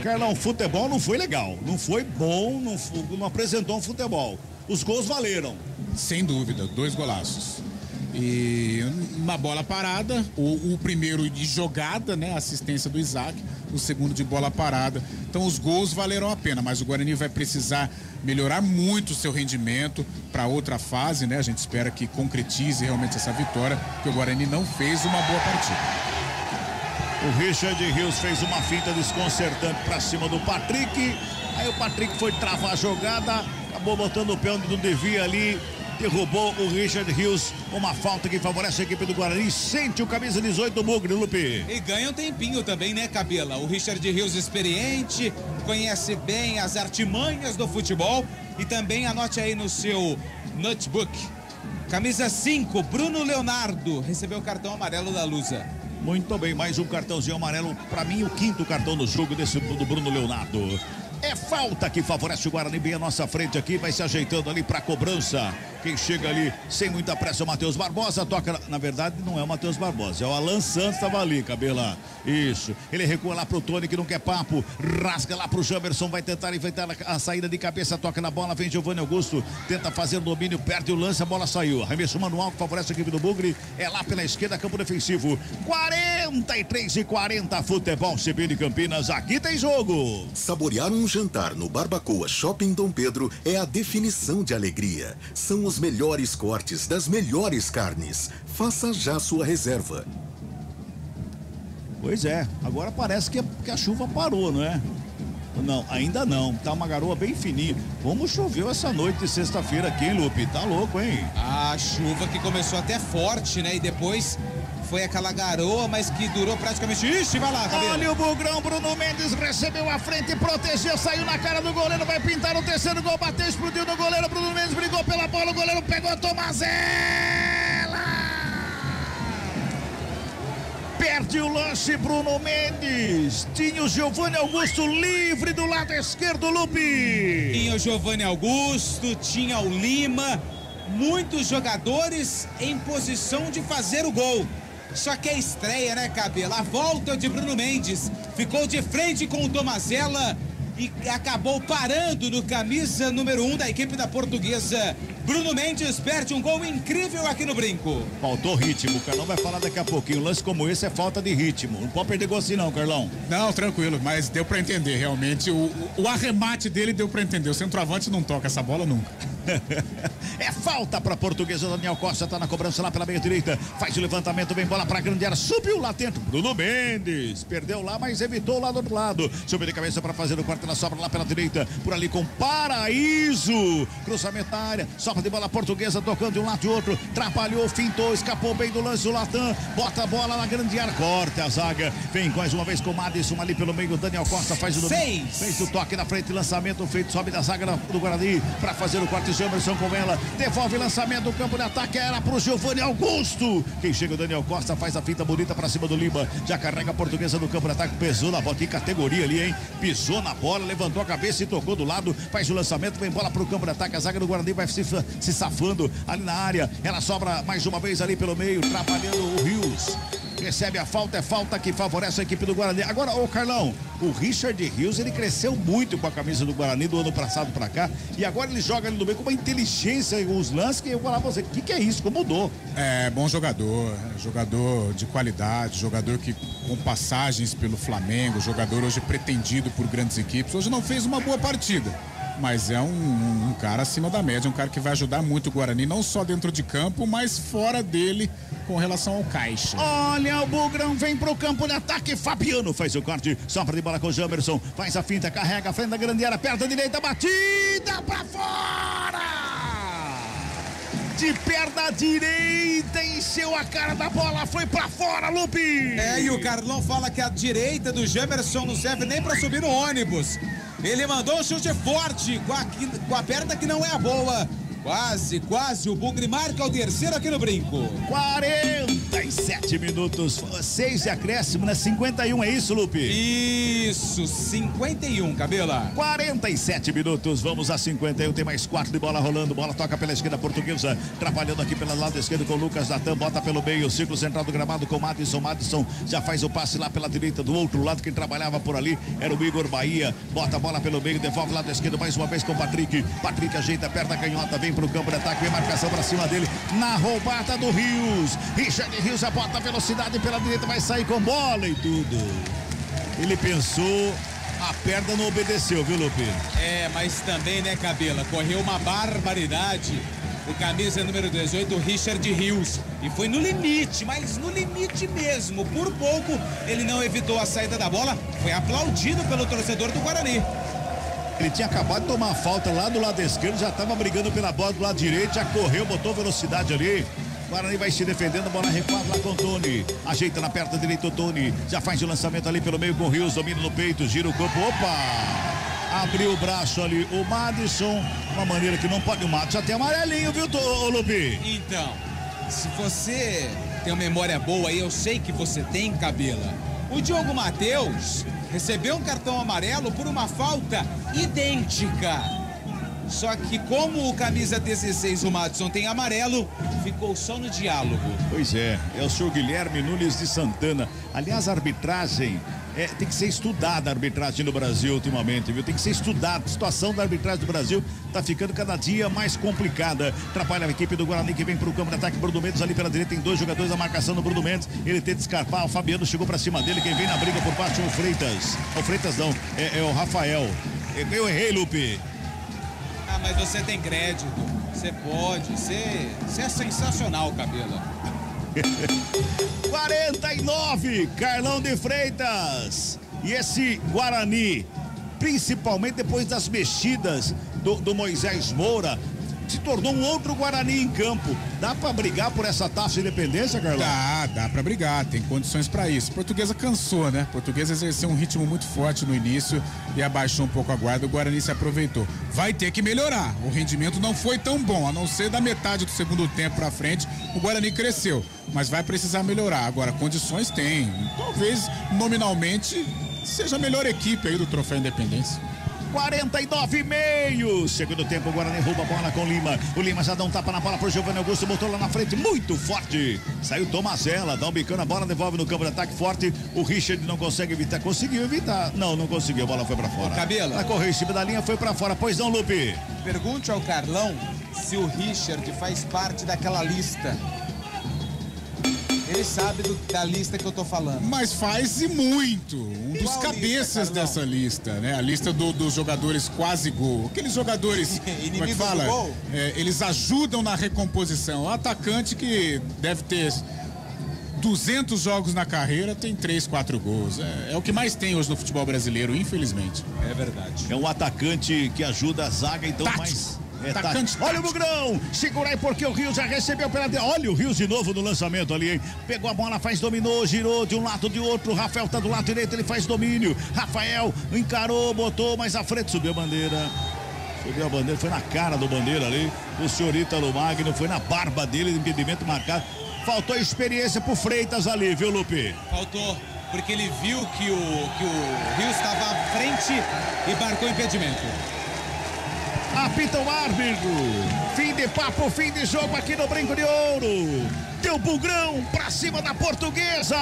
Carlão, futebol não foi legal, não foi bom, não apresentou um futebol. Os gols valeram. Sem dúvida, 2 golaços. E uma bola parada, o primeiro de jogada, né, assistência do Isaac, o segundo de bola parada. Então os gols valeram a pena, mas o Guarani vai precisar melhorar muito o seu rendimento para outra fase, né? A gente espera que concretize realmente essa vitória, porque o Guarani não fez uma boa partida. O Richard Rios fez uma finta desconcertante para cima do Patrick. Aí o Patrick foi travar a jogada, acabou botando o pé onde não devia ali. Derrubou o Richard Rios, uma falta que favorece a equipe do Guarani. Sente o camisa 18 do Bugre, Lupe. E ganha um tempinho também, né, Cabela? O Richard Rios experiente, conhece bem as artimanhas do futebol. E também anote aí no seu notebook. Camisa 5, Bruno Leonardo, recebeu o cartão amarelo da Lusa. Muito bem, mais um cartãozinho amarelo. Para mim, o 5º cartão do jogo do Bruno Leonardo. É falta que favorece o Guarani, bem à nossa frente aqui, vai se ajeitando ali pra cobrança. Quem chega ali sem muita pressa é o Matheus Barbosa, toca, na verdade não é o Matheus Barbosa, é o Alan Santos, tava ali, Cabela. Isso, ele recua lá pro Tony que não quer papo, rasga lá pro Jamerson, vai tentar inventar a saída de cabeça, toca na bola, vem Giovanni Augusto, tenta fazer o domínio, perde o lance, a bola saiu. Arremesso manual que favorece a equipe do Bugre, é lá pela esquerda, campo defensivo. 43-40, futebol CB de Campinas, aqui tem jogo. Saborear um jantar no Barbacoa Shopping Dom Pedro é a definição de alegria. São os melhores cortes das melhores carnes. Faça já sua reserva. Pois é, agora parece que a chuva parou, não é? Não, ainda não. Tá uma garoa bem fininha. Como choveu essa noite de sexta-feira aqui, hein, Lupe? Tá louco, hein? A chuva que começou até forte, né? E depois foi aquela garoa, mas que durou praticamente... Ixi, vai lá, Cabelo. Olha o Bugrão, Bruno Mendes recebeu a frente, protegeu, saiu na cara do goleiro, vai pintar o terceiro gol, bateu, explodiu no goleiro, Bruno Mendes brigou pela bola, o goleiro pegou, Tomazella! Perde o lance, Bruno Mendes. Tinha o Giovanni Augusto livre do lado esquerdo, Lupe. Tinha o Giovanni Augusto, tinha o Lima, muitos jogadores em posição de fazer o gol. Só que a estreia, né, Cabelo? A volta de Bruno Mendes ficou de frente com o Tomazella e acabou parando no camisa número 1 da equipe da Portuguesa. Bruno Mendes perde um gol incrível aqui no Brinco. Faltou ritmo, o Carlão vai falar daqui a pouquinho. Um lance como esse é falta de ritmo. Não pode perder gol assim não, Carlão. Não, tranquilo, mas deu pra entender realmente. O arremate dele deu pra entender. O centroavante não toca essa bola nunca. É falta pra Portuguesa. Daniel Costa tá na cobrança lá pela meia direita. Faz o levantamento, vem bola pra grande área. Subiu lá dentro. Bruno Mendes perdeu lá, mas evitou lá do outro lado. Subiu de cabeça pra fazer o quarto. Ela sobra lá pela direita. Por ali com Paraíso. Cruzamento na área. Sobra de bola Portuguesa, tocando de um lado e outro. Trapalhou, fintou, escapou bem do lance. O Latam bota a bola na grande área. Corta a zaga. Vem mais uma vez com o Madison ali pelo meio. Daniel Costa faz o fez o toque na frente. Lançamento feito. Sobe da zaga do Guarani pra fazer o quarto. Jamerson com ela, devolve lançamento do campo de ataque, era pro Giovanni Augusto. Quem chega o Daniel Costa, faz a finta bonita pra cima do Lima, já carrega a Portuguesa no campo de ataque, pesou na bola, que categoria ali, hein? Pisou na bola, levantou a cabeça e tocou do lado, faz o lançamento, vem bola pro campo de ataque, a zaga do Guarani vai se safando ali na área, ela sobra mais uma vez ali pelo meio, trabalhando o Rios. Recebe a falta, é falta que favorece a equipe do Guarani. Agora, ô Carlão, o Richard Rios, ele cresceu muito com a camisa do Guarani do ano passado pra cá, e agora ele joga ali no meio com uma inteligência e uns lances que eu vou falar pra você, o que é isso? Como mudou? É, bom jogador de qualidade, jogador que com passagens pelo Flamengo, jogador hoje pretendido por grandes equipes, hoje não fez uma boa partida. Mas é um cara acima da média, um cara que vai ajudar muito o Guarani, não só dentro de campo, mas fora dele, com relação ao caixa. Olha, o Bugrão vem pro campo de ataque, Fabiano faz o corte, sopra de bola com o Jamerson, faz a finta, carrega a frente da grande área, perna direita, batida pra fora! De perna direita, encheu a cara da bola, foi pra fora, Lupe! É, e o Carlão fala que a direita do Jamerson não serve nem pra subir no ônibus. Ele mandou um chute forte com a perna que não é a boa. Quase, o Bugre marca o terceiro aqui no Brinco. 47 minutos, 6 de acréscimo, né? 51, é isso, Lupe? Isso, 51, Cabela. 47 minutos, vamos a 51, tem mais 4 de bola rolando, bola toca pela esquerda Portuguesa, trabalhando aqui pelo lado esquerdo com o Lucas Natan, bota pelo meio, círculo central do gramado com o Madison já faz o passe lá pela direita, do outro lado, quem trabalhava por ali era o Igor Bahia, bota a bola pelo meio, devolve lado esquerdo mais uma vez com o Patrick ajeita a perna canhota, vem pro campo de ataque, vem marcação pra cima dele, na roubada do Rios, Richard Rios já bota a velocidade pela direita, vai sair com bola e tudo. Ele pensou, a perna não obedeceu, viu, Lupe? É, mas também, né, Cabela, correu uma barbaridade o camisa número 18, Richard Rios, e foi no limite, mas no limite mesmo, por pouco ele não evitou a saída da bola, foi aplaudido pelo torcedor do Guarani. Ele tinha acabado de tomar a falta lá do lado esquerdo, já estava brigando pela bola do lado direito, já correu, botou velocidade ali. O Guarani vai se defendendo, bola recuada lá com o Tony. Ajeita na perna direita o Tony. Já faz o lançamento ali pelo meio com o Rios, domina no peito, gira o corpo. Opa! Abriu o braço ali o Madison, uma maneira que não pode. O Madison até amarelinho, viu, Lupi? Então, se você tem uma memória boa aí, eu sei que você tem, Cabela. O Diogo Matheus recebeu um cartão amarelo por uma falta idêntica. Só que como o camisa 16, o Madison, tem amarelo, ficou só no diálogo. Pois é o senhor Guilherme Nunes de Santana. Aliás, a arbitragem tem que ser estudada, a arbitragem no Brasil ultimamente, viu? Tem que ser estudada. A situação da arbitragem do Brasil tá ficando cada dia mais complicada. Atrapalha a equipe do Guarani que vem pro campo de ataque. Bruno Mendes ali pela direita, tem 2 jogadores da marcação do Bruno Mendes. Ele tenta escarpar, o Fabiano chegou pra cima dele. Quem vem na briga por parte é o Freitas. O Freitas não, é o Rafael. Eu errei, Lupe. Ah, mas você tem crédito. Você pode. Você é sensacional, Cabelo. 49, Carlão de Freitas. E esse Guarani, principalmente depois das mexidas do Moisés Moura, se tornou um outro Guarani em campo. Dá pra brigar por essa taça de independência, Carlão? Dá pra brigar, tem condições pra isso. Portuguesa cansou, né? Portuguesa exerceu um ritmo muito forte no início e abaixou um pouco a guarda. O Guarani se aproveitou. Vai ter que melhorar. O rendimento não foi tão bom, a não ser da metade do segundo tempo pra frente. O Guarani cresceu, mas vai precisar melhorar. Agora, condições tem. Talvez, nominalmente, seja a melhor equipe aí do Troféu Independência. 49,5. Segundo tempo, o Guarani rouba a bola com o Lima. O Lima já dá um tapa na bola pro Giovanni Augusto, botou lá na frente, muito forte. Saiu Tomazella, dá um bicão na bola, devolve no campo de ataque forte. O Richard não consegue evitar, conseguiu evitar. Não conseguiu, a bola foi pra fora. Cabelo. Ela correu em cima da linha, foi pra fora. Pois não, Lupe? Pergunte ao Carlão se o Richard faz parte daquela lista. Ele sabe da lista que eu tô falando. Mas faz e muito. Um dos cabeças dessa lista, né? A lista dos jogadores quase gol. Aqueles jogadores, como é que fala? Eles ajudam na recomposição. O atacante que deve ter 200 jogos na carreira, tem 3, 4 gols. É o que mais tem hoje no futebol brasileiro, infelizmente. É verdade. É um atacante que ajuda a zaga, então mais... Olha o Bugrão, segura aí porque o Rios já recebeu pela... Olha o Rios de novo no lançamento ali, hein? Pegou a bola, dominou, girou de um lado de outro. Rafael tá do lado direito, ele faz domínio. Rafael encarou, botou mais à frente, subiu a bandeira. Foi na cara do Bandeira ali. O senhor Ítalo Magno, foi na barba dele, impedimento marcado. Faltou experiência pro Freitas ali, viu, Lupe? Faltou, porque ele viu que o Rios estava à frente e marcou impedimento. Apita o árbitro. Fim de papo, fim de jogo aqui no Brinco de Ouro. Deu Bugrão pra cima da Portuguesa.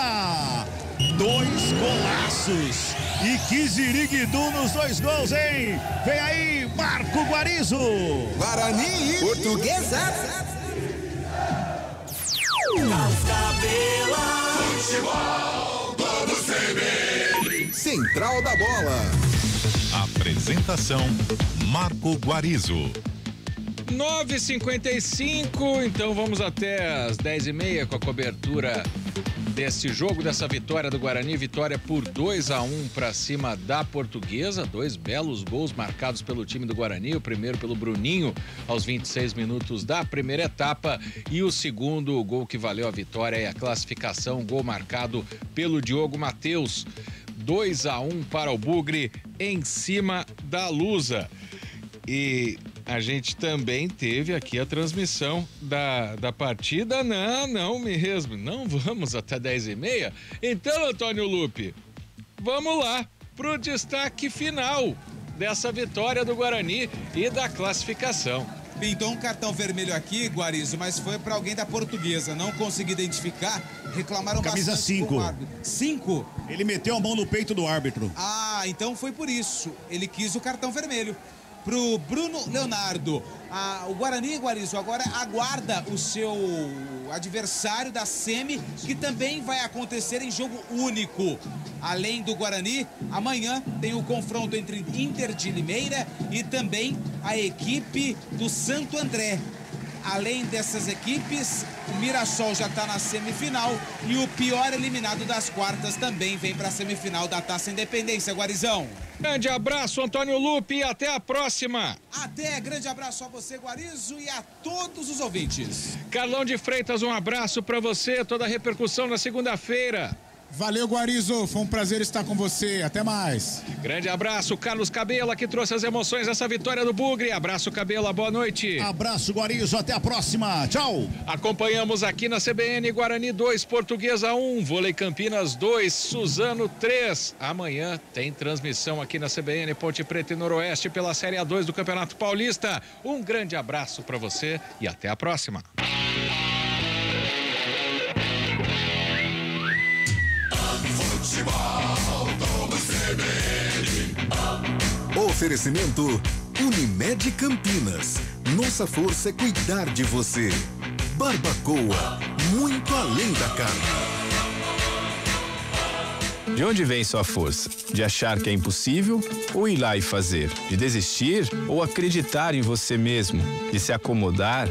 2 golaços. E que ziriguidu nos 2 gols, hein? Vem aí, Marco Guarizo. Guarani e Portuguesa. Futebol, vamos ver. Central da Bola. Apresentação Marco Guarizo. 9h55, então vamos até as 10h30 com a cobertura desse jogo, dessa vitória do Guarani, vitória por 2-1 para cima da Portuguesa, 2 belos gols marcados pelo time do Guarani, o primeiro pelo Bruninho aos 26 minutos da primeira etapa e o segundo gol que valeu a vitória e a classificação, gol marcado pelo Diogo Matheus. 2-1 para o Bugre em cima da Lusa. E a gente também teve aqui a transmissão da partida. Não mesmo. Não vamos até 10h30. Então, Antônio Lupe, vamos lá pro destaque final dessa vitória do Guarani e da classificação. Pintou um cartão vermelho aqui, Guarizo, mas foi para alguém da Portuguesa. Não consegui identificar. Reclamaram camisa bastante 5. com o árbitro. 5? Ele meteu a mão no peito do árbitro. Ah, então foi por isso. Ele quis o cartão vermelho. Pro Bruno Leonardo. O Guarani, Guarizo, agora aguarda o seu adversário da semi, que também vai acontecer em jogo único. Além do Guarani, amanhã tem o confronto entre Inter de Limeira e também a equipe do Santo André. Além dessas equipes, o Mirassol já está na semifinal e o pior eliminado das quartas também vem para a semifinal da Taça Independência, Guarizão. Grande abraço, Antônio Lupe, e até a próxima. Até, grande abraço a você, Guarizo, e a todos os ouvintes. Carlão de Freitas, um abraço para você, toda a repercussão na segunda-feira. Valeu, Guarizo. Foi um prazer estar com você. Até mais. Grande abraço, Carlos Cabela, que trouxe as emoções dessa vitória do Bugre. Abraço, Cabela. Boa noite. Abraço, Guarizo. Até a próxima. Tchau. Acompanhamos aqui na CBN Guarani 2, Portuguesa 1, Vôlei Campinas 2, Suzano 3. Amanhã tem transmissão aqui na CBN Ponte Preta e Noroeste pela Série A2 do Campeonato Paulista. Um grande abraço para você e até a próxima. Oferecimento Unimed Campinas. Nossa força é cuidar de você. Barbacoa, muito além da carne. De onde vem sua força? De achar que é impossível ou ir lá e fazer? De desistir ou acreditar em você mesmo? De se acomodar